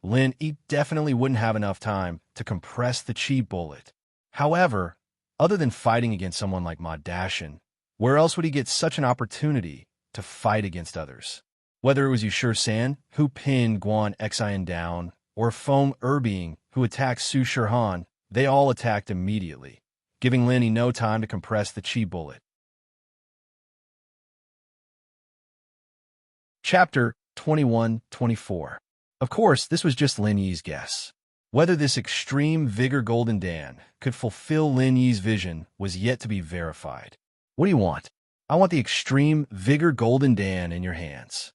[SPEAKER 1] Lin Yi definitely wouldn't have enough time to compress the Qi bullet. However, other than fighting against someone like Ma Dashin, where else would he get such an opportunity to fight against others? Whether it was Yushir San, who pinned Guan Xian down, or Foam Erbeing, who attacked Su Shirhan, they all attacked immediately, giving Lin Yi no time to compress the Qi bullet. Chapter 21-24. Of course, this was just Lin Yi's guess. Whether this extreme vigor Golden Dan could fulfill Lin Yi's vision was yet to be verified. What do you want? I want the extreme vigor Golden Dan in your hands.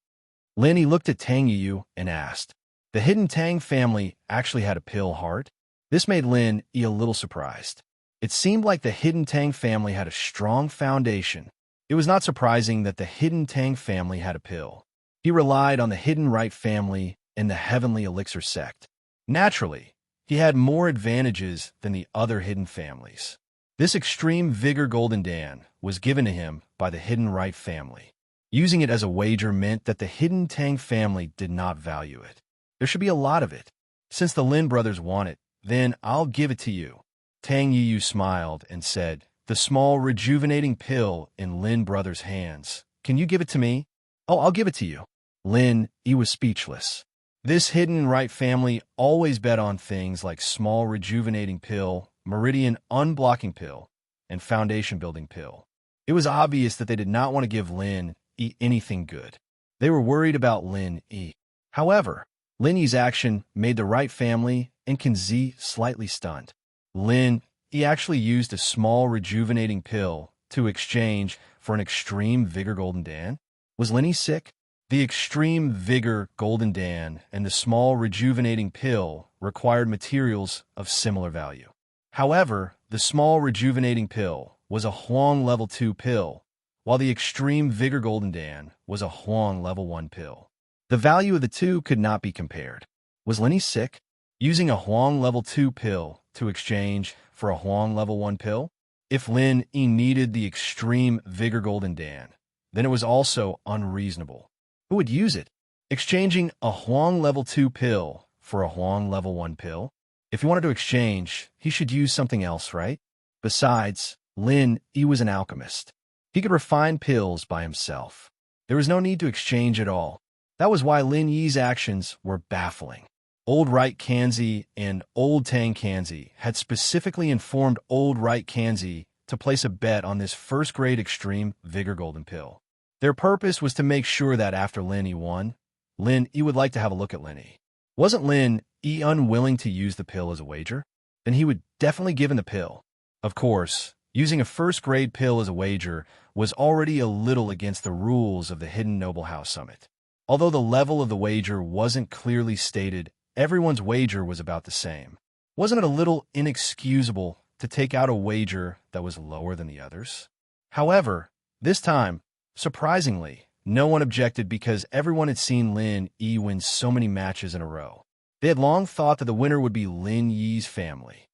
[SPEAKER 1] Lin Yi looked at Tang Yu and asked. The hidden Tang family actually had a pill heart? This made Lin Yi a little surprised. It seemed like the hidden Tang family had a strong foundation. It was not surprising that the hidden Tang family had a pill. He relied on the hidden Right family and the heavenly elixir sect. Naturally, he had more advantages than the other hidden families. This extreme vigor Golden Dan was given to him by the hidden Right family. Using it as a wager meant that the hidden Tang family did not value it. There should be a lot of it. Since the Lin brothers want it, then I'll give it to you. Tang Yu smiled and said, the small rejuvenating pill in Lin brothers' hands. Can you give it to me? Oh, I'll give it to you. Lin Yi was speechless. This hidden Right family always bet on things like small rejuvenating pill, meridian unblocking pill, and foundation building pill. It was obvious that they did not want to give Lin Yi anything good. They were worried about Lin Yi. However, Lin Yi's action made the Right family and Qin Zi slightly stunned. Lin Yi actually used a small rejuvenating pill to exchange for an extreme vigor Golden Dan. Was Lin Yi sick? The extreme vigor Golden Dan and the small rejuvenating pill required materials of similar value. However, the small rejuvenating pill was a Huang level 2 pill, while the extreme vigor Golden Dan was a Huang level 1 pill. The value of the two could not be compared. Was Lin Yi sick? Using a Huang level 2 pill to exchange for a Huang level 1 pill? If Lin Yi needed the extreme vigor Golden Dan, then it was also unreasonable. Who would use it? Exchanging a Huang level 2 pill for a Huang level 1 pill? If he wanted to exchange, he should use something else, right? Besides, Lin Yi was an alchemist. He could refine pills by himself. There was no need to exchange at all. That was why Lin Yi's actions were baffling. Old Right Kanzi and Old Tang Kanzi had specifically informed Old Right Kanzi to place a bet on this first-grade extreme vigor golden pill. Their purpose was to make sure that after Lin Yi won, Lin Yi would like to have a look at Lin Yi. Wasn't Lin Yi unwilling to use the pill as a wager? Then he would definitely give him the pill. Of course, using a first-grade pill as a wager was already a little against the rules of the Hidden Noble House Summit. Although the level of the wager wasn't clearly stated, everyone's wager was about the same. Wasn't it a little inexcusable to take out a wager that was lower than the others? However, this time, surprisingly, No one objected because everyone had seen Lin Yi win so many matches in a row. They had long thought that the winner would be Lin Yi's family.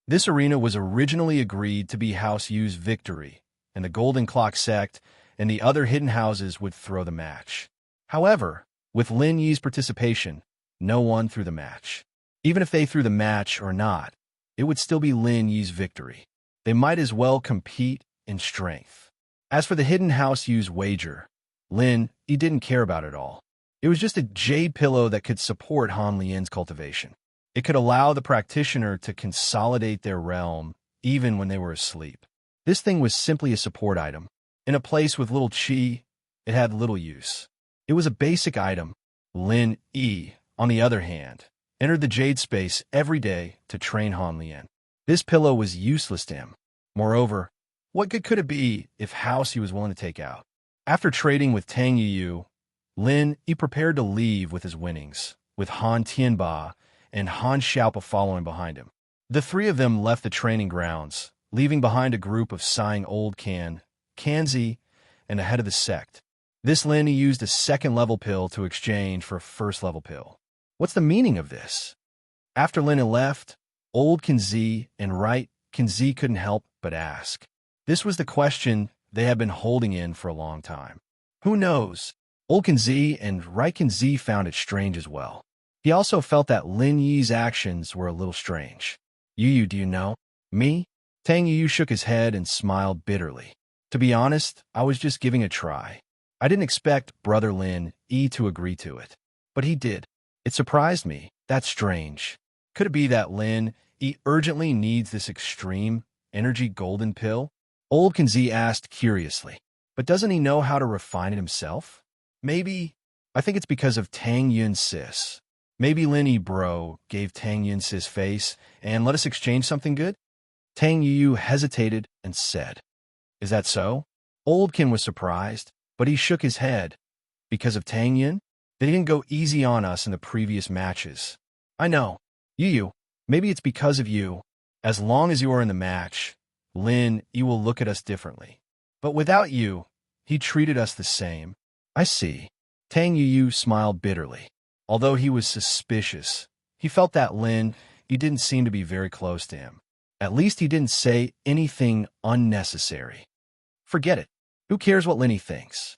[SPEAKER 1] This arena was originally agreed to be House Yu's victory, and the Golden Clock sect and the other hidden houses would throw the match. However, with Lin Yi's participation, no one threw the match. Even if they threw the match or not, it would still be Lin Yi's victory. They might as well compete in strength. As for the hidden house Yu's wager, Lin Yi didn't care about it all. It was just a jade pillow that could support Han Lian's cultivation. It could allow the practitioner to consolidate their realm even when they were asleep. This thing was simply a support item. In a place with little qi, it had little use. It was a basic item. Lin Yi, on the other hand, entered the jade space every day to train Han Lian. This pillow was useless to him. Moreover, what good could it be if House he was willing to take out? After trading with Tang Yu, Lin Yi prepared to leave with his winnings, with Han Tianba and Han Xiaopa following behind him. The three of them left the training grounds, leaving behind a group of sighing old Kanzi, and a head of the sect. This Lin Yi used a second-level pill to exchange for a first-level pill. What's the meaning of this? After Lin had left, old Kanzi and right Kanzi couldn't help but ask. This was the question they had been holding in for a long time. Who knows? Old Kanzi and right Kanzi found it strange as well. He also felt that Lin Yi's actions were a little strange. Yu, do you know? Me? Tang Yu shook his head and smiled bitterly. To be honest, I was just giving a try. I didn't expect Brother Lin Yi to agree to it. But he did. It surprised me. That's strange. Could it be that Lin Yi urgently needs this extreme energy golden pill? Old Kanzi asked curiously. But doesn't he know how to refine it himself? Maybe. I think it's because of Tang Yun's sis. Maybe Lin Yi bro gave Tang Yun's sis face and let us exchange something good? Tang Yu hesitated and said, "Is that so?" Old Kin was surprised, but he shook his head. Because of Tang Yun? They didn't go easy on us in the previous matches. I know. Yu, maybe it's because of you. As long as you are in the match, Lin Yi will look at us differently. But without you, he treated us the same. I see. Tang Yu smiled bitterly. Although he was suspicious, he felt that Lin Yi didn't seem to be very close to him. At least he didn't say anything unnecessary. Forget it. Who cares what Lin Yi thinks?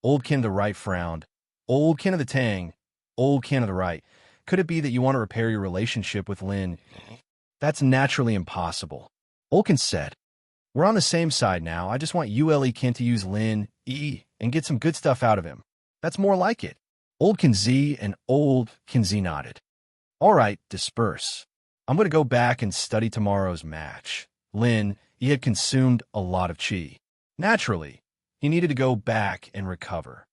[SPEAKER 1] Old Kin of the right frowned. Old Kin of the Tang. Old Kin of the right. Could it be that you want to repair your relationship with Lin? That's naturally impossible. Old Kin said, "We're on the same side now. I just want Ule Kin to use Lin Yi and get some good stuff out of him. That's more like it." Old Kanzi and Old Kanzi nodded. All right, disperse. I'm going to go back and study tomorrow's match. Lin Yi had consumed a lot of qi. Naturally, he needed to go back and recover.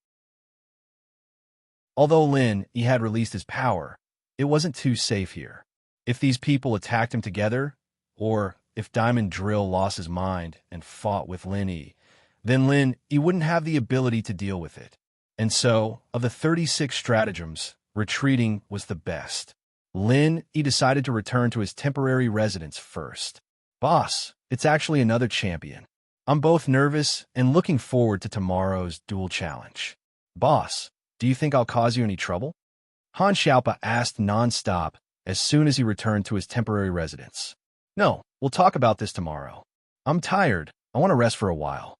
[SPEAKER 1] Although Lin Yi had released his power, it wasn't too safe here. If these people attacked him together, or if Diamond Drill lost his mind and fought with Lin Yi, then Lin Yi wouldn't have the ability to deal with it. And so, of the 36 stratagems, retreating was the best. Lin Yi decided to return to his temporary residence first. Boss, it's actually another champion. I'm both nervous and looking forward to tomorrow's duel challenge. Boss, do you think I'll cause you any trouble? Han Xiaopa asked non-stop as soon as he returned to his temporary residence. No, we'll talk about this tomorrow. I'm tired. I want to rest for a while.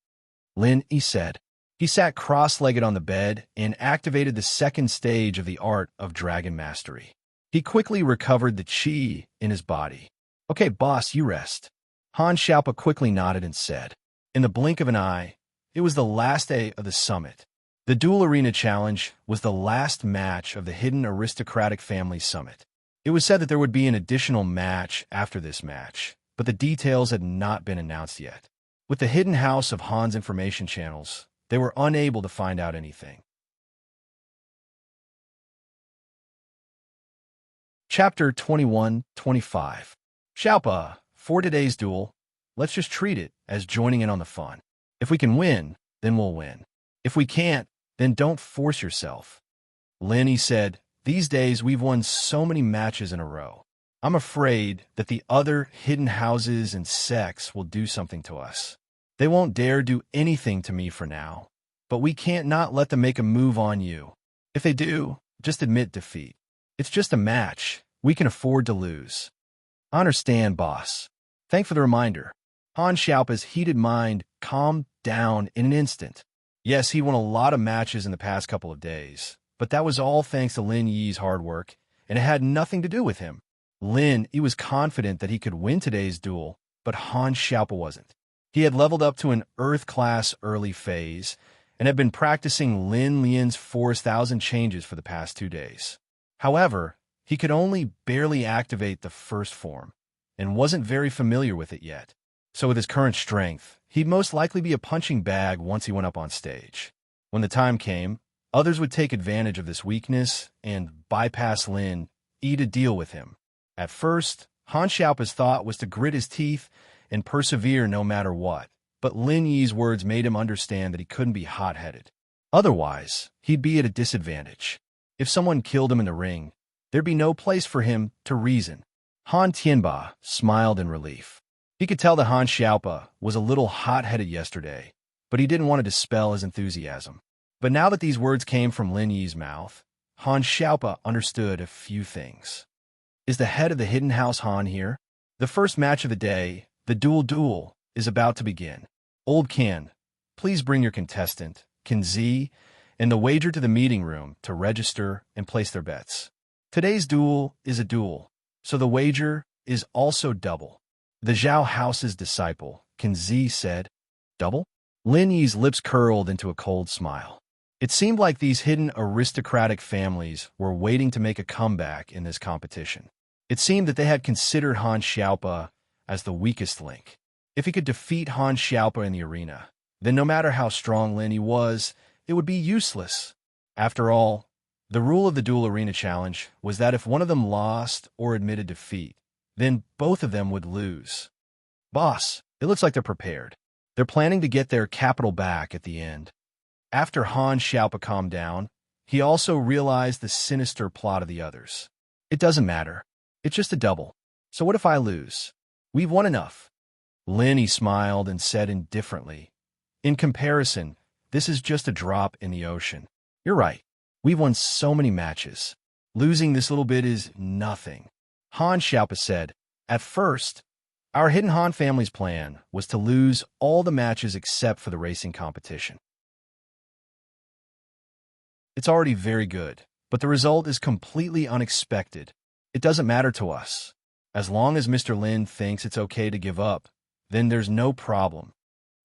[SPEAKER 1] Lin Yi said. He sat cross-legged on the bed and activated the second stage of the art of dragon mastery. He quickly recovered the qi in his body. Okay, boss, you rest. Han Xiaopa quickly nodded and said. In the blink of an eye, it was the last day of the summit. The Duel Arena Challenge was the last match of the Hidden Aristocratic Family Summit. It was said that there would be an additional match after this match, but the details had not been announced yet. With the hidden house of Han's information channels, they were unable to find out anything. Chapter 21-25. Xiaopa, for today's duel, let's just treat it as joining in on the fun. If we can win, then we'll win. If we can't, then don't force yourself. Lin Yi said, these days we've won so many matches in a row. I'm afraid that the other hidden houses and sects will do something to us. They won't dare do anything to me for now, but we can't not let them make a move on you. If they do, just admit defeat. It's just a match. We can afford to lose. I understand, boss. Thanks for the reminder. Han Xiaopa's heated mind calmed down in an instant. Yes, he won a lot of matches in the past couple of days, but that was all thanks to Lin Yi's hard work, and it had nothing to do with him. He was confident that he could win today's duel, but Han Xiaopa wasn't. He had leveled up to an Earth-class early phase, and had been practicing Lin Lian's Forest Thousand Changes for the past 2 days. However, he could only barely activate the first form, and wasn't very familiar with it yet. So with his current strength, he'd most likely be a punching bag once he went up on stage. When the time came, others would take advantage of this weakness and bypass Lin Yi to deal with him. At first, Han Xiaopa's thought was to grit his teeth and persevere no matter what, but Lin Yi's words made him understand that he couldn't be hot-headed. Otherwise, he'd be at a disadvantage. If someone killed him in the ring, there'd be no place for him to reason. Han Tianba smiled in relief. He could tell that Han Xiaopa was a little hot-headed yesterday, but he didn't want to dispel his enthusiasm. But now that these words came from Lin Yi's mouth, Han Xiaopa understood a few things. Is the head of the Hidden House Han here? The first match of the day, the duel, is about to begin. Old Can, please bring your contestant, Can Z, and the wager to the meeting room to register and place their bets. Today's duel is a duel, so the wager is also double. The Zhao House's disciple, Can Z, said, Double? Lin Yi's lips curled into a cold smile. It seemed like these hidden aristocratic families were waiting to make a comeback in this competition. It seemed that they had considered Han Xiaopa as the weakest link. If he could defeat Han Xiaopa in the arena, then no matter how strong Lin Yi was, it would be useless. After all, the rule of the Duel Arena Challenge was that if one of them lost or admitted defeat, then both of them would lose. Boss, it looks like they're prepared. They're planning to get their capital back at the end. After Han Xiaopa calmed down, he also realized the sinister plot of the others. It doesn't matter. It's just a double. So what if I lose? We've won enough. Lin Yi smiled and said indifferently, In comparison, this is just a drop in the ocean. You're right. We've won so many matches. Losing this little bit is nothing. Han Xiaopa said, At first, our Hidden Han family's plan was to lose all the matches except for the racing competition. It's already very good, but the result is completely unexpected. It doesn't matter to us. As long as Mr. Lin thinks it's okay to give up, then there's no problem.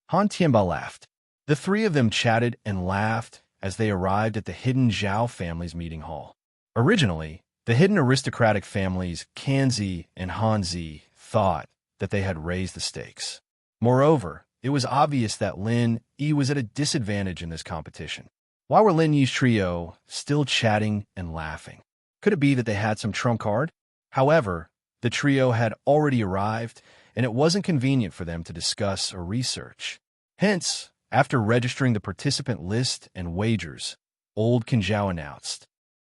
[SPEAKER 1] Han Tianba laughed. The three of them chatted and laughed as they arrived at the hidden Zhao family's meeting hall. Originally, the hidden aristocratic families Kanzi and Hanzi thought that they had raised the stakes. Moreover, it was obvious that Lin Yi was at a disadvantage in this competition. Why were Lin Yi's trio still chatting and laughing? Could it be that they had some trump card? However, the trio had already arrived, and it wasn't convenient for them to discuss or research. Hence, after registering the participant list and wagers, Old Kinzhao announced,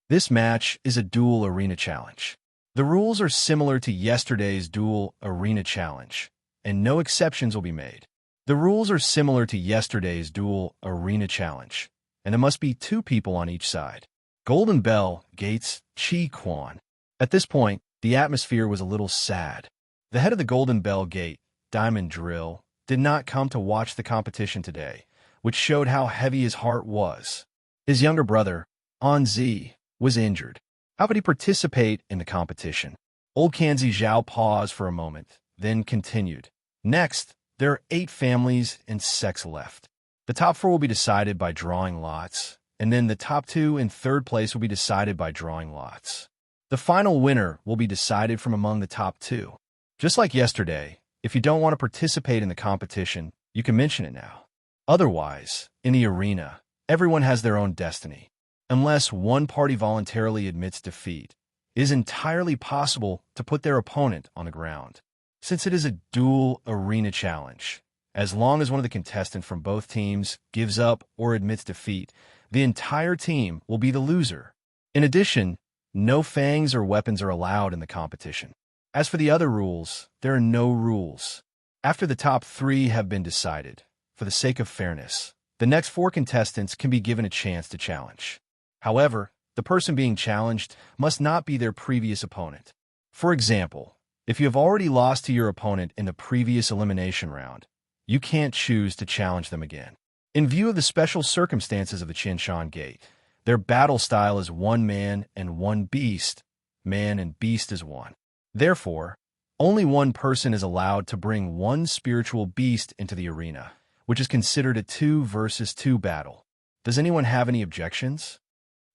[SPEAKER 1] This match is a Duel Arena Challenge. The rules are similar to yesterday's Duel Arena Challenge, and no exceptions will be made. The rules are similar to yesterday's Duel Arena Challenge, and there must be 2 people on each side. Golden Bell Gates Chi Quan. At this point, the atmosphere was a little sad. The head of the Golden Bell Gate, Diamond Drill, did not come to watch the competition today, which showed how heavy his heart was. His younger brother, An Zi, was injured. How could he participate in the competition? Old Kanzi Zhao paused for a moment, then continued. Next, there are 8 families and sects left. The top 4 will be decided by drawing lots, and then the top 2 and 3rd place will be decided by drawing lots. The final winner will be decided from among the top 2. Just like yesterday, if you don't want to participate in the competition, you can mention it now. Otherwise, in the arena, everyone has their own destiny. Unless one party voluntarily admits defeat, it is entirely possible to put their opponent on the ground. Since it is a Duel Arena Challenge, as long as one of the contestants from both teams gives up or admits defeat, the entire team will be the loser. In addition, no fangs or weapons are allowed in the competition. As for the other rules, there are no rules. After the top 3 have been decided, for the sake of fairness, the next 4 contestants can be given a chance to challenge. However, the person being challenged must not be their previous opponent. For example, if you have already lost to your opponent in the previous elimination round, you can't choose to challenge them again. In view of the special circumstances of the Qinshan Gate, their battle style is 1 man and 1 beast. Man and beast is 1. Therefore, only 1 person is allowed to bring 1 spiritual beast into the arena, which is considered a 2 versus 2 battle. Does anyone have any objections?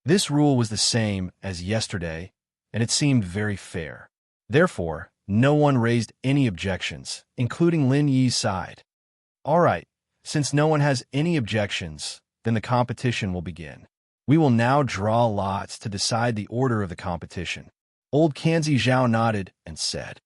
[SPEAKER 1] This rule was the same as yesterday, and it seemed very fair. Therefore, no one raised any objections, including Lin Yi's side. All right, since no one has any objections, then the competition will begin. We will now draw lots to decide the order of the competition. Old Kanzi Zhao nodded and said.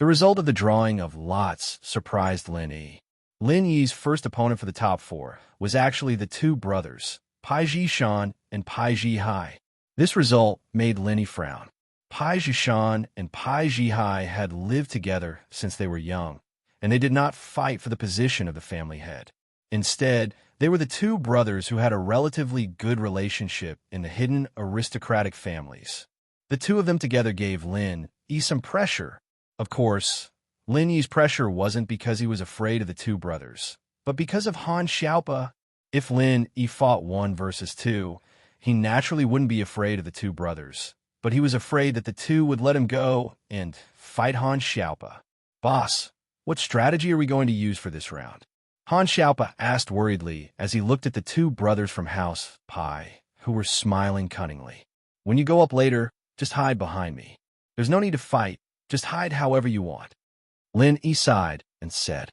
[SPEAKER 1] The result of the drawing of lots surprised Lin Yi. Lin Yi's first opponent for the top 4 was actually the 2 brothers, Pai Zhishan and Pai Zhihai. This result made Lin Yi frown. Pai Zhishan and Pai Zhihai had lived together since they were young, and they did not fight for the position of the family head. Instead, they were the 2 brothers who had a relatively good relationship in the hidden aristocratic families. The 2 of them together gave Lin Yi some pressure. Of course, Lin Yi's pressure wasn't because he was afraid of the 2 brothers, but because of Han Xiaopa. If Lin Yi fought 1 versus 2, he naturally wouldn't be afraid of the 2 brothers, but he was afraid that the 2 would let him go and fight Han Xiaopa. Boss, what strategy are we going to use for this round? Han Xiaopa asked worriedly as he looked at the 2 brothers from House Pai, who were smiling cunningly. When you go up later, just hide behind me. There's no need to fight, just hide however you want. Lin Yi sighed and said.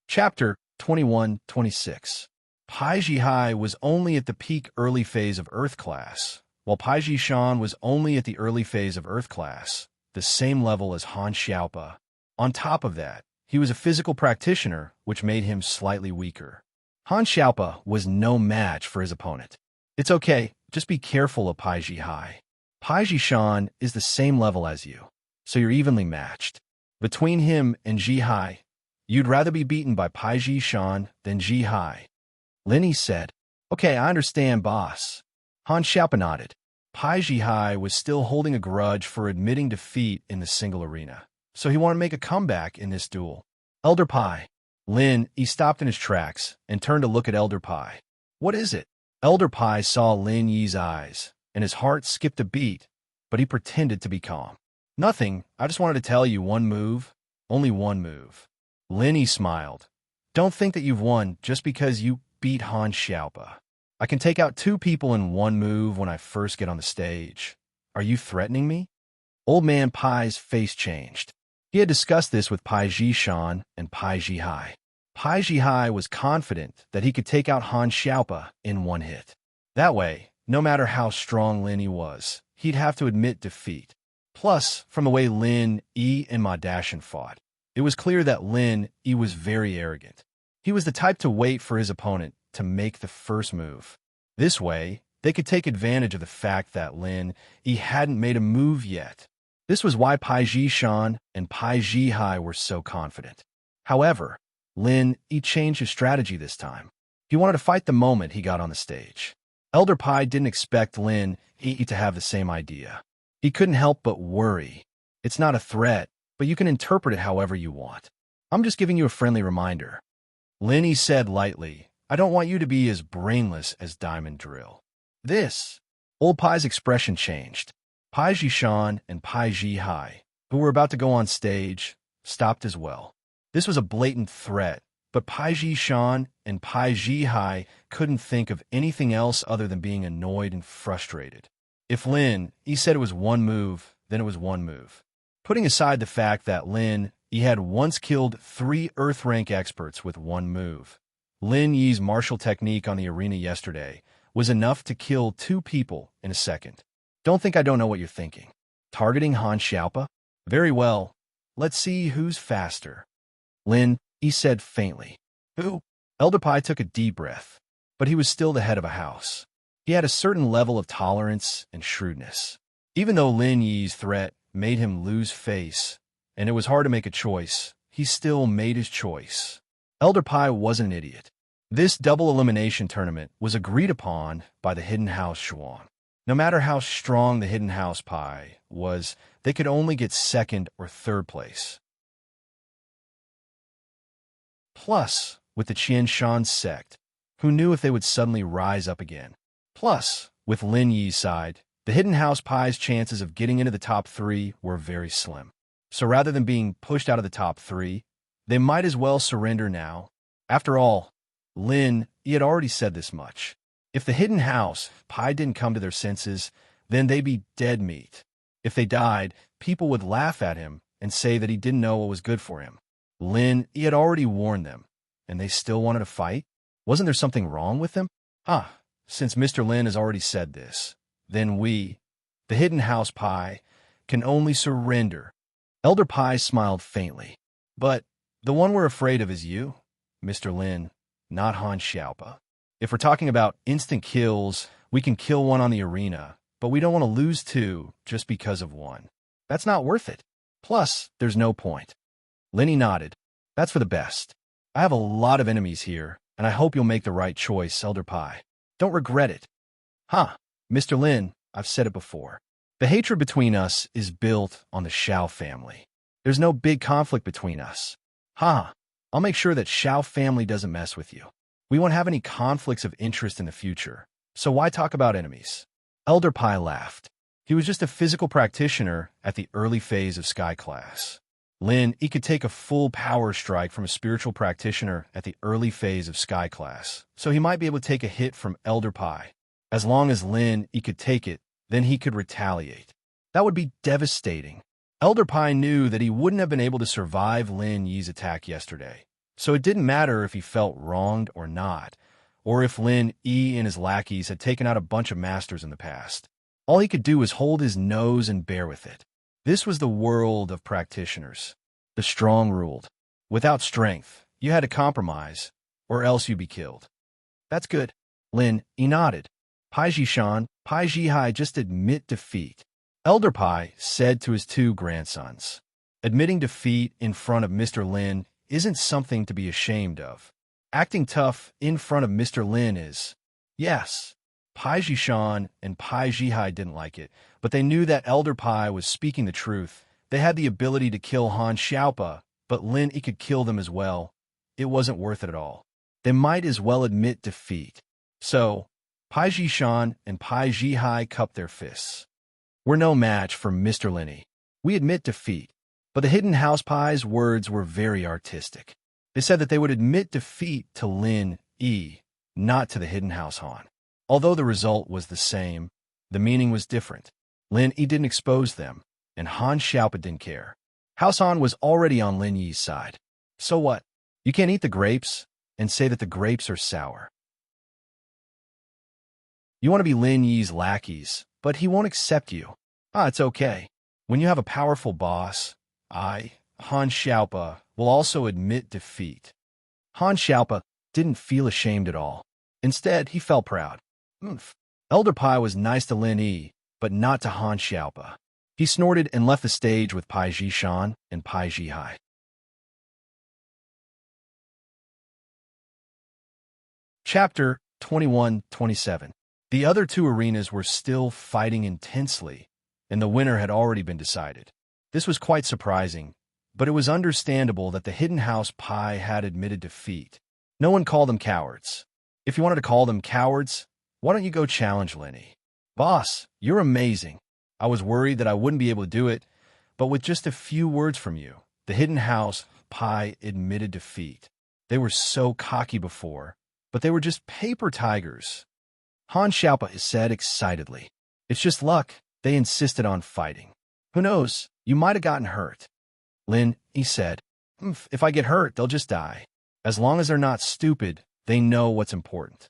[SPEAKER 1] Chapter 21-26. Pai Zhihai was only at the peak early phase of Earth class, while Pai Zhishan was only at the early phase of Earth class, the same level as Han Xiaopa. On top of that, he was a physical practitioner, which made him slightly weaker. Han Xiaopa was no match for his opponent. It's okay, just be careful of Pai Zhihai. Pai Zhishan is the same level as you, so you're evenly matched. Between him and Zhihai, you'd rather be beaten by Pai Zhishan than Zhihai. Lin Yi said, Okay, I understand, boss. Han Xiaopa nodded. Pai Zhihai was still holding a grudge for admitting defeat in the single arena, so he wanted to make a comeback in this duel. Elder Pai. Lin Yi stopped in his tracks and turned to look at Elder Pai. What is it? Elder Pai saw Lin Yi's eyes, and his heart skipped a beat, but he pretended to be calm. Nothing, I just wanted to tell you 1 move, only 1 move. Lin Yi smiled. Don't think that you've won just because you beat Han Xiaopa. I can take out 2 people in 1 move when I first get on the stage. Are you threatening me? Old Man Pai's face changed. He had discussed this with Pai Zhishan and Pai Zhihai. Pai Zhihai was confident that he could take out Han Xiaopa in 1 hit. That way, no matter how strong Lin Yi was, he'd have to admit defeat. Plus, from the way Lin Yi and Ma Dashan fought, it was clear that Lin Yi was very arrogant. He was the type to wait for his opponent to make the first move. This way, they could take advantage of the fact that Lin Yi hadn't made a move yet. This was why Pai Zhishan and Pai Zhihai were so confident. However, Lin Yi changed his strategy this time. He wanted to fight the moment he got on the stage. Elder Pai didn't expect Lin Yi to have the same idea. He couldn't help but worry. It's not a threat, but you can interpret it however you want. I'm just giving you a friendly reminder. Lin Yi said lightly, I don't want you to be as brainless as Diamond Drill. This. Old Pai's expression changed. Pai Zhishan and Pai Zhihai, who were about to go on stage, stopped as well. This was a blatant threat, but Pai Zhishan and Pai Zhihai couldn't think of anything else other than being annoyed and frustrated. If Lin Yi said it was 1 move, then it was 1 move. Putting aside the fact that Lin Yi had once killed 3 Earth rank experts with 1 move, Lin Yi's martial technique on the arena yesterday was enough to kill 2 people in a second. Don't think I don't know what you're thinking. Targeting Han Xiaopa? Very well. Let's see who's faster. Lin Yi said faintly. Who? Elder Pai took a deep breath, but he was still the head of a house. He had a certain level of tolerance and shrewdness. Even though Lin Yi's threat made him lose face, and it was hard to make a choice, he still made his choice. Elder Pai wasn't an idiot. This double elimination tournament was agreed upon by the Hidden House Shuang. No matter how strong the Hidden House Pai was, they could only get second or third place. Plus, with the Qian Shan sect, who knew if they would suddenly rise up again. Plus, with Lin Yi's side, the Hidden House Pai's chances of getting into the top 3 were very slim. So rather than being pushed out of the top 3, they might as well surrender now. After all, Lin Yi had already said this much. If the Hidden House Pai didn't come to their senses, then they'd be dead meat. If they died, people would laugh at him and say that he didn't know what was good for him. Lin Yi had already warned them, and they still wanted to fight? Wasn't there something wrong with them? Since Mr. Lin has already said this, then we, the Hidden House Pai, can only surrender. Elder Pai smiled faintly. But the one we're afraid of is you, Mr. Lin, not Han Xiaopa. If we're talking about instant kills, we can kill one on the arena, but we don't want to lose 2 just because of 1. That's not worth it. Plus, there's no point. Lin Yi nodded. That's for the best. I have a lot of enemies here, and I hope you'll make the right choice, Elder Pai. Don't regret it. Mr. Lin, I've said it before. The hatred between us is built on the Shao family. There's no big conflict between us. I'll make sure that Shao family doesn't mess with you. We won't have any conflicts of interest in the future, so why talk about enemies? Elder Pai laughed. He was just a physical practitioner at the early phase of Sky Class. Lin Yi could take a full power strike from a spiritual practitioner at the early phase of Sky Class, so he might be able to take a hit from Elder Pai. As long as Lin Yi could take it, then he could retaliate. That would be devastating. Elder Pai knew that he wouldn't have been able to survive Lin Yi's attack yesterday, so it didn't matter if he felt wronged or not, or if Lin Yi and his lackeys had taken out a bunch of masters in the past. All he could do was hold his nose and bear with it. This was the world of practitioners. The strong ruled. Without strength, you had to compromise, or else you'd be killed. That's good. Lin Yi nodded. Pai Jishan, Pai Jihai, just admit defeat. Elder Pai said to his 2 grandsons. Admitting defeat in front of Mr. Lin isn't something to be ashamed of. Acting tough in front of Mr. Lin is. Yes, Pai Jishan and Pai Jihai didn't like it, but they knew that Elder Pai was speaking the truth. They had the ability to kill Han Xiaopa, but Lin Yi could kill them as well. It wasn't worth it at all. They might as well admit defeat. So, Pai Jishan and Pai Jihai cupped their fists. We're no match for Mr. Lin Yi. We admit defeat. But the Hidden House Pai's words were very artistic. They said that they would admit defeat to Lin Yi, not to the Hidden House Han. Although the result was the same, the meaning was different. Lin Yi didn't expose them, and Han Xiaopa didn't care. House Han was already on Lin Yi's side. So what? You can't eat the grapes and say that the grapes are sour. You want to be Lin Yi's lackeys, but he won't accept you. It's okay. When you have a powerful boss, Han Xiaopa, will also admit defeat. Han Xiaopa didn't feel ashamed at all. Instead, he felt proud. Elder Pai was nice to Lin Yi, but not to Han Xiaopa. He snorted and left the stage with Pai Jishan and Pai Jihai. Chapter 21-27. The other 2 arenas were still fighting intensely, and the winner had already been decided. This was quite surprising, but it was understandable that the Hidden House Pai had admitted defeat. No one called them cowards. If you wanted to call them cowards, why don't you go challenge Lin Yi? Boss, you're amazing. I was worried that I wouldn't be able to do it, but with just a few words from you, the Hidden House Pai admitted defeat. They were so cocky before, but they were just paper tigers. Han Xiaopa said excitedly. It's just luck. They insisted on fighting. Who knows? You might have gotten hurt. Lin Yi said, If I get hurt, they'll just die. As long as they're not stupid, they know what's important.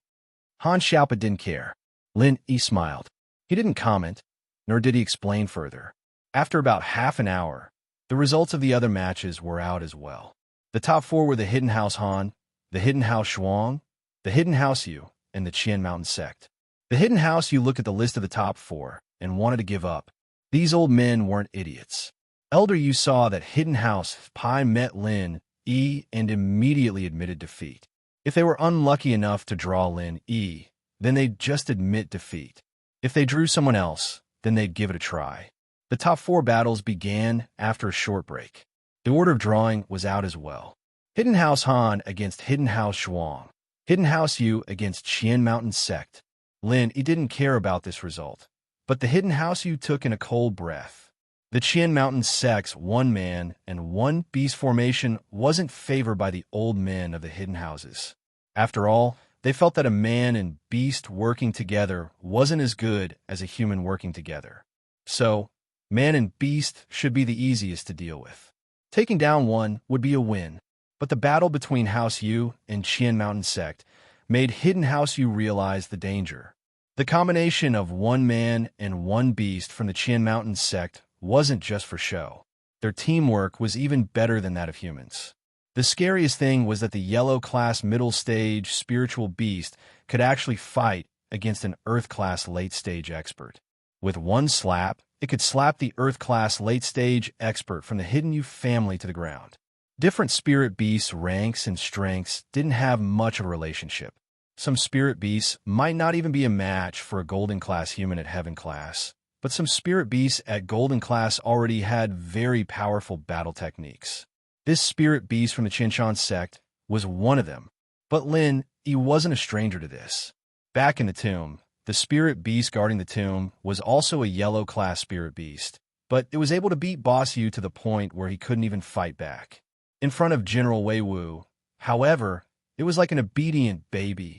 [SPEAKER 1] Han Xiaopa didn't care. Lin Yi smiled. He didn't comment, nor did he explain further. After about half an hour, the results of the other matches were out as well. The top 4 were the Hidden House Han, the Hidden House Shuang, the Hidden House Yu, and the Qian Mountain Sect. The Hidden House Yu looked at the list of the top 4 and wanted to give up. These old men weren't idiots. Elder Yu saw that Hidden House Pi met Lin Yi and immediately admitted defeat. If they were unlucky enough to draw Lin Yi, then they'd just admit defeat. If they drew someone else, then they'd give it a try. The top 4 battles began after a short break. The order of drawing was out as well. Hidden House Han against Hidden House Zhuang. Hidden House Yu against Qian Mountain Sect. Lin Yi didn't care about this result, but the Hidden House Yu took in a cold breath. The Qian Mountain Sect's 1-man and 1-beast formation wasn't favored by the old men of the Hidden Houses. After all, they felt that a man and beast working together wasn't as good as a human working together. So, man and beast should be the easiest to deal with. Taking down one would be a win, but the battle between House Yu and Qian Mountain Sect made Hidden House Yu realize the danger. The combination of 1 man and 1 beast from the Qian Mountain Sect wasn't just for show. Their teamwork was even better than that of humans. The scariest thing was that the yellow-class middle-stage spiritual beast could actually fight against an Earth-class late-stage expert. With one slap, it could slap the Earth-class late-stage expert from the Hidden Yu family to the ground. Different spirit beasts' ranks and strengths didn't have much of a relationship. Some spirit beasts might not even be a match for a golden-class human at heaven-class, but some spirit beasts at golden class already had very powerful battle techniques. This spirit beast from the Qinshan sect was one of them, but Lin Yi wasn't a stranger to this. Back in the tomb, the spirit beast guarding the tomb was also a yellow class spirit beast, but it was able to beat Boss Yu to the point where he couldn't even fight back. In front of General Wei Wu, however, it was like an obedient baby.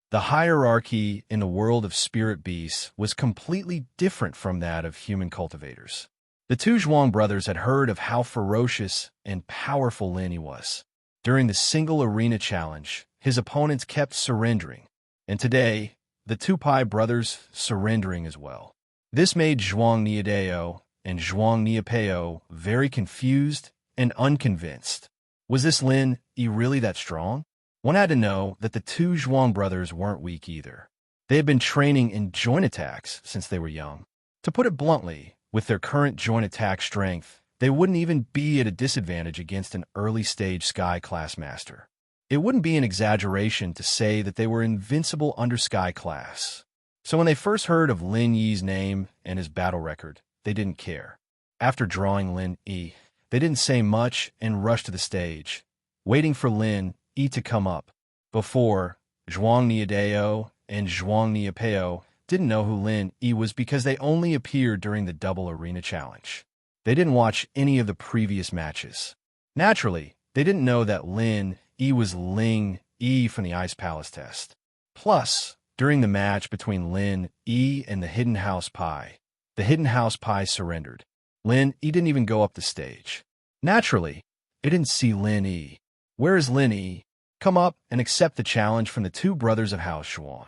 [SPEAKER 1] The hierarchy in the world of spirit beasts was completely different from that of human cultivators. The 2 Zhuang brothers had heard of how ferocious and powerful Lin Yi was. During the single arena challenge, his opponents kept surrendering, and today, the 2 Pai brothers surrendering as well. This made Zhuang Niadeo and Zhuang Niapeo very confused and unconvinced. Was this Lin Yi really that strong? One had to know that the 2 Zhuang brothers weren't weak either. They had been training in joint attacks since they were young. To put it bluntly, with their current joint attack strength, they wouldn't even be at a disadvantage against an early-stage Sky Class Master. It wouldn't be an exaggeration to say that they were invincible under Sky Class. So when they first heard of Lin Yi's name and his battle record, they didn't care. After drawing Lin Yi, they didn't say much and rushed to the stage, waiting for Lin Yi to come up. Before, Zhuang Niadeo and Zhuang Niapeo didn't know who Lin Yi was because they only appeared during the double arena challenge. They didn't watch any of the previous matches. Naturally, they didn't know that Lin Yi was Ling Yi from the Ice Palace test. Plus, during the match between Lin Yi and the Hidden House Pi, the Hidden House Pi surrendered. Lin Yi didn't even go up the stage. Naturally, it didn't see Lin Yi. Where is Lin Yi? Come up and accept the challenge from the 2 brothers of House Zhuang.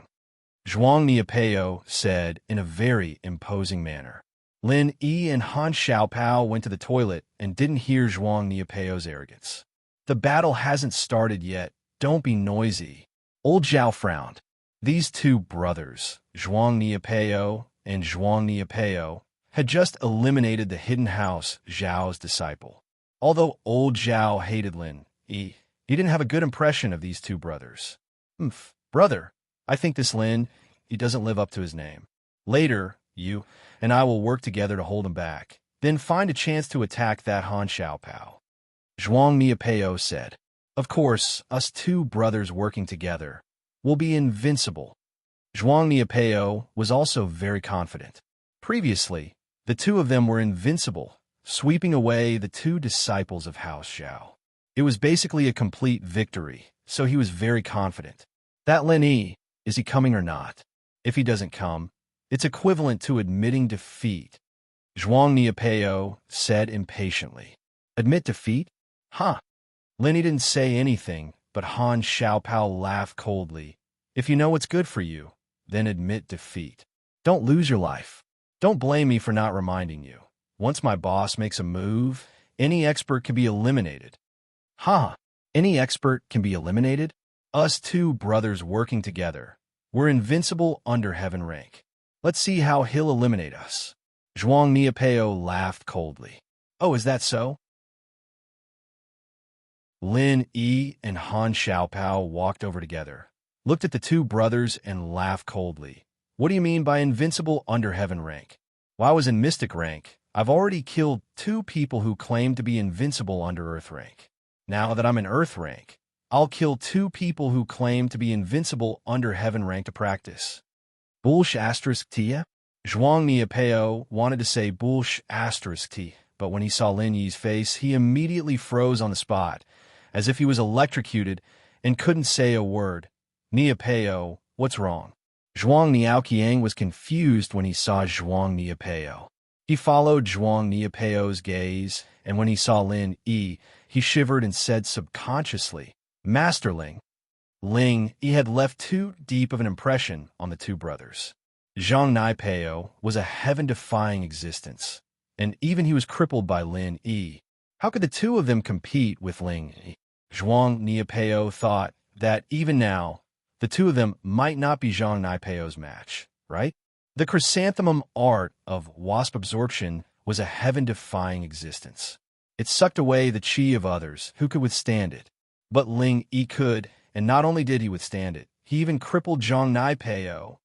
[SPEAKER 1] Zhuang Niapeo said in a very imposing manner. Lin Yi and Han Xiaopao went to the toilet and didn't hear Zhuang Niapeo's arrogance. The battle hasn't started yet. Don't be noisy. Old Zhao frowned. These 2 brothers, Zhuang Niapeo and Zhuang Niapeo, had just eliminated the Hidden House Zhao's disciple. Although old Zhao hated Lin Yi, he didn't have a good impression of these 2 brothers. Brother, I think this Lin Yi doesn't live up to his name. Later, you and I will work together to hold him back, then find a chance to attack that Han Xiaopao. Zhuang Niapeo said, Of course, us 2 brothers working together will be invincible. Zhuang Niapeo was also very confident. Previously, the 2 of them were invincible, sweeping away the 2 disciples of House Zhao. It was basically a complete victory, so he was very confident. That Lin Yi, is he coming or not? If he doesn't come, it's equivalent to admitting defeat. Zhuang Niapeo said impatiently. Admit defeat? Huh. Lin Yi didn't say anything, but Han Xiaopao laughed coldly. If you know what's good for you, then admit defeat. Don't lose your life. Don't blame me for not reminding you. Once my boss makes a move, any expert can be eliminated. Any expert can be eliminated? Us 2 brothers working together. We're invincible under heaven rank. Let's see how he'll eliminate us. Zhuang Niapeo laughed coldly. Oh, is that so? Lin Yi and Han Xiaopao walked over together, looked at the two brothers, and laughed coldly. What do you mean by invincible under heaven rank? While I was in mystic rank, I've already killed 2 people who claim to be invincible under earth rank. Now that I'm in earth rank, I'll kill 2 people who claim to be invincible under heaven rank to practice. Bulsh asterisk tia? Zhuang Niapeo wanted to say Bulsh asterisk t, but when he saw Lin Yi's face, he immediately froze on the spot, as if he was electrocuted and couldn't say a word. Niapeo, what's wrong? Zhuang Niaoqiang was confused when he saw Zhuang Niapeo. He followed Zhuang Niapeo's gaze, and when he saw Lin Yi, he shivered and said subconsciously, Master Ling. Ling Yi had left too deep of an impression on the 2 brothers. Zhuang Niapeo was a heaven-defying existence, and even he was crippled by Lin Yi. How could the 2 of them compete with Ling Yi? Zhuang Niapeo thought that even now, the 2 of them might not be Zhuang Niapeo's match, right? The chrysanthemum art of wasp absorption was a heaven-defying existence. It sucked away the chi of others who could withstand it. But Ling Yi could, and not only did he withstand it, he even crippled Zhuang Niapeo.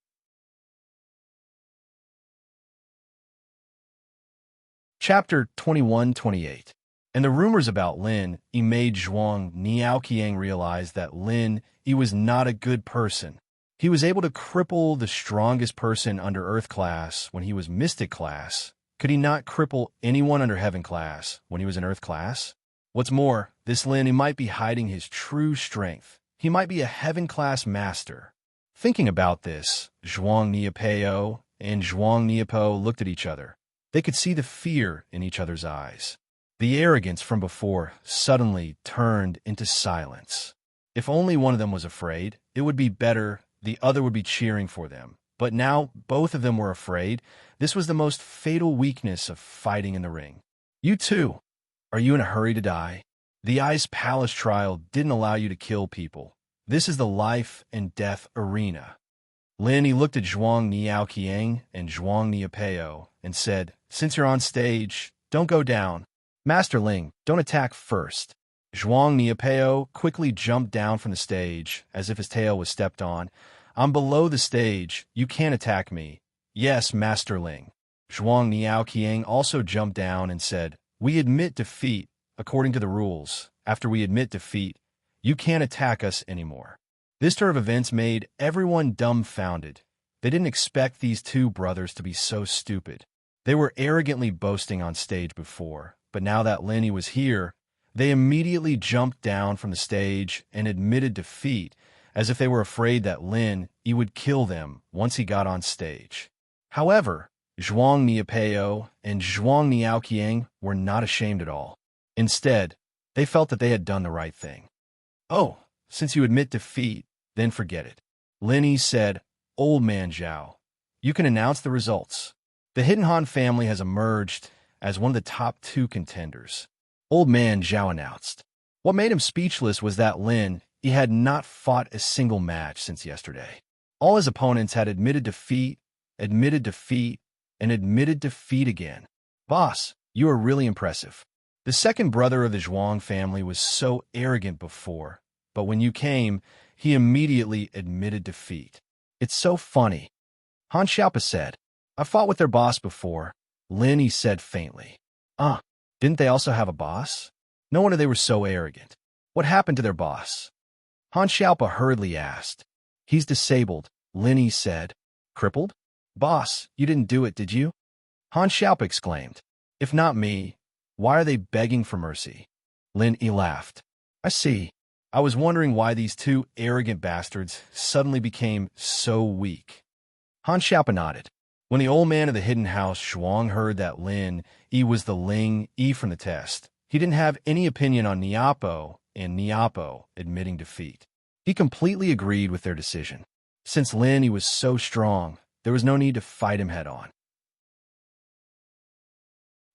[SPEAKER 1] Chapter 21-28. And the rumors about Lin Yi made Zhuang Niaoqiang realize that Lin Yi was not a good person. He was able to cripple the strongest person under Earth class when he was Mystic class. Could he not cripple anyone under Heaven class when he was in Earth class? What's more, this Lin Yi might be hiding his true strength. He might be a Heaven class master. Thinking about this, Zhuang Niapeo and Zhuang Niapo looked at each other. They could see the fear in each other's eyes. The arrogance from before suddenly turned into silence. If only one of them was afraid, it would be better. The other would be cheering for them. But now both of them were afraid. This was the most fatal weakness of fighting in the ring. You too. Are you in a hurry to die? The Ice Palace trial didn't allow you to kill people. This is the life and death arena. Lin Yi looked at Zhuang Niaoqiang and Zhuang Niapeo and said, Since you're on stage, don't go down. Master Ling, don't attack first. Zhuang Niapeo quickly jumped down from the stage, as if his tail was stepped on. I'm below the stage. You can't attack me. Yes, Master Ling. Zhuang Niaoqiang also jumped down and said, We admit defeat, according to the rules. After we admit defeat, you can't attack us anymore. This turn of events made everyone dumbfounded. They didn't expect these 2 brothers to be so stupid. They were arrogantly boasting on stage before, but now that Lin Yi was here, they immediately jumped down from the stage and admitted defeat, as if they were afraid that Lin Yi would kill them once he got on stage. However, Zhuang Niapeo and Zhuang Niaoqiang were not ashamed at all. Instead, they felt that they had done the right thing. Oh, since you admit defeat, then forget it. Lin Yi said, Old Man Zhao, you can announce the results. The Hidden Han family has emerged as one of the top 2 contenders. Old Man Zhao announced. What made him speechless was that Lin Yi had not fought a single match since yesterday. All his opponents had admitted defeat, and admitted defeat again. Boss, you are really impressive. The second brother of the Zhuang family was so arrogant before, but when you came, he immediately admitted defeat. It's so funny. Han Xiaopa said, I fought with their boss before. Lin Yi said faintly. Didn't they also have a boss? No wonder they were so arrogant. What happened to their boss? Han Xiaopa hurriedly asked. He's disabled, Lin Yi said. Crippled? Boss, you didn't do it, did you? Han Xiaopa exclaimed. If not me, why are they begging for mercy? Lin Yi laughed. I see. I was wondering why these 2 arrogant bastards suddenly became so weak. Han Xiaopa nodded. When the old man of the hidden house Shuang heard that Lin Yi was the Ling Yi from the test, he didn't have any opinion on Niapo and Niapo admitting defeat. He completely agreed with their decision. Since Lin Yi was so strong, there was no need to fight him head-on.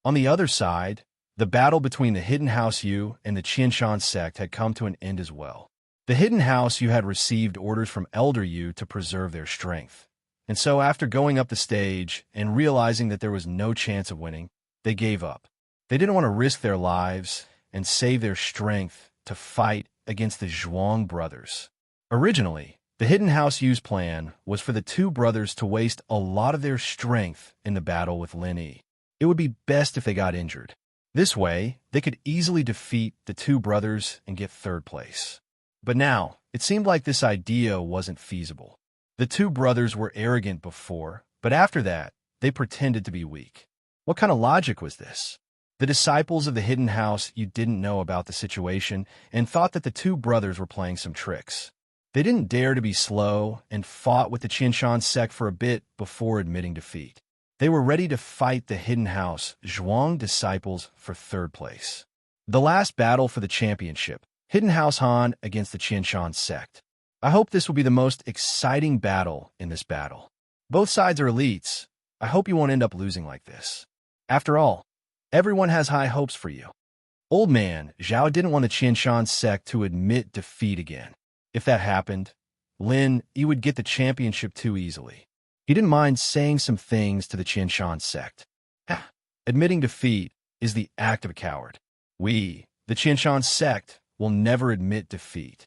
[SPEAKER 1] On the other side, the battle between the Hidden House Yu and the Qianshan sect had come to an end as well. The Hidden House Yu had received orders from Elder Yu to preserve their strength. And so after going up the stage and realizing that there was no chance of winning, they gave up. They didn't want to risk their lives and save their strength to fight against the Zhuang brothers. Originally, the Hidden House U's plan was for the two brothers to waste a lot of their strength in the battle with Lin Yi. It would be best if they got injured. This way, they could easily defeat the two brothers and get third place. But now, it seemed like this idea wasn't feasible. The two brothers were arrogant before, but after that, they pretended to be weak. What kind of logic was this? The disciples of the Hidden House you didn't know about the situation and thought that the two brothers were playing some tricks. They didn't dare to be slow and fought with the Qianshan sect for a bit before admitting defeat. They were ready to fight the Hidden House Zhuang disciples for third place. The last battle for the championship, Hidden House Han against the Qianshan sect. I hope this will be the most exciting battle in this battle. Both sides are elites. I hope you won't end up losing like this. After all, everyone has high hopes for you. Old man Zhao didn't want the Qianshan sect to admit defeat again. If that happened, Lin Yi would get the championship too easily. He didn't mind saying some things to the Qianshan sect. Admitting defeat is the act of a coward. We, the Qianshan sect, will never admit defeat.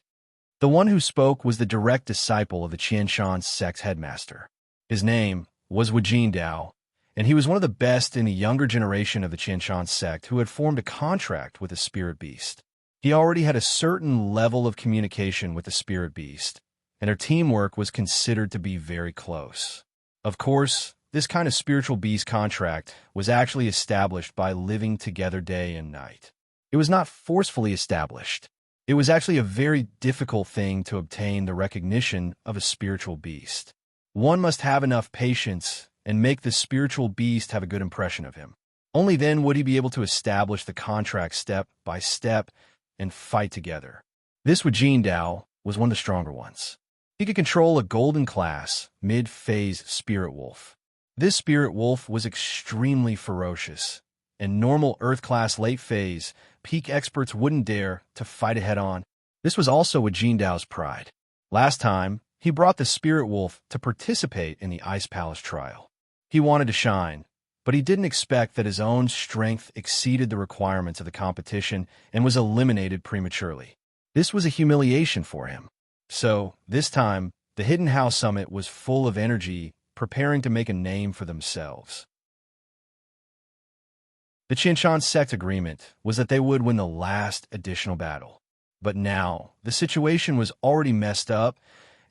[SPEAKER 1] The one who spoke was the direct disciple of the Qianshan sect's headmaster. His name was Wu Jindao, and he was one of the best in the younger generation of the Qianshan sect who had formed a contract with the spirit beast. He already had a certain level of communication with the spirit beast, and their teamwork was considered to be very close. Of course, this kind of spiritual beast contract was actually established by living together day and night. It was not forcefully established. It was actually a very difficult thing to obtain the recognition of a spiritual beast. One must have enough patience and make the spiritual beast have a good impression of him. Only then would he be able to establish the contract step by step and fight together. This Wu Jindao was one of the stronger ones. He could control a golden class, mid-phase spirit wolf. This spirit wolf was extremely ferocious, and normal Earth class late phase, peak experts wouldn't dare to fight it head-on. This was also Wu Jindao's pride. Last time, he brought the spirit wolf to participate in the Ice Palace trial. He wanted to shine, but he didn't expect that his own strength exceeded the requirements of the competition and was eliminated prematurely. This was a humiliation for him. So, this time, the Hidden House Summit was full of energy, preparing to make a name for themselves. The Qianshan sect agreement was that they would win the last additional battle. But now, the situation was already messed up,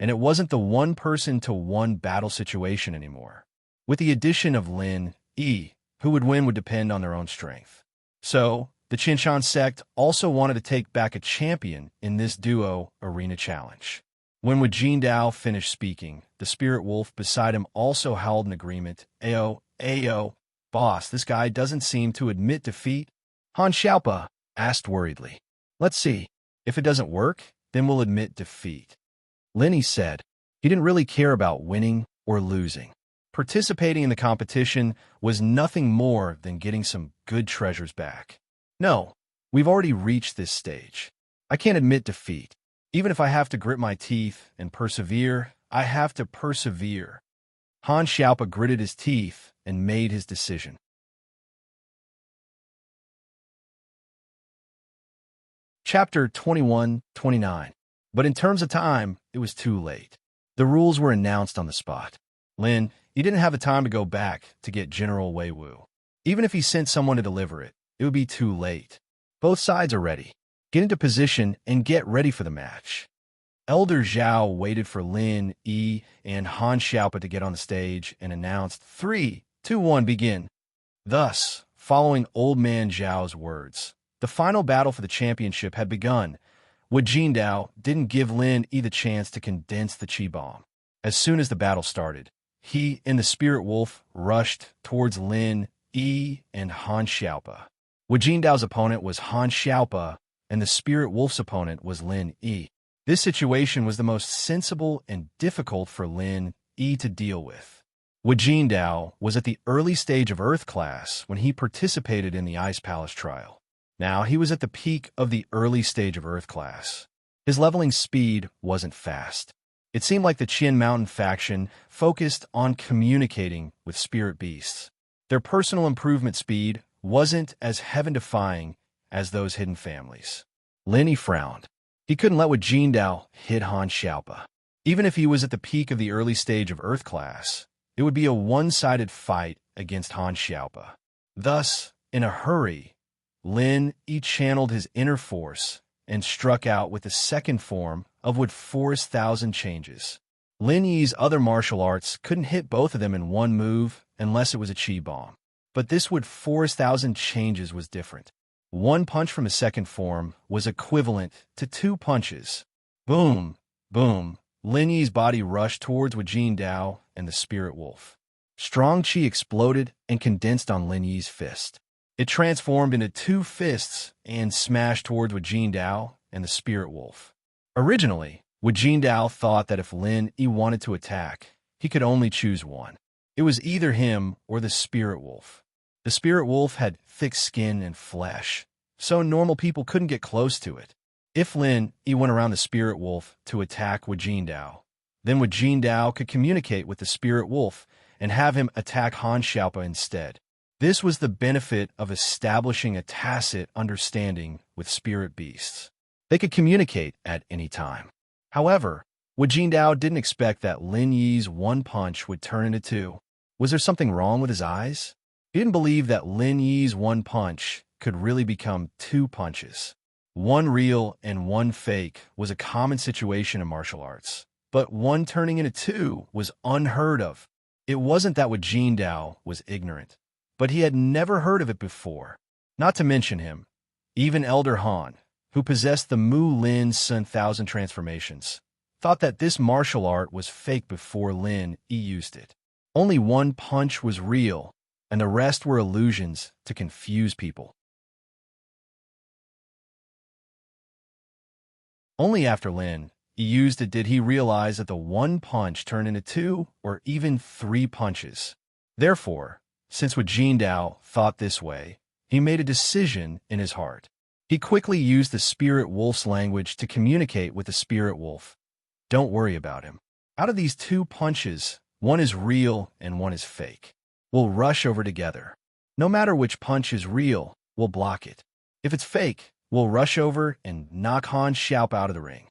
[SPEAKER 1] and it wasn't the one-person-to-one battle situation anymore. With the addition of Lin Yi, who would win would depend on their own strength. So, the Qianshan sect also wanted to take back a champion in this duo arena challenge. When Wu Jindao finished speaking, the spirit wolf beside him also howled an agreement. Ayo, boss, this guy doesn't seem to admit defeat. Han Xiaopa asked worriedly. Let's see. If it doesn't work, then we'll admit defeat. Lin Yi said. He didn't really care about winning or losing. Participating in the competition was nothing more than getting some good treasures back. No, we've already reached this stage. I can't admit defeat. Even if I have to grit my teeth and persevere, I have to persevere. Han Xiaopa gritted his teeth and made his decision. Chapter 21-29. But in terms of time, it was too late. The rules were announced on the spot. Lin, he didn't have the time to go back to get General Wei Wu. Even if he sent someone to deliver it, it would be too late. Both sides are ready. Get into position and get ready for the match. Elder Zhao waited for Lin Yi and Han Xiaopa to get on the stage and announced 3, 2, 1, begin. Thus, following Old Man Zhao's words, the final battle for the championship had begun. Wu Jindao didn't give Lin Yi the chance to condense the chi bomb. As soon as the battle started, he and the spirit wolf rushed towards Lin Yi and Han Xiaopa. Wu Jindao's opponent was Han Xiaopa, and the spirit wolf's opponent was Lin Yi. This situation was the most sensible and difficult for Lin Yi to deal with. Wu Jindao was at the early stage of Earth class when he participated in the Ice Palace trial. Now he was at the peak of the early stage of Earth class. His leveling speed wasn't fast. It seemed like the Qin Mountain faction focused on communicating with spirit beasts. Their personal improvement speed wasn't as heaven-defying as those hidden families. Lin frowned. He couldn't let what Jindao hit Han Xiaopa. Even if he was at the peak of the early stage of Earth class, it would be a one-sided fight against Han Xiaopa. Thus, in a hurry, Lin channeled his inner force and struck out with the second form of what Forest Thousand changes. Lin Yi's other martial arts couldn't hit both of them in one move unless it was a Qi bomb. But this Wood Forest Thousand changes was different. One punch from his second form was equivalent to 2 punches. Boom, boom. Lin Yi's body rushed towards Wajin Dao and the Spirit Wolf. Strong Qi exploded and condensed on Lin Yi's fist. It transformed into 2 fists and smashed towards Wajin Dao and the Spirit Wolf. Originally, Wajin Dao thought that if Lin Yi wanted to attack, he could only choose one. It was either him or the Spirit Wolf. The Spirit Wolf had thick skin and flesh, so normal people couldn't get close to it. If Lin Yi went around the Spirit Wolf to attack Wajin Dao, then Wajin Dao could communicate with the Spirit Wolf and have him attack Han Xiaopa instead. This was the benefit of establishing a tacit understanding with spirit beasts. They could communicate at any time. However, Wajin Dao didn't expect that Lin Yi's one punch would turn into 2. Was there something wrong with his eyes? He didn't believe that Lin Yi's one punch could really become 2 punches. One real and one fake was a common situation in martial arts, but one turning into 2 was unheard of. It wasn't that Wajin Dao was ignorant, but he had never heard of it before. Not to mention him, even Elder Han, who possessed the Mu Lin Sun Thousand transformations, thought that this martial art was fake before Lin Yi used it. Only one punch was real, and the rest were illusions to confuse people. Only after Lin Yi used it did he realize that the one punch turned into 2 or even 3 punches. Therefore, since Wajin Dao thought this way, he made a decision in his heart. He quickly used the Spirit Wolf's language to communicate with the Spirit Wolf. Don't worry about him. Out of these 2 punches, one is real and one is fake. We'll rush over together. No matter which punch is real, we'll block it. If it's fake, we'll rush over and knock Han Xiaopa out of the ring.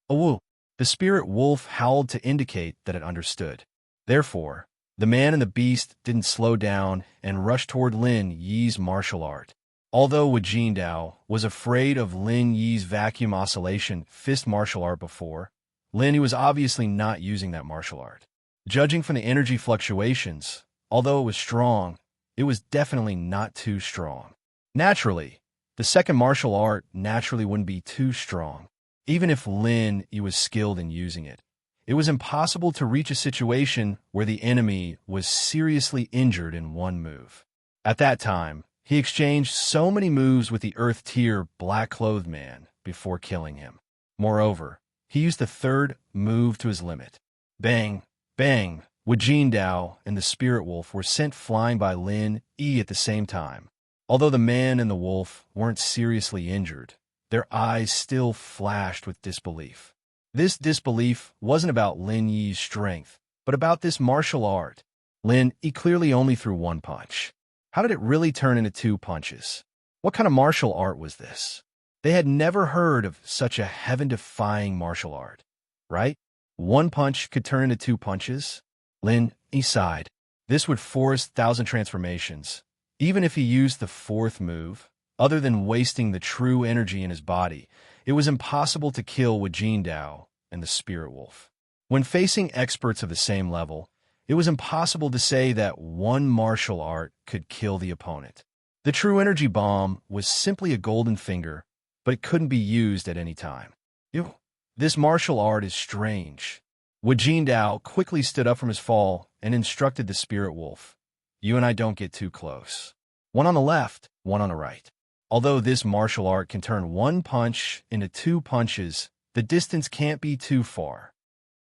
[SPEAKER 1] Oh, the Spirit Wolf howled to indicate that it understood. Therefore, the man and the beast didn't slow down and rush toward Lin Yi's martial art. Although Wajin Dao was afraid of Lin Yi's vacuum oscillation fist martial art before, Lin Yi was obviously not using that martial art. Judging from the energy fluctuations, although it was strong, it was definitely not too strong. Naturally, the second martial art naturally wouldn't be too strong. Even if Lin Yi was skilled in using it, it was impossible to reach a situation where the enemy was seriously injured in one move. At that time, he exchanged so many moves with the Earth-tier black-clothed man before killing him. Moreover, he used the third move to his limit. Bang, bang, Wajin Dao and the Spirit Wolf were sent flying by Lin Yi at the same time. Although the man and the wolf weren't seriously injured, their eyes still flashed with disbelief. This disbelief wasn't about Lin Yi's strength, but about this martial art. Lin Yi clearly only threw 1 punch. How did it really turn into 2 punches? What kind of martial art was this? They had never heard of such a heaven-defying martial art, right? 1 punch could turn into 2 punches? Lin Yi sighed. This would force 1,000 transformations. Even if he used the 4th move, other than wasting the true energy in his body, it was impossible to kill Wajin Dao and the Spirit Wolf. When facing experts of the same level, it was impossible to say that one martial art could kill the opponent. The true energy bomb was simply a golden finger, but it couldn't be used at any time. Ew. This martial art is strange. Wajin Dao quickly stood up from his fall and instructed the Spirit Wolf. You and I don't get too close. One on the left, one on the right. Although this martial art can turn 1 punch into 2 punches, the distance can't be too far.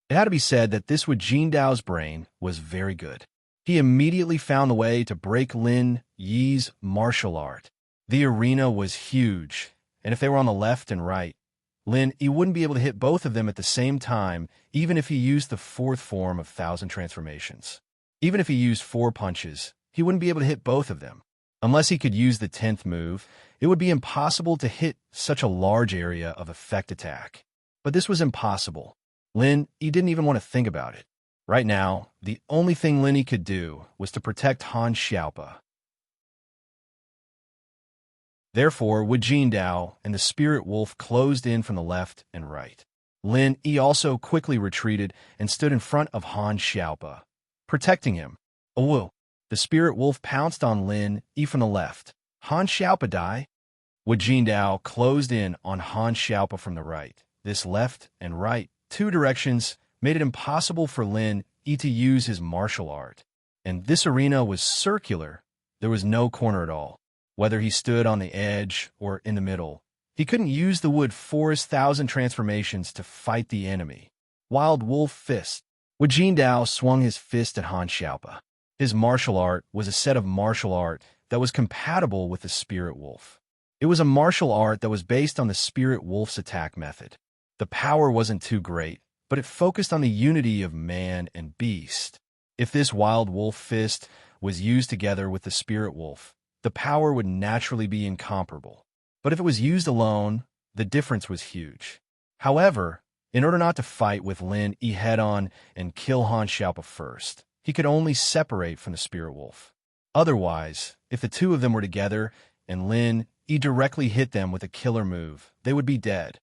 [SPEAKER 1] It had to be said that this Wajin Dao's brain was very good. He immediately found the way to break Lin Yi's martial art. The arena was huge, and if they were on the left and right, Lin Yi wouldn't be able to hit both of them at the same time, even if he used the fourth form of Thousand Transformations. Even if he used 4 punches, he wouldn't be able to hit both of them. Unless he could use the 10th move, it would be impossible to hit such a large area of effect attack. But this was impossible. Lin Yi didn't even want to think about it. Right now, the only thing Lin Yi could do was to protect Han Xiaopa. Therefore, Wu Jindao and the Spirit Wolf closed in from the left and right. Lin Yi also quickly retreated and stood in front of Han Xiaopa, protecting him. Oh, the Spirit Wolf pounced on Lin Yi from the left. Han Xiaopa die? Wu Jindao closed in on Han Xiaopa from the right. This left and right, 2 directions, made it impossible for Lin Yi to use his martial art. And this arena was circular. There was no corner at all. Whether he stood on the edge or in the middle, he couldn't use the wood forest Thousand Transformations to fight the enemy. Wild Wolf Fist. Wu Jindao swung his fist at Han Xiaopa. His martial art was a set of martial art that was compatible with the Spirit Wolf. It was a martial art that was based on the Spirit Wolf's attack method. The power wasn't too great, but it focused on the unity of man and beast. If this Wild Wolf Fist was used together with the Spirit Wolf, the power would naturally be incomparable. But if it was used alone, the difference was huge. However, in order not to fight with Lin Yi head-on and kill Han Xiaopa first, he could only separate from the Spirit Wolf. Otherwise, if the 2 of them were together and Lin Yi directly hit them with a killer move, they would be dead.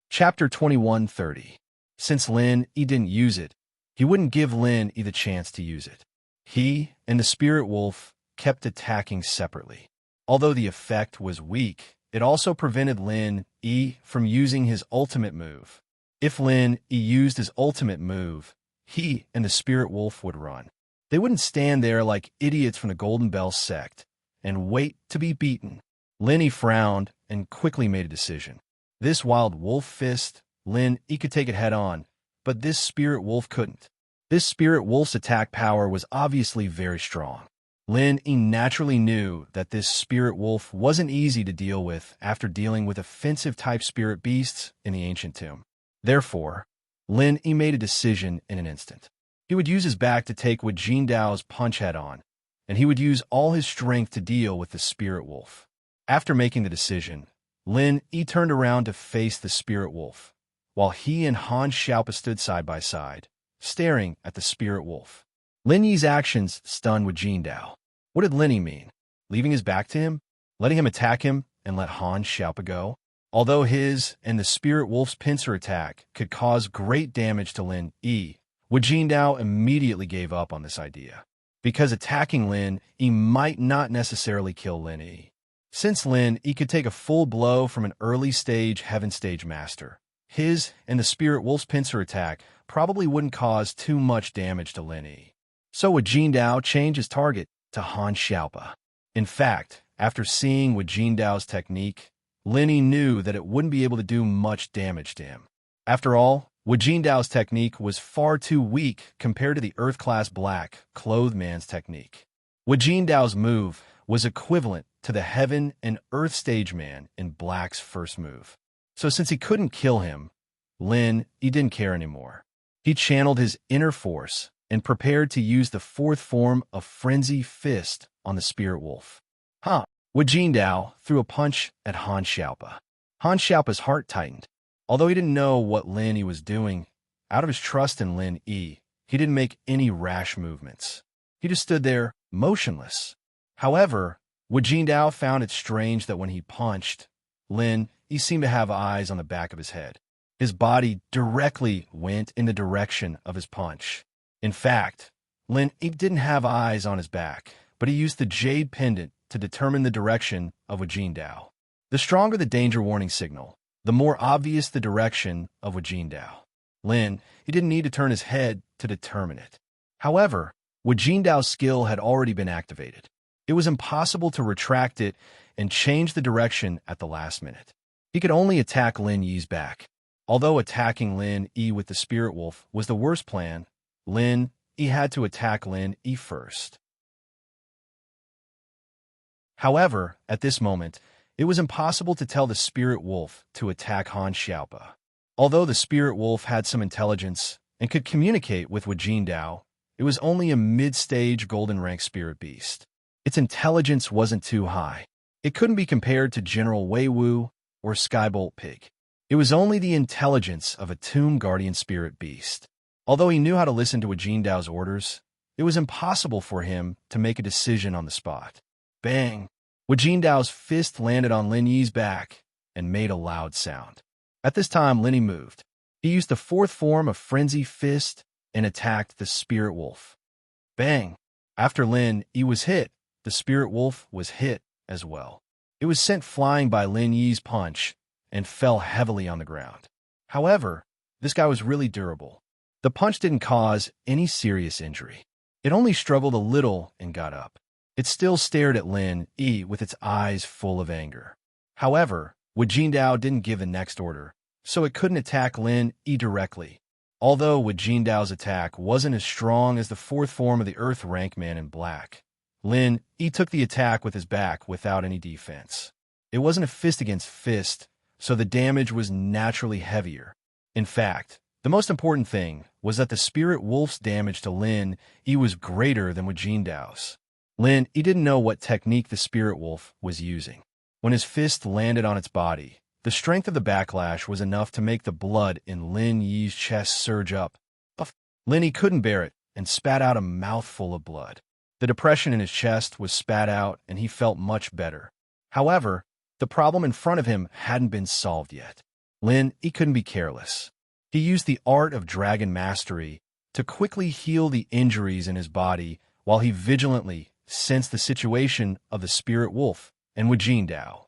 [SPEAKER 1] Chapter 21:30. Since Lin Yi didn't use it, he wouldn't give Lin Yi the chance to use it. He and the Spirit Wolf kept attacking separately. Although the effect was weak, it also prevented Lin Yi from using his ultimate move. If Lin Yi used his ultimate move, he and the Spirit Wolf would run. They wouldn't stand there like idiots from the Golden Bell sect and wait to be beaten. Lin Yi frowned and quickly made a decision. This Wild Wolf Fist, Lin Yi could take it head-on, but this Spirit Wolf couldn't. This Spirit Wolf's attack power was obviously very strong. Lin Yi naturally knew that this Spirit Wolf wasn't easy to deal with after dealing with offensive-type spirit beasts in the ancient tomb. Therefore, Lin Yi made a decision in an instant. He would use his back to take Wu Jindao's punch head-on, and he would use all his strength to deal with the Spirit Wolf. After making the decision, Lin Yi turned around to face the Spirit Wolf, while he and Han Xiaopa stood side by side, staring at the Spirit Wolf. Lin Yi's actions stunned Wu Jindao. What did Lin Yi mean? Leaving his back to him? Letting him attack him and let Han Xiaopa go? Although his and the Spirit Wolf's pincer attack could cause great damage to Lin Yi, Wu Jindao immediately gave up on this idea, because attacking Lin Yi might not necessarily kill Lin Yi. Since Lin Yi could take a full blow from an early-stage Heaven Stage Master, his and the Spirit Wolf's pincer attack probably wouldn't cause too much damage to Lin Yi. So Wu Jindao changed his target to Han Xiaopa. In fact, after seeing Wu Jindao's technique, Lin Yi knew that it wouldn't be able to do much damage to him. After all, Wu Jindao's technique was far too weak compared to the Earth-class Black Clothed Man's technique. Wu Jindao's move was equivalent to the Heaven and Earth Stage Man in Black's first move. So since he couldn't kill him, Lin Yi didn't care anymore. He channeled his inner force and prepared to use the 4th form of Frenzy Fist on the Spirit Wolf. Wu Jindao threw a punch at Han Xiaopa. Han Xiaopa's heart tightened. Although he didn't know what Lin Yi was doing, out of his trust in Lin Yi, he didn't make any rash movements. He just stood there, motionless. However, Wu Jindao found it strange that when he punched, Lin Yi seemed to have eyes on the back of his head. His body directly went in the direction of his punch. In fact, Lin Yi didn't have eyes on his back, but he used the jade pendant to determine the direction of Wu Jindao. The stronger the danger warning signal, the more obvious the direction of Wu Jindao. Lin Yi didn't need to turn his head to determine it. However, Wu Jindao's skill had already been activated. It was impossible to retract it and change the direction at the last minute. He could only attack Lin Yi's back. Although attacking Lin Yi with the Spirit Wolf was the worst plan, Lin Yi had to attack Lin Yi first. However, at this moment, it was impossible to tell the spirit wolf to attack Han Xiaopa. Although the spirit wolf had some intelligence and could communicate with Wajin Dao, it was only a mid-stage golden rank spirit beast. Its intelligence wasn't too high. It couldn't be compared to General Wei Wu or Skybolt Pig. It was only the intelligence of a Tomb Guardian spirit beast. Although he knew how to listen to Wajin Dao's orders, it was impossible for him to make a decision on the spot. Bang! Wajin Dao's fist landed on Lin Yi's back and made a loud sound. At this time, Lin Yi moved. He used the fourth form of Frenzy Fist and attacked the Spirit Wolf. Bang! After Lin Yi was hit, the Spirit Wolf was hit as well. It was sent flying by Lin Yi's punch and fell heavily on the ground. However, this guy was really durable. The punch didn't cause any serious injury. It only struggled a little and got up. It still stared at Lin Yi with its eyes full of anger. However, Wajin Dao didn't give the next order, so it couldn't attack Lin Yi directly. Although Wajin Dao's attack wasn't as strong as the fourth form of the Earth Rank Man in black, Lin Yi took the attack with his back without any defense. It wasn't a fist against fist, so the damage was naturally heavier. In fact, the most important thing was that the Spirit Wolf's damage to Lin Yi was greater than Wajin Dao's. Lin Yi didn't know what technique the Spirit Wolf was using. When his fist landed on its body, the strength of the backlash was enough to make the blood in Lin Yi's chest surge up. Lin Yi couldn't bear it and spat out a mouthful of blood. The depression in his chest was spat out and he felt much better. However, the problem in front of him hadn't been solved yet. Lin Yi couldn't be careless. He used the art of dragon mastery to quickly heal the injuries in his body while he vigilantly sensed the situation of the Spirit Wolf and Wajin Dao.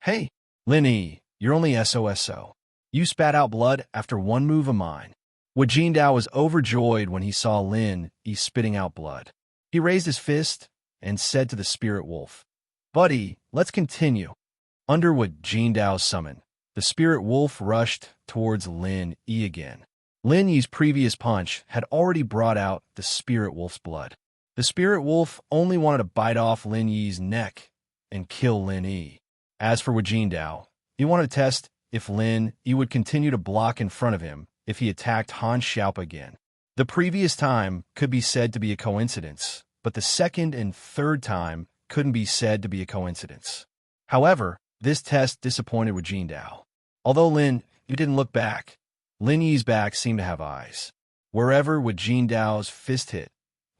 [SPEAKER 1] Hey, Lin Yi, you're only SOSO. You spat out blood after one move of mine. Wajin Dao was overjoyed when he saw Lin Yi spitting out blood. He raised his fist and said to the Spirit Wolf, "Buddy, let's continue." Under Wajin Dao's summon, the Spirit Wolf rushed towards Lin Yi again. Lin Yi's previous punch had already brought out the Spirit Wolf's blood. The Spirit Wolf only wanted to bite off Lin Yi's neck and kill Lin Yi. As for Wajin Dao, he wanted to test if Lin Yi would continue to block in front of him if he attacked Han Xiaopa again. The previous time could be said to be a coincidence, but the second and third time couldn't be said to be a coincidence. However, this test disappointed Wajin Dao. Although Lin Yi didn't look back, Lin Yi's back seemed to have eyes. Wherever Wajin Dao's fist hit,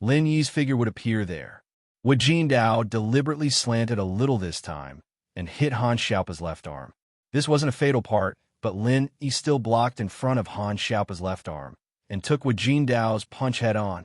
[SPEAKER 1] Lin Yi's figure would appear there. Wajin Dao deliberately slanted a little this time and hit Han Xiaopa's left arm. This wasn't a fatal part, but Lin Yi still blocked in front of Han Xiaopa's left arm and took Wajin Dao's punch head on.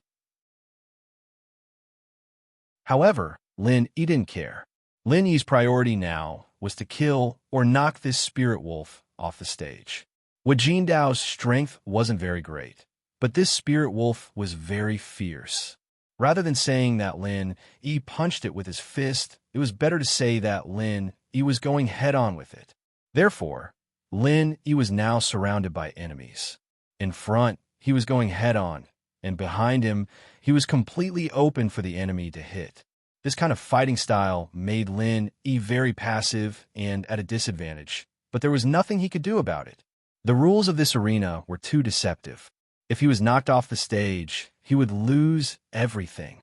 [SPEAKER 1] However, Lin Yi didn't care. Lin Yi's priority now was to kill or knock this Spirit Wolf off the stage. Wajin Dao's strength wasn't very great, but this Spirit Wolf was very fierce. Rather than saying that Lin Yi punched it with his fist, it was better to say that Lin Yi was going head-on with it. Therefore, Lin Yi was now surrounded by enemies. In front, he was going head-on, and behind him, he was completely open for the enemy to hit. This kind of fighting style made Lin Yi very passive and at a disadvantage, but there was nothing he could do about it. The rules of this arena were too deceptive. If he was knocked off the stage, he would lose everything.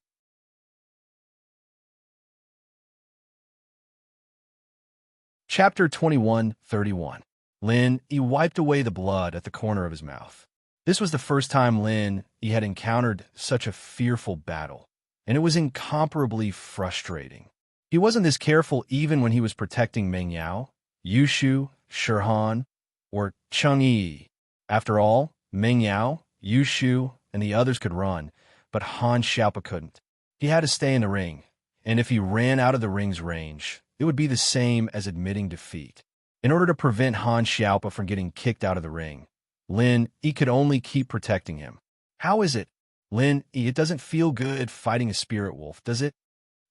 [SPEAKER 1] Chapter 21:31. Lin Yi wiped away the blood at the corner of his mouth. This was the first time Lin Yi had encountered such a fearful battle, and it was incomparably frustrating. He wasn't this careful even when he was protecting Meng Yao, Yushu, Shirhan, or Cheng Yi. After all, Meng Yao, Yushu, and the others could run, but Han Xiaopa couldn't. He had to stay in the ring, and if he ran out of the ring's range, it would be the same as admitting defeat. In order to prevent Han Xiaopa from getting kicked out of the ring, Lin Yi could only keep protecting him. How is it? Lin Yi, it doesn't feel good fighting a Spirit Wolf, does it?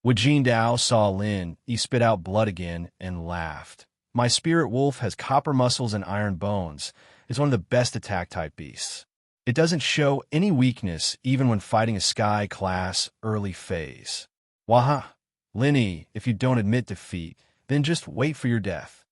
[SPEAKER 1] Wajin Dao saw Lin Yi spit out blood again and laughed. My Spirit Wolf has copper muscles and iron bones. It's one of the best attack-type beasts. It doesn't show any weakness even when fighting a Sky class early phase. Waha! Lin Yi, if you don't admit defeat, then just wait for your death.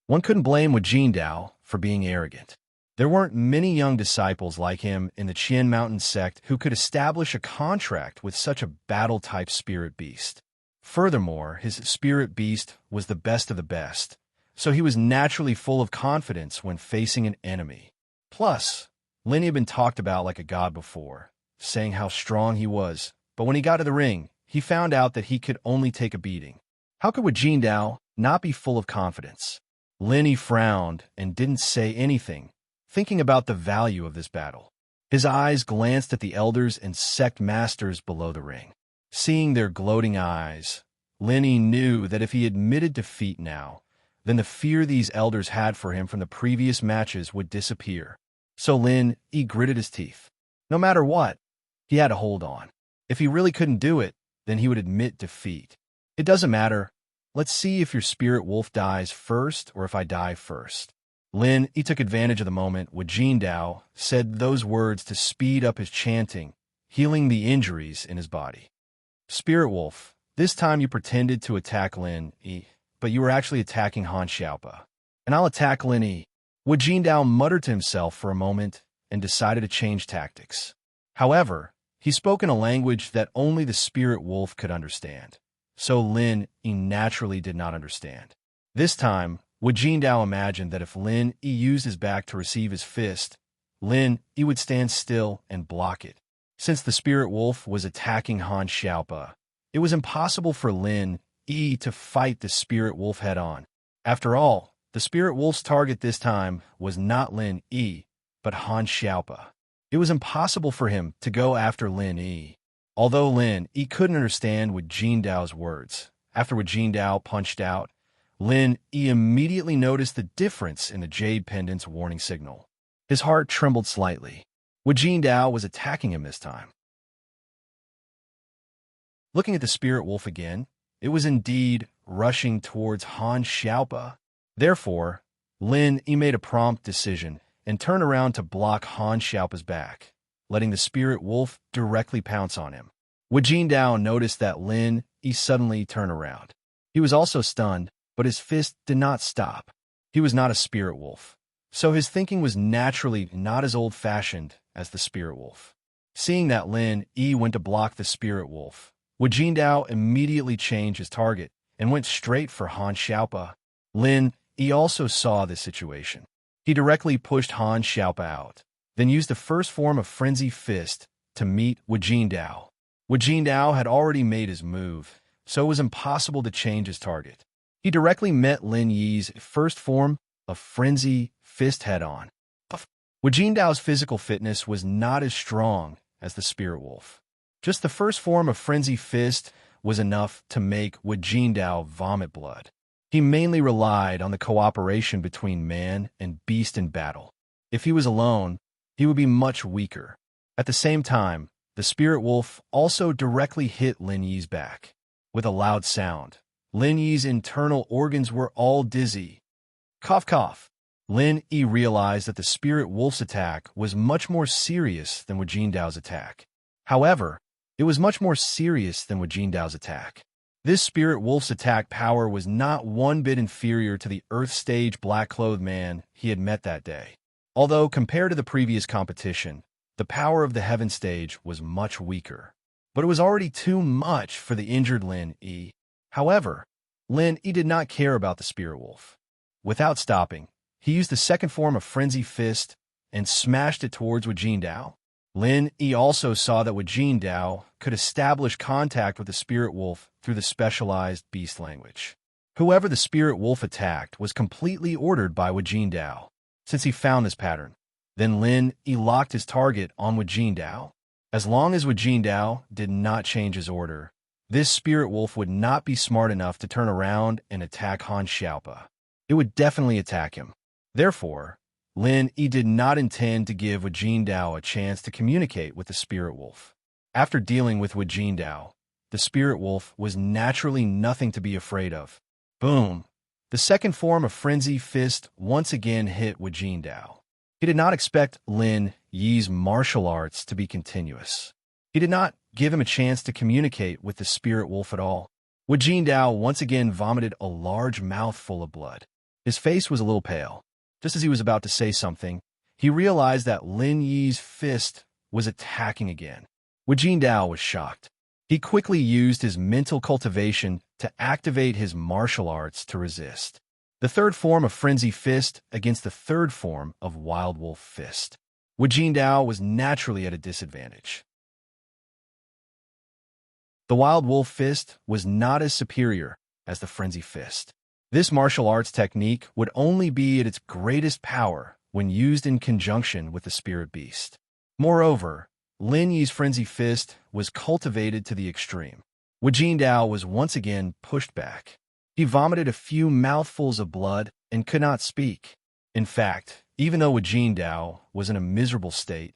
[SPEAKER 1] One couldn't blame Wajin Dao for being arrogant. There weren't many young disciples like him in the Qian Mountain sect who could establish a contract with such a battle-type spirit beast. Furthermore, his spirit beast was the best of the best, so he was naturally full of confidence when facing an enemy. Plus, Lin had been talked about like a god before, saying how strong he was, but when he got to the ring, he found out that he could only take a beating. How could Wajin Dao not be full of confidence? Lin frowned and didn't say anything, thinking about the value of this battle. His eyes glanced at the elders and sect masters below the ring. Seeing their gloating eyes, Lin knew that if he admitted defeat now, then the fear these elders had for him from the previous matches would disappear. So Lin gritted his teeth. No matter what, he had to hold on. If he really couldn't do it, then he would admit defeat. It doesn't matter. Let's see if your spirit wolf dies first or if I die first. Lin took advantage of the moment Wajin Dao said those words to speed up his chanting, healing the injuries in his body. Spirit wolf, this time you pretended to attack Lin Yi, but you were actually attacking Han Xiaopa. And I'll attack Lin Yi. Wajin Dao muttered to himself for a moment and decided to change tactics. However, he spoke in a language that only the spirit wolf could understand, so Lin Yi naturally did not understand. This time, Wajin Dao imagined that if Lin Yi used his back to receive his fist, Lin Yi would stand still and block it. Since the spirit wolf was attacking Han Xiaopa, it was impossible for Lin Yi to fight the spirit wolf head-on. After all, the spirit wolf's target this time was not Lin Yi, but Han Xiaopa. It was impossible for him to go after Lin Yi. Although Lin Yi couldn't understand Wajin Dao's words, after Wajin Dao punched out, Lin Yi immediately noticed the difference in the jade pendant's warning signal. His heart trembled slightly. Wajin Dao was attacking him this time. Looking at the spirit wolf again, it was indeed rushing towards Han Xiaopa. Therefore, Lin Yi made a prompt decision and turned around to block Han Xiaopa's back, letting the spirit wolf directly pounce on him. Wajin Dao noticed that Lin Yi suddenly turned around. He was also stunned, but his fist did not stop. He was not a spirit wolf, so his thinking was naturally not as old-fashioned as the spirit wolf. Seeing that Lin Yi went to block the spirit wolf, Wajin Dao immediately changed his target and went straight for Han Xiaopa. Lin Yi also saw this situation. He directly pushed Han Xiaopa out, then used the first form of Frenzy Fist to meet Wajin Dao. Wajin Dao had already made his move, so it was impossible to change his target. He directly met Lin Yi's first form of Frenzy Fist head-on. Wajin Dao's physical fitness was not as strong as the spirit wolf. Just the first form of Frenzy Fist was enough to make Wajin Dao vomit blood. He mainly relied on the cooperation between man and beast in battle. If he was alone, he would be much weaker. At the same time, the spirit wolf also directly hit Lin Yi's back. With a loud sound, Lin Yi's internal organs were all dizzy. Cough, cough. Lin Yi realized that the spirit wolf's attack was much more serious than Wajin Dao's attack. However, it was much more serious than Wajin Dao's attack. This spirit wolf's attack power was not one bit inferior to the Earth Stage black-clothed man he had met that day. Although, compared to the previous competition, the power of the Heaven Stage was much weaker. But it was already too much for the injured Lin Yi. However, Lin Yi did not care about the spirit wolf. Without stopping, he used the second form of Frenzy Fist and smashed it towards Wajin Dao. Lin Yi also saw that Wajin Dao could establish contact with the spirit wolf through the specialized beast language. Whoever the spirit wolf attacked was completely ordered by Wajin Dao. Since he found this pattern, then Lin Yi locked his target on Wajin Dao. As long as Wajin Dao did not change his order, this spirit wolf would not be smart enough to turn around and attack Han Xiaopa. It would definitely attack him. Therefore, Lin Yi did not intend to give Wajin Dao a chance to communicate with the spirit wolf. After dealing with Wajin Dao, the spirit wolf was naturally nothing to be afraid of. Boom! The second form of Frenzy Fist once again hit Wajin Dao. He did not expect Lin Yi's martial arts to be continuous. He did not give him a chance to communicate with the spirit wolf at all. Wu Jindao once again vomited a large mouthful of blood. His face was a little pale. Just as he was about to say something, he realized that Lin Yi's fist was attacking again. Wu Jindao was shocked. He quickly used his mental cultivation to activate his martial arts to resist. The third form of Frenzy Fist against the third form of Wild Wolf Fist. Wu Jindao was naturally at a disadvantage. The Wild Wolf Fist was not as superior as the Frenzy Fist. This martial arts technique would only be at its greatest power when used in conjunction with the Spirit Beast. Moreover, Lin Yi's Frenzy Fist was cultivated to the extreme. Wu Jindao was once again pushed back. He vomited a few mouthfuls of blood and could not speak. In fact, even though Wu Jindao was in a miserable state,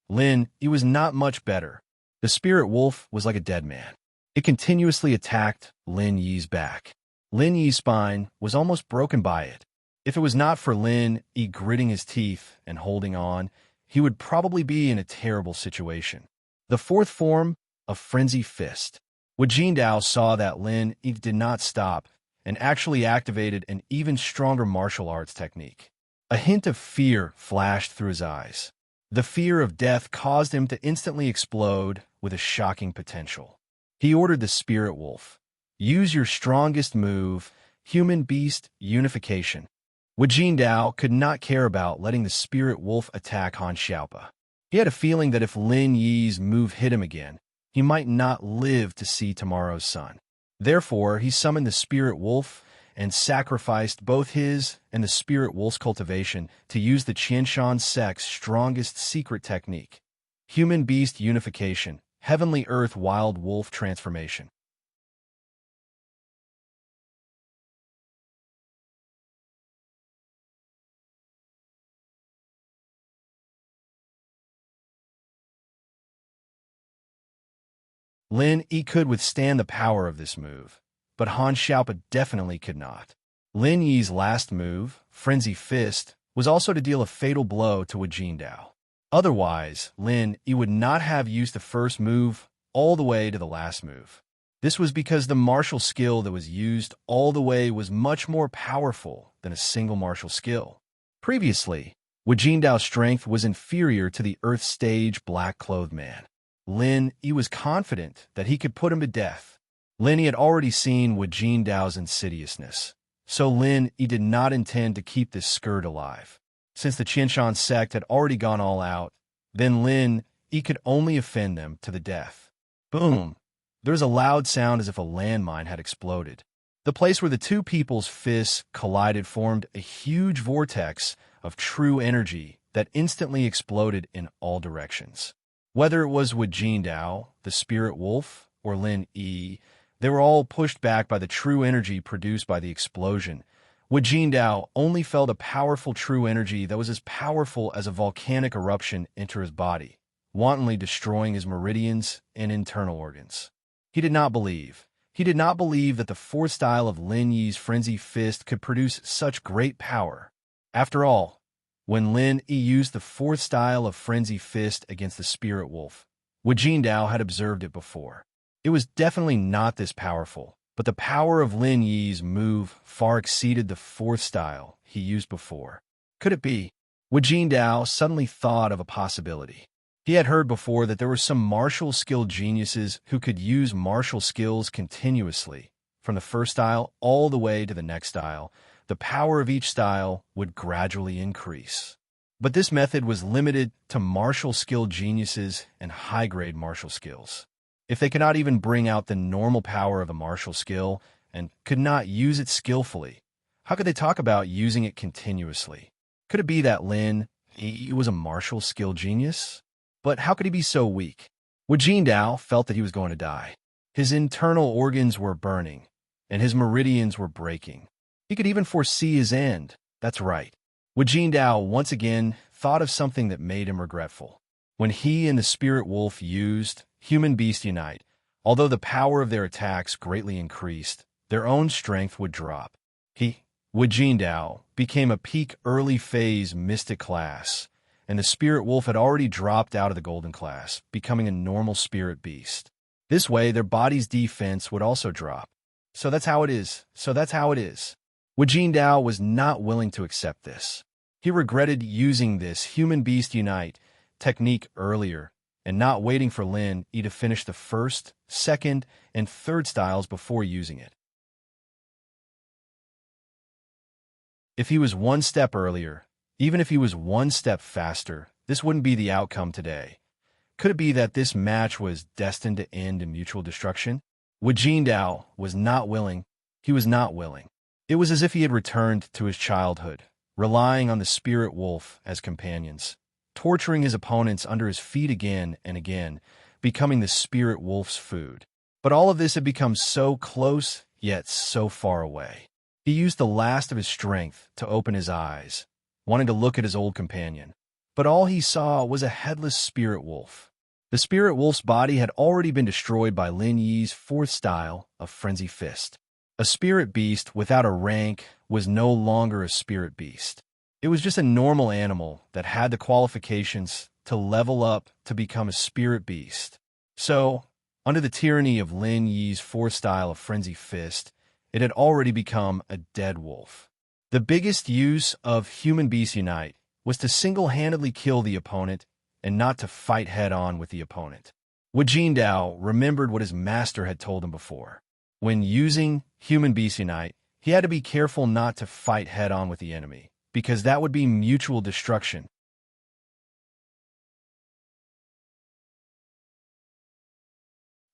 [SPEAKER 1] Lin Yi was not much better. The Spirit Wolf was like a dead man. It continuously attacked Lin Yi's back. Lin Yi's spine was almost broken by it. If it was not for Lin Yi gritting his teeth and holding on, he would probably be in a terrible situation. The fourth form of Frenzy Fist. Wu Jindao saw that Lin Yi did not stop and actually activated an even stronger martial arts technique. A hint of fear flashed through his eyes. The fear of death caused him to instantly explode with a shocking potential. He ordered the Spirit Wolf, "Use your strongest move, Human-Beast Unification." Wu Jindao could not care about letting the Spirit Wolf attack Han Xiaopa. He had a feeling that if Lin Yi's move hit him again, he might not live to see tomorrow's sun. Therefore, he summoned the Spirit Wolf and sacrificed both his and the Spirit Wolf's cultivation to use the Qianshan sect's strongest secret technique, Human-Beast Unification, Heavenly Earth Wild Wolf Transformation. Lin Yi could withstand the power of this move, but Han Xiaopa definitely could not. Lin Yi's last move, Frenzy Fist, was also to deal a fatal blow to Wu Jindao. Otherwise, Lin Yi would not have used the first move all the way to the last move. This was because the martial skill that was used all the way was much more powerful than a single martial skill. Previously, Wu Jindao's strength was inferior to the Earth Stage Black-Clothed Man. Lin Yi was confident that he could put him to death. Lin Yi had already seen Wu Jindao's insidiousness, so Lin Yi did not intend to keep this scourge alive. Since the Qianshan sect had already gone all out, then Lin Yi could only offend them to the death. Boom! There was a loud sound as if a landmine had exploded. The place where the two people's fists collided formed a huge vortex of true energy that instantly exploded in all directions. Whether it was Wu Jindao, the Spirit Wolf, or Lin Yi, they were all pushed back by the true energy produced by the explosion. Wu Jindao only felt a powerful true energy that was as powerful as a volcanic eruption enter his body, wantonly destroying his meridians and internal organs. He did not believe. He did not believe that the fourth style of Lin Yi's Frenzy Fist could produce such great power. After all, when Lin Yi used the fourth style of Frenzy Fist against the Spirit Wolf, Wu Jindao had observed it before. It was definitely not this powerful, but the power of Lin Yi's move far exceeded the fourth style he used before. Could it be? Wu Jindao suddenly thought of a possibility. He had heard before that there were some martial skill geniuses who could use martial skills continuously, from the first style all the way to the next style. The power of each style would gradually increase. But this method was limited to martial skill geniuses and high-grade martial skills. If they could not even bring out the normal power of a martial skill and could not use it skillfully, how could they talk about using it continuously? Could it be that Lin Yi was a martial skill genius? But how could he be so weak? Wu Jindao felt that he was going to die. His internal organs were burning, and his meridians were breaking. He could even foresee his end. That's right. Wu Jindao once again thought of something that made him regretful. When he and the Spirit Wolf used Human Beast Unite, although the power of their attacks greatly increased, their own strength would drop. Wu Jindao, became a peak early phase Mystic class, and the Spirit Wolf had already dropped out of the Golden class, becoming a normal Spirit Beast. This way, their body's defense would also drop. So that's how it is. So that's how it is. Wu Jindao was not willing to accept this. He regretted using this human-beast unite technique earlier and not waiting for Lin Yi to finish the first, second, and third styles before using it. If he was one step earlier, even if he was one step faster, this wouldn't be the outcome today. Could it be that this match was destined to end in mutual destruction? Wu Jindao was not willing. He was not willing. It was as if he had returned to his childhood, relying on the spirit wolf as companions, torturing his opponents under his feet again and again, becoming the spirit wolf's food. But all of this had become so close, yet so far away. He used the last of his strength to open his eyes, wanting to look at his old companion. But all he saw was a headless spirit wolf. The spirit wolf's body had already been destroyed by Lin Yi's fourth style of Frenzy Fist. A spirit beast without a rank was no longer a spirit beast. It was just a normal animal that had the qualifications to level up to become a spirit beast. So, under the tyranny of Lin Yi's fourth style of Frenzy Fist, it had already become a dead wolf. The biggest use of Human Beast Unite was to single-handedly kill the opponent and not to fight head-on with the opponent. Wu Jindao remembered what his master had told him before. When using Human Beast Unite, he had to be careful not to fight head-on with the enemy, because that would be mutual destruction.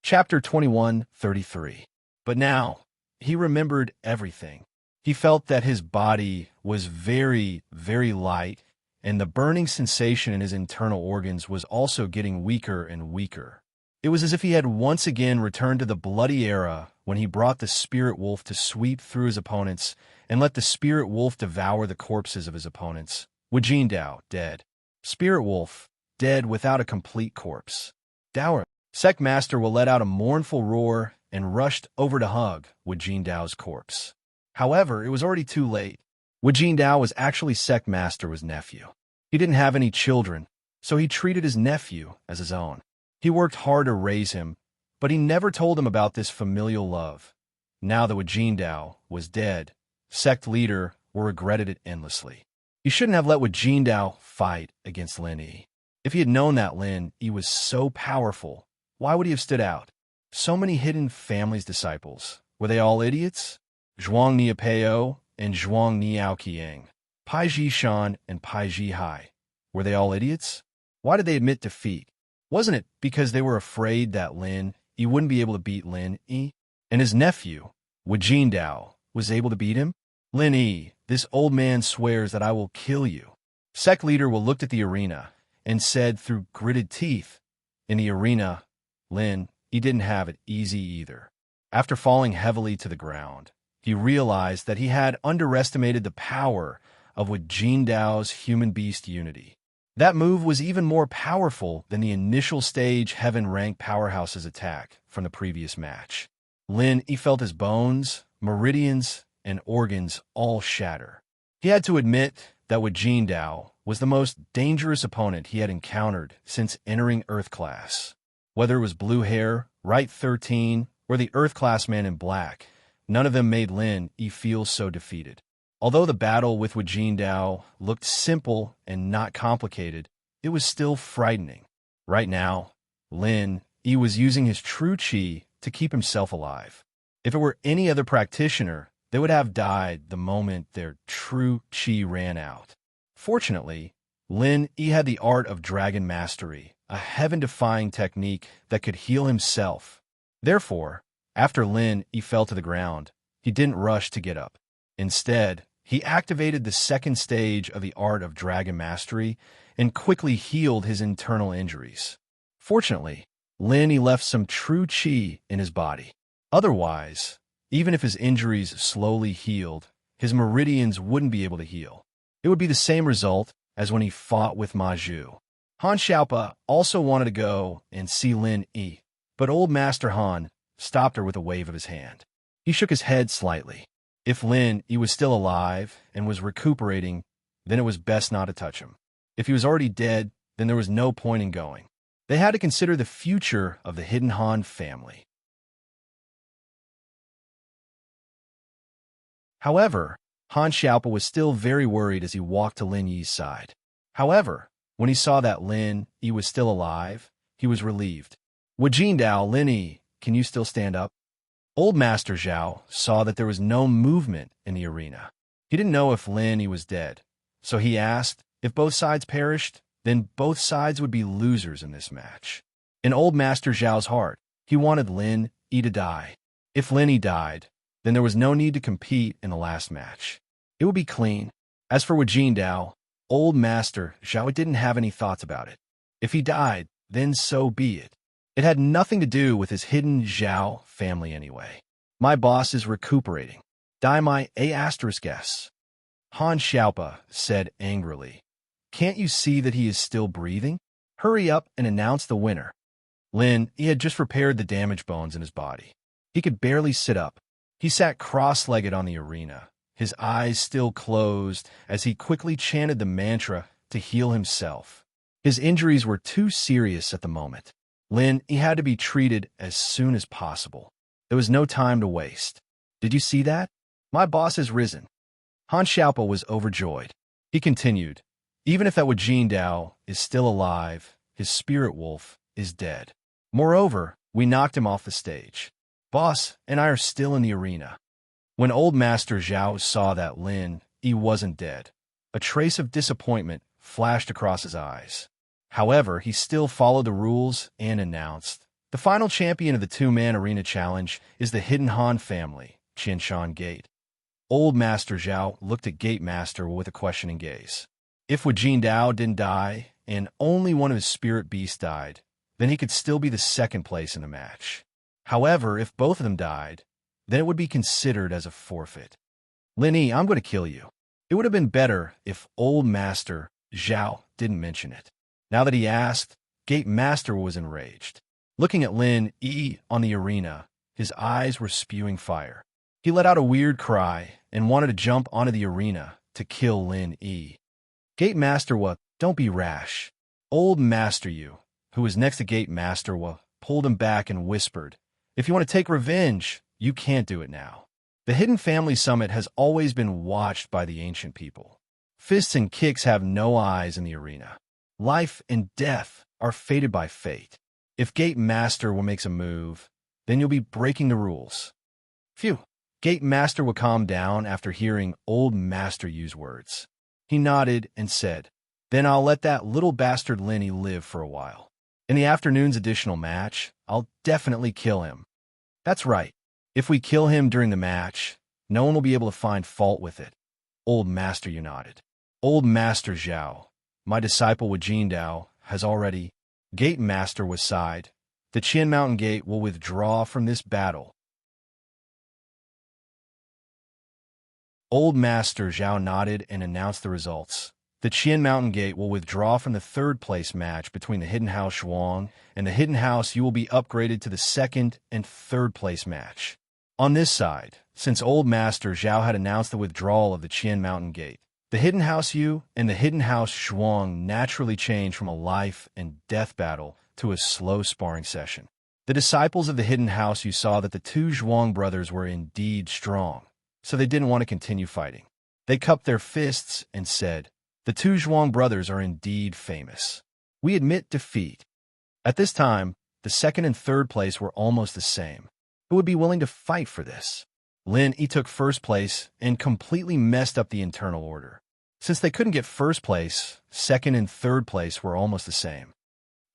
[SPEAKER 1] Chapter 21:33. But now, he remembered everything. He felt that his body was very, very light, and the burning sensation in his internal organs was also getting weaker and weaker. It was as if he had once again returned to the bloody era when he brought the spirit wolf to sweep through his opponents and let the spirit wolf devour the corpses of his opponents. Wu Jindao, dead. Spirit wolf, dead without a complete corpse. Dower. Sect Master will let out a mournful roar and rushed over to hug Wu Jindao's corpse. However, it was already too late. Wu Jindao was actually Sect Master's nephew. He didn't have any children, so he treated his nephew as his own. He worked hard to raise him, but he never told him about this familial love. Now that Wu Jindao was dead, Sect Leader will regret it endlessly. He shouldn't have let Wu Jindao fight against Lin Yi. If he had known that Lin Yi was so powerful, why would he have stood out? So many hidden family's disciples. Were they all idiots? Zhuang Niapeo and Zhuang Niaoqiang, Pai Jishan and Pai Jihai. Were they all idiots? Why did they admit defeat? Wasn't it because they were afraid that Lin Yi wouldn't be able to beat Lin Yi? And his nephew, Wu Jindao, was able to beat him? Lin Yi, this old man swears that I will kill you. Sect Leader will looked at the arena and said through gritted teeth, in the arena, Lin Yi didn't have it easy either. After falling heavily to the ground, he realized that he had underestimated the power of Wu Jindao's human-beast unity. That move was even more powerful than the initial stage heaven-rank powerhouse's attack from the previous match. Lin Yi felt his bones, meridians, and organs all shatter. He had to admit that Wu Jindao was the most dangerous opponent he had encountered since entering Earth Class. Whether it was Blue Hair, Right 13, or the Earth Class man in black, none of them made Lin Yi feel so defeated. Although the battle with Wu Jindao looked simple and not complicated, it was still frightening. Right now, Lin Yi was using his true chi to keep himself alive. If it were any other practitioner, they would have died the moment their true chi ran out. Fortunately, Lin Yi had the art of dragon mastery, a heaven-defying technique that could heal himself. Therefore, after Lin Yi fell to the ground, he didn't rush to get up. Instead, he activated the second stage of the art of dragon mastery and quickly healed his internal injuries. Fortunately, Lin Yi left some true chi in his body. Otherwise, even if his injuries slowly healed, his meridians wouldn't be able to heal. It would be the same result as when he fought with Ma Zhu. Han Xiaopa also wanted to go and see Lin Yi, but old Master Han stopped her with a wave of his hand. He shook his head slightly. If Lin Yi was still alive and was recuperating, then it was best not to touch him. If he was already dead, then there was no point in going. They had to consider the future of the Hidden Han family. However, Han Xiaopa was still very worried as he walked to Lin Yi's side. However, when he saw that Lin Yi was still alive, he was relieved. Wu Jindao, Lin Yi, can you still stand up? Old Master Zhao saw that there was no movement in the arena. He didn't know if Lin Yi was dead, so he asked, if both sides perished, then both sides would be losers in this match. In Old Master Zhao's heart, he wanted Lin Yi to die. If Lin Yi died, then there was no need to compete in the last match. It would be clean. As for Wu Jindao, Old Master Zhao didn't have any thoughts about it. If he died, then so be it. It had nothing to do with his hidden Zhao family anyway. My boss is recuperating. Die my A**s. Han Xiaopa said angrily. Can't you see that he is still breathing? Hurry up and announce the winner. Lin Yi had just repaired the damaged bones in his body. He could barely sit up. He sat cross-legged on the arena, his eyes still closed as he quickly chanted the mantra to heal himself. His injuries were too serious at the moment. Lin Yi had to be treated as soon as possible. There was no time to waste. Did you see that? My boss has risen. Han Xiaopa was overjoyed. He continued, even if that Wu Jindao is still alive, his spirit wolf is dead. Moreover, we knocked him off the stage. Boss and I are still in the arena. When Old Master Zhao saw that Lin Yi wasn't dead, a trace of disappointment flashed across his eyes. However, he still followed the rules and announced, the final champion of the two-man arena challenge is the Hidden Han family, Qianshan Gate. Old Master Zhao looked at Gate Master with a questioning gaze. If Wu Jindao didn't die, and only one of his spirit beasts died, then he could still be the second place in the match. However, if both of them died, then it would be considered as a forfeit. Lin Yi, I'm going to kill you. It would have been better if Old Master Zhao didn't mention it. Now that he asked, Gate Master was enraged. Looking at Lin Yi on the arena, his eyes were spewing fire. He let out a weird cry and wanted to jump onto the arena to kill Lin Yi. Gate Master Wu, don't be rash. Old Master Yu, who was next to Gate Master Wu, pulled him back and whispered, if you want to take revenge, you can't do it now. The Hidden Family Summit has always been watched by the ancient people. Fists and kicks have no eyes in the arena. Life and death are fated by fate. If Gate Master Wu makes a move, then you'll be breaking the rules. Phew. Gate Master Wu calmed down after hearing Old Master Yu's words. He nodded and said, then I'll let that little bastard Lin Yi live for a while. In the afternoon's additional match, I'll definitely kill him. That's right. If we kill him during the match, no one will be able to find fault with it. Old Master Yu nodded. Old Master Zhao, my disciple Wu Jindao, has already. Gate Master Wu sighed. The Qin Mountain Gate will withdraw from this battle. Old Master Zhao nodded and announced the results. The Qin Mountain Gate will withdraw from the third-place match between the Hidden House Zhuang and the Hidden House. You will be upgraded to the second and third-place match. On this side, since Old Master Zhao had announced the withdrawal of the Qin Mountain Gate, the Hidden House Yu and the Hidden House Zhuang naturally changed from a life and death battle to a slow sparring session. The disciples of the Hidden House Yu saw that the two Zhuang brothers were indeed strong, so they didn't want to continue fighting. They cupped their fists and said, the two Zhuang brothers are indeed famous. We admit defeat. At this time, the second and third place were almost the same. Who would be willing to fight for this? Lin Yi took first place and completely messed up the internal order. Since they couldn't get first place, second and third place were almost the same.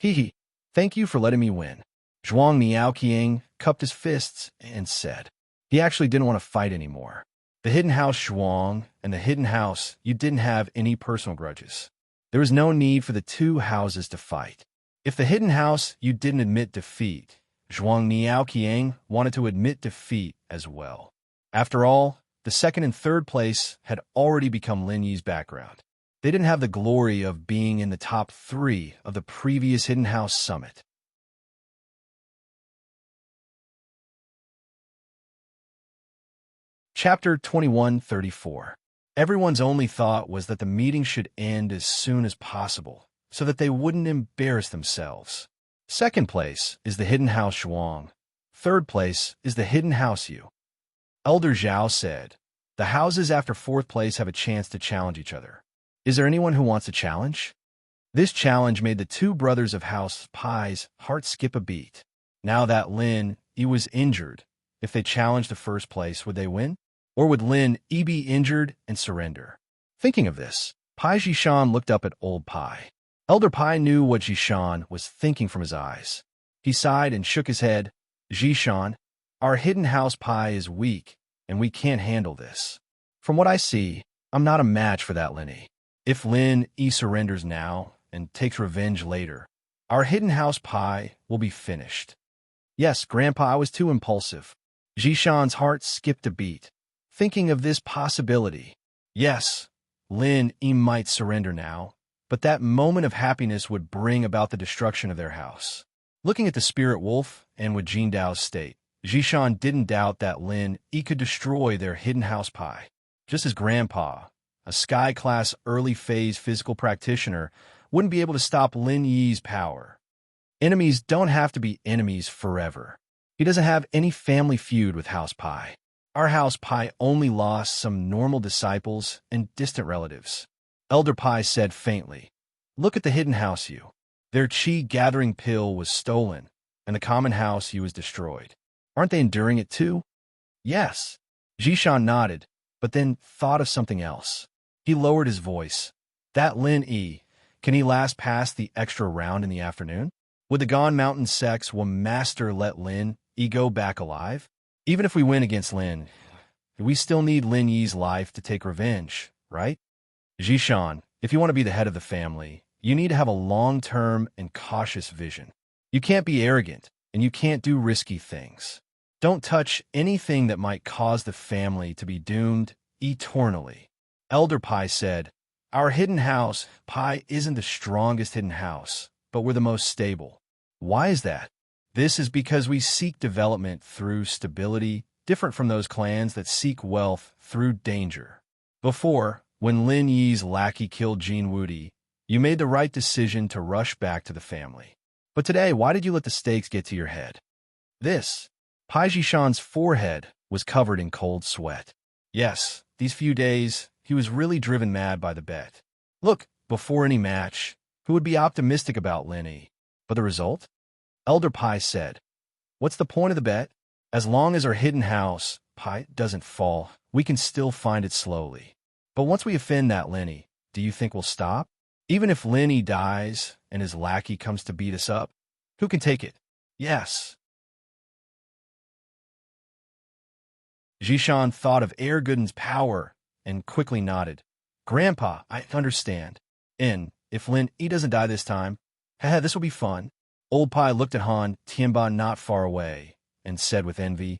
[SPEAKER 1] Hee, thank you for letting me win. Zhuang Niaoqiang cupped his fists and said, he actually didn't want to fight anymore. The Hidden House Zhuang and the Hidden House, you didn't have any personal grudges. There was no need for the two houses to fight. If the Hidden House, you didn't admit defeat, Zhuang Niaoqiang wanted to admit defeat as well. After all, the second and third place had already become Lin Yi's background. They didn't have the glory of being in the top 3 of the previous Hidden House Summit. Chapter 2134. Everyone's only thought was that the meeting should end as soon as possible, so that they wouldn't embarrass themselves. Second place is the Hidden House Zhuang. Third place is the Hidden House Yu. Elder Zhao said, The houses after fourth place have a chance to challenge each other. Is there anyone who wants a challenge? This challenge made the two brothers of House Pai's hearts skip a beat. Now that Lin Yi was injured, if they challenged the first place, would they win? Or would Lin Yi be injured and surrender? Thinking of this, Pai Jishan looked up at old Pai. Elder Pai knew what Jishan was thinking from his eyes. He sighed and shook his head. Jishan, our hidden house Pai is weak, and we can't handle this. From what I see, I'm not a match for that Lin Yi. If Lin Yi surrenders now and takes revenge later, our hidden house Pai will be finished. Yes, Grandpa, I was too impulsive. Jishan's heart skipped a beat, thinking of this possibility. Yes, Lin Yi might surrender now, but that moment of happiness would bring about the destruction of their house. Looking at the spirit wolf and with Jin Dao's state, Jishan didn't doubt that Lin Yi could destroy their hidden house Pai. Just as Grandpa, a sky-class early-phase physical practitioner, wouldn't be able to stop Lin Yi's power. Enemies don't have to be enemies forever. He doesn't have any family feud with House Pai. Our House Pai only lost some normal disciples and distant relatives. Elder Pai said faintly, "Look at the hidden house you. Their chi-gathering pill was stolen, and the common house you was destroyed. Aren't they enduring it too?" Yes. Jishan nodded, but then thought of something else. He lowered his voice. That Lin Yi, can he last past the extra round in the afternoon? Would the Gone Mountain Sex will master let Lin Yi go back alive? Even if we win against Lin, we still need Lin Yi's life to take revenge, right? Jishan, if you want to be the head of the family, you need to have a long-term and cautious vision. You can't be arrogant, and you can't do risky things. Don't touch anything that might cause the family to be doomed eternally. Elder Pai said, "Our hidden house, Pai, isn't the strongest hidden house, but we're the most stable. Why is that? This is because we seek development through stability, different from those clans that seek wealth through danger. Before, when Lin Yi's lackey killed Jin Wudi, you made the right decision to rush back to the family. But today, why did you let the stakes get to your head?" This, Pai Jishan's forehead was covered in cold sweat. Yes, these few days, he was really driven mad by the bet. Look, before any match, who would be optimistic about Lin Yi? But the result? Elder Pai said, "What's the point of the bet? As long as our hidden house, Pai, doesn't fall, we can still find it slowly. But once we offend that Lin Yi, do you think we'll stop? Even if Lin Yi dies and his lackey comes to beat us up, who can take it? Yes." Jishan thought of Ergudin's power and quickly nodded. "Grandpa, I understand. And if Lin Yi doesn't die this time, this will be fun." Old Pai looked at Han Tianba not far away and said with envy,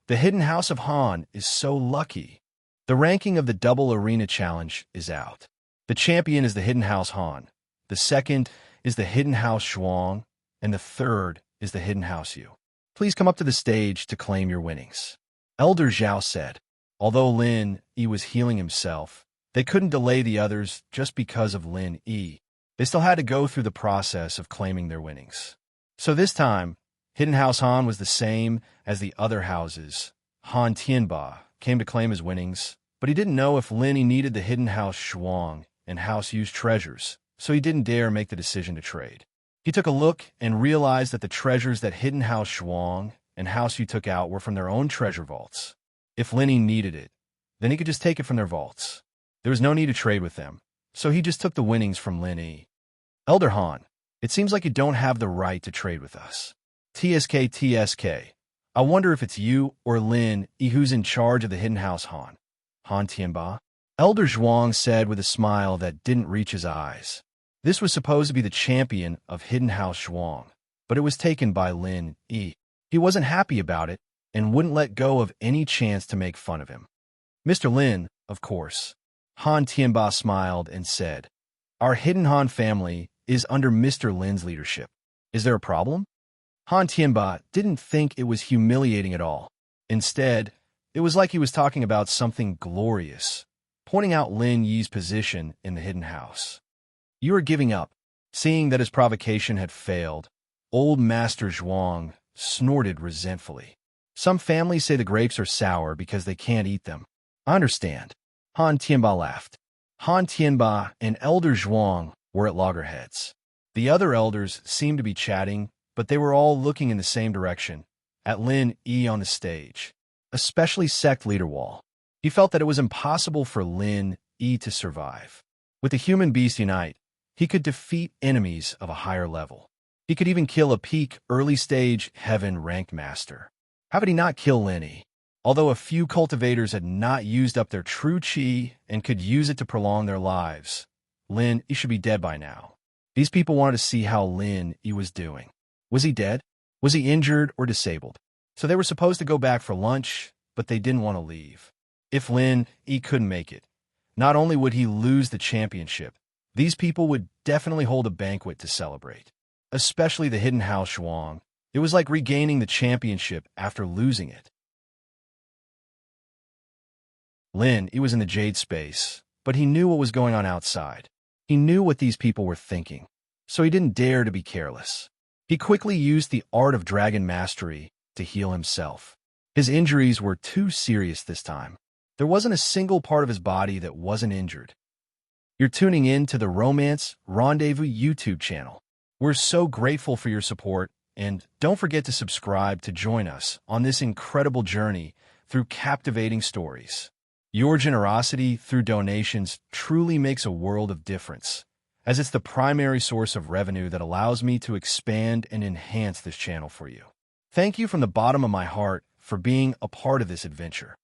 [SPEAKER 1] "The hidden house of Han is so lucky. The ranking of the double arena challenge is out. The champion is the hidden house Han. The second is the hidden house Shuang, and the third is the hidden house Yu. Please come up to the stage to claim your winnings." Elder Zhao said. Although Lin Yi was healing himself, they couldn't delay the others just because of Lin Yi. They still had to go through the process of claiming their winnings. So this time, Hidden House Han was the same as the other houses. Han Tianba came to claim his winnings, but he didn't know if Lin Yi needed the Hidden House Shuang and House Yu's treasures, so he didn't dare make the decision to trade. He took a look and realized that the treasures that Hidden House Shuang and House Yu took out were from their own treasure vaults. If Lin Yi needed it, then he could just take it from their vaults. There was no need to trade with them, so he just took the winnings from Lin Yi. "Elder Han, it seems like you don't have the right to trade with us. TSK, I wonder if it's you or Lin Yi who's in charge of the Hidden House Han." Han Tianba? Elder Zhuang said with a smile that didn't reach his eyes. This was supposed to be the champion of Hidden House Zhuang, but it was taken by Lin Yi. He wasn't happy about it and wouldn't let go of any chance to make fun of him. "Mr. Lin, of course." Han Tianba smiled and said, "Our Hidden Han family is under Mr. Lin's leadership. Is there a problem?" Han Tianba didn't think it was humiliating at all. Instead, it was like he was talking about something glorious, pointing out Lin Yi's position in the hidden house. "You are giving up." Seeing that his provocation had failed, old Master Zhuang snorted resentfully. "Some families say the grapes are sour because they can't eat them. I understand. Han Tianba laughed. Han Tianba and Elder Zhuang were at loggerheads. The other elders seemed to be chatting, but they were all looking in the same direction, at Lin Yi on the stage, especially sect leader Wall. He felt that it was impossible for Lin Yi to survive. With the human beast unite, he could defeat enemies of a higher level. He could even kill a peak early-stage heaven-ranked master. How could he not kill Lin Yi? Although a few cultivators had not used up their true chi and could use it to prolong their lives, Lin Yi should be dead by now. These people wanted to see how Lin Yi was doing. Was he dead? Was he injured or disabled? So they were supposed to go back for lunch, but they didn't want to leave. If Lin Yi couldn't make it, not only would he lose the championship, these people would definitely hold a banquet to celebrate. Especially the hidden house Zhuang. It was like regaining the championship after losing it. Lin Yi was in the Jade space, but he knew what was going on outside. He knew what these people were thinking, so he didn't dare to be careless. He quickly used the art of dragon mastery to heal himself. His injuries were too serious this time. There wasn't a single part of his body that wasn't injured. You're tuning in to the Romance Rendezvous YouTube channel. We're so grateful for your support, and don't forget to subscribe to join us on this incredible journey through captivating stories. Your generosity through donations truly makes a world of difference, as it's the primary source of revenue that allows me to expand and enhance this channel for you. Thank you from the bottom of my heart for being a part of this adventure.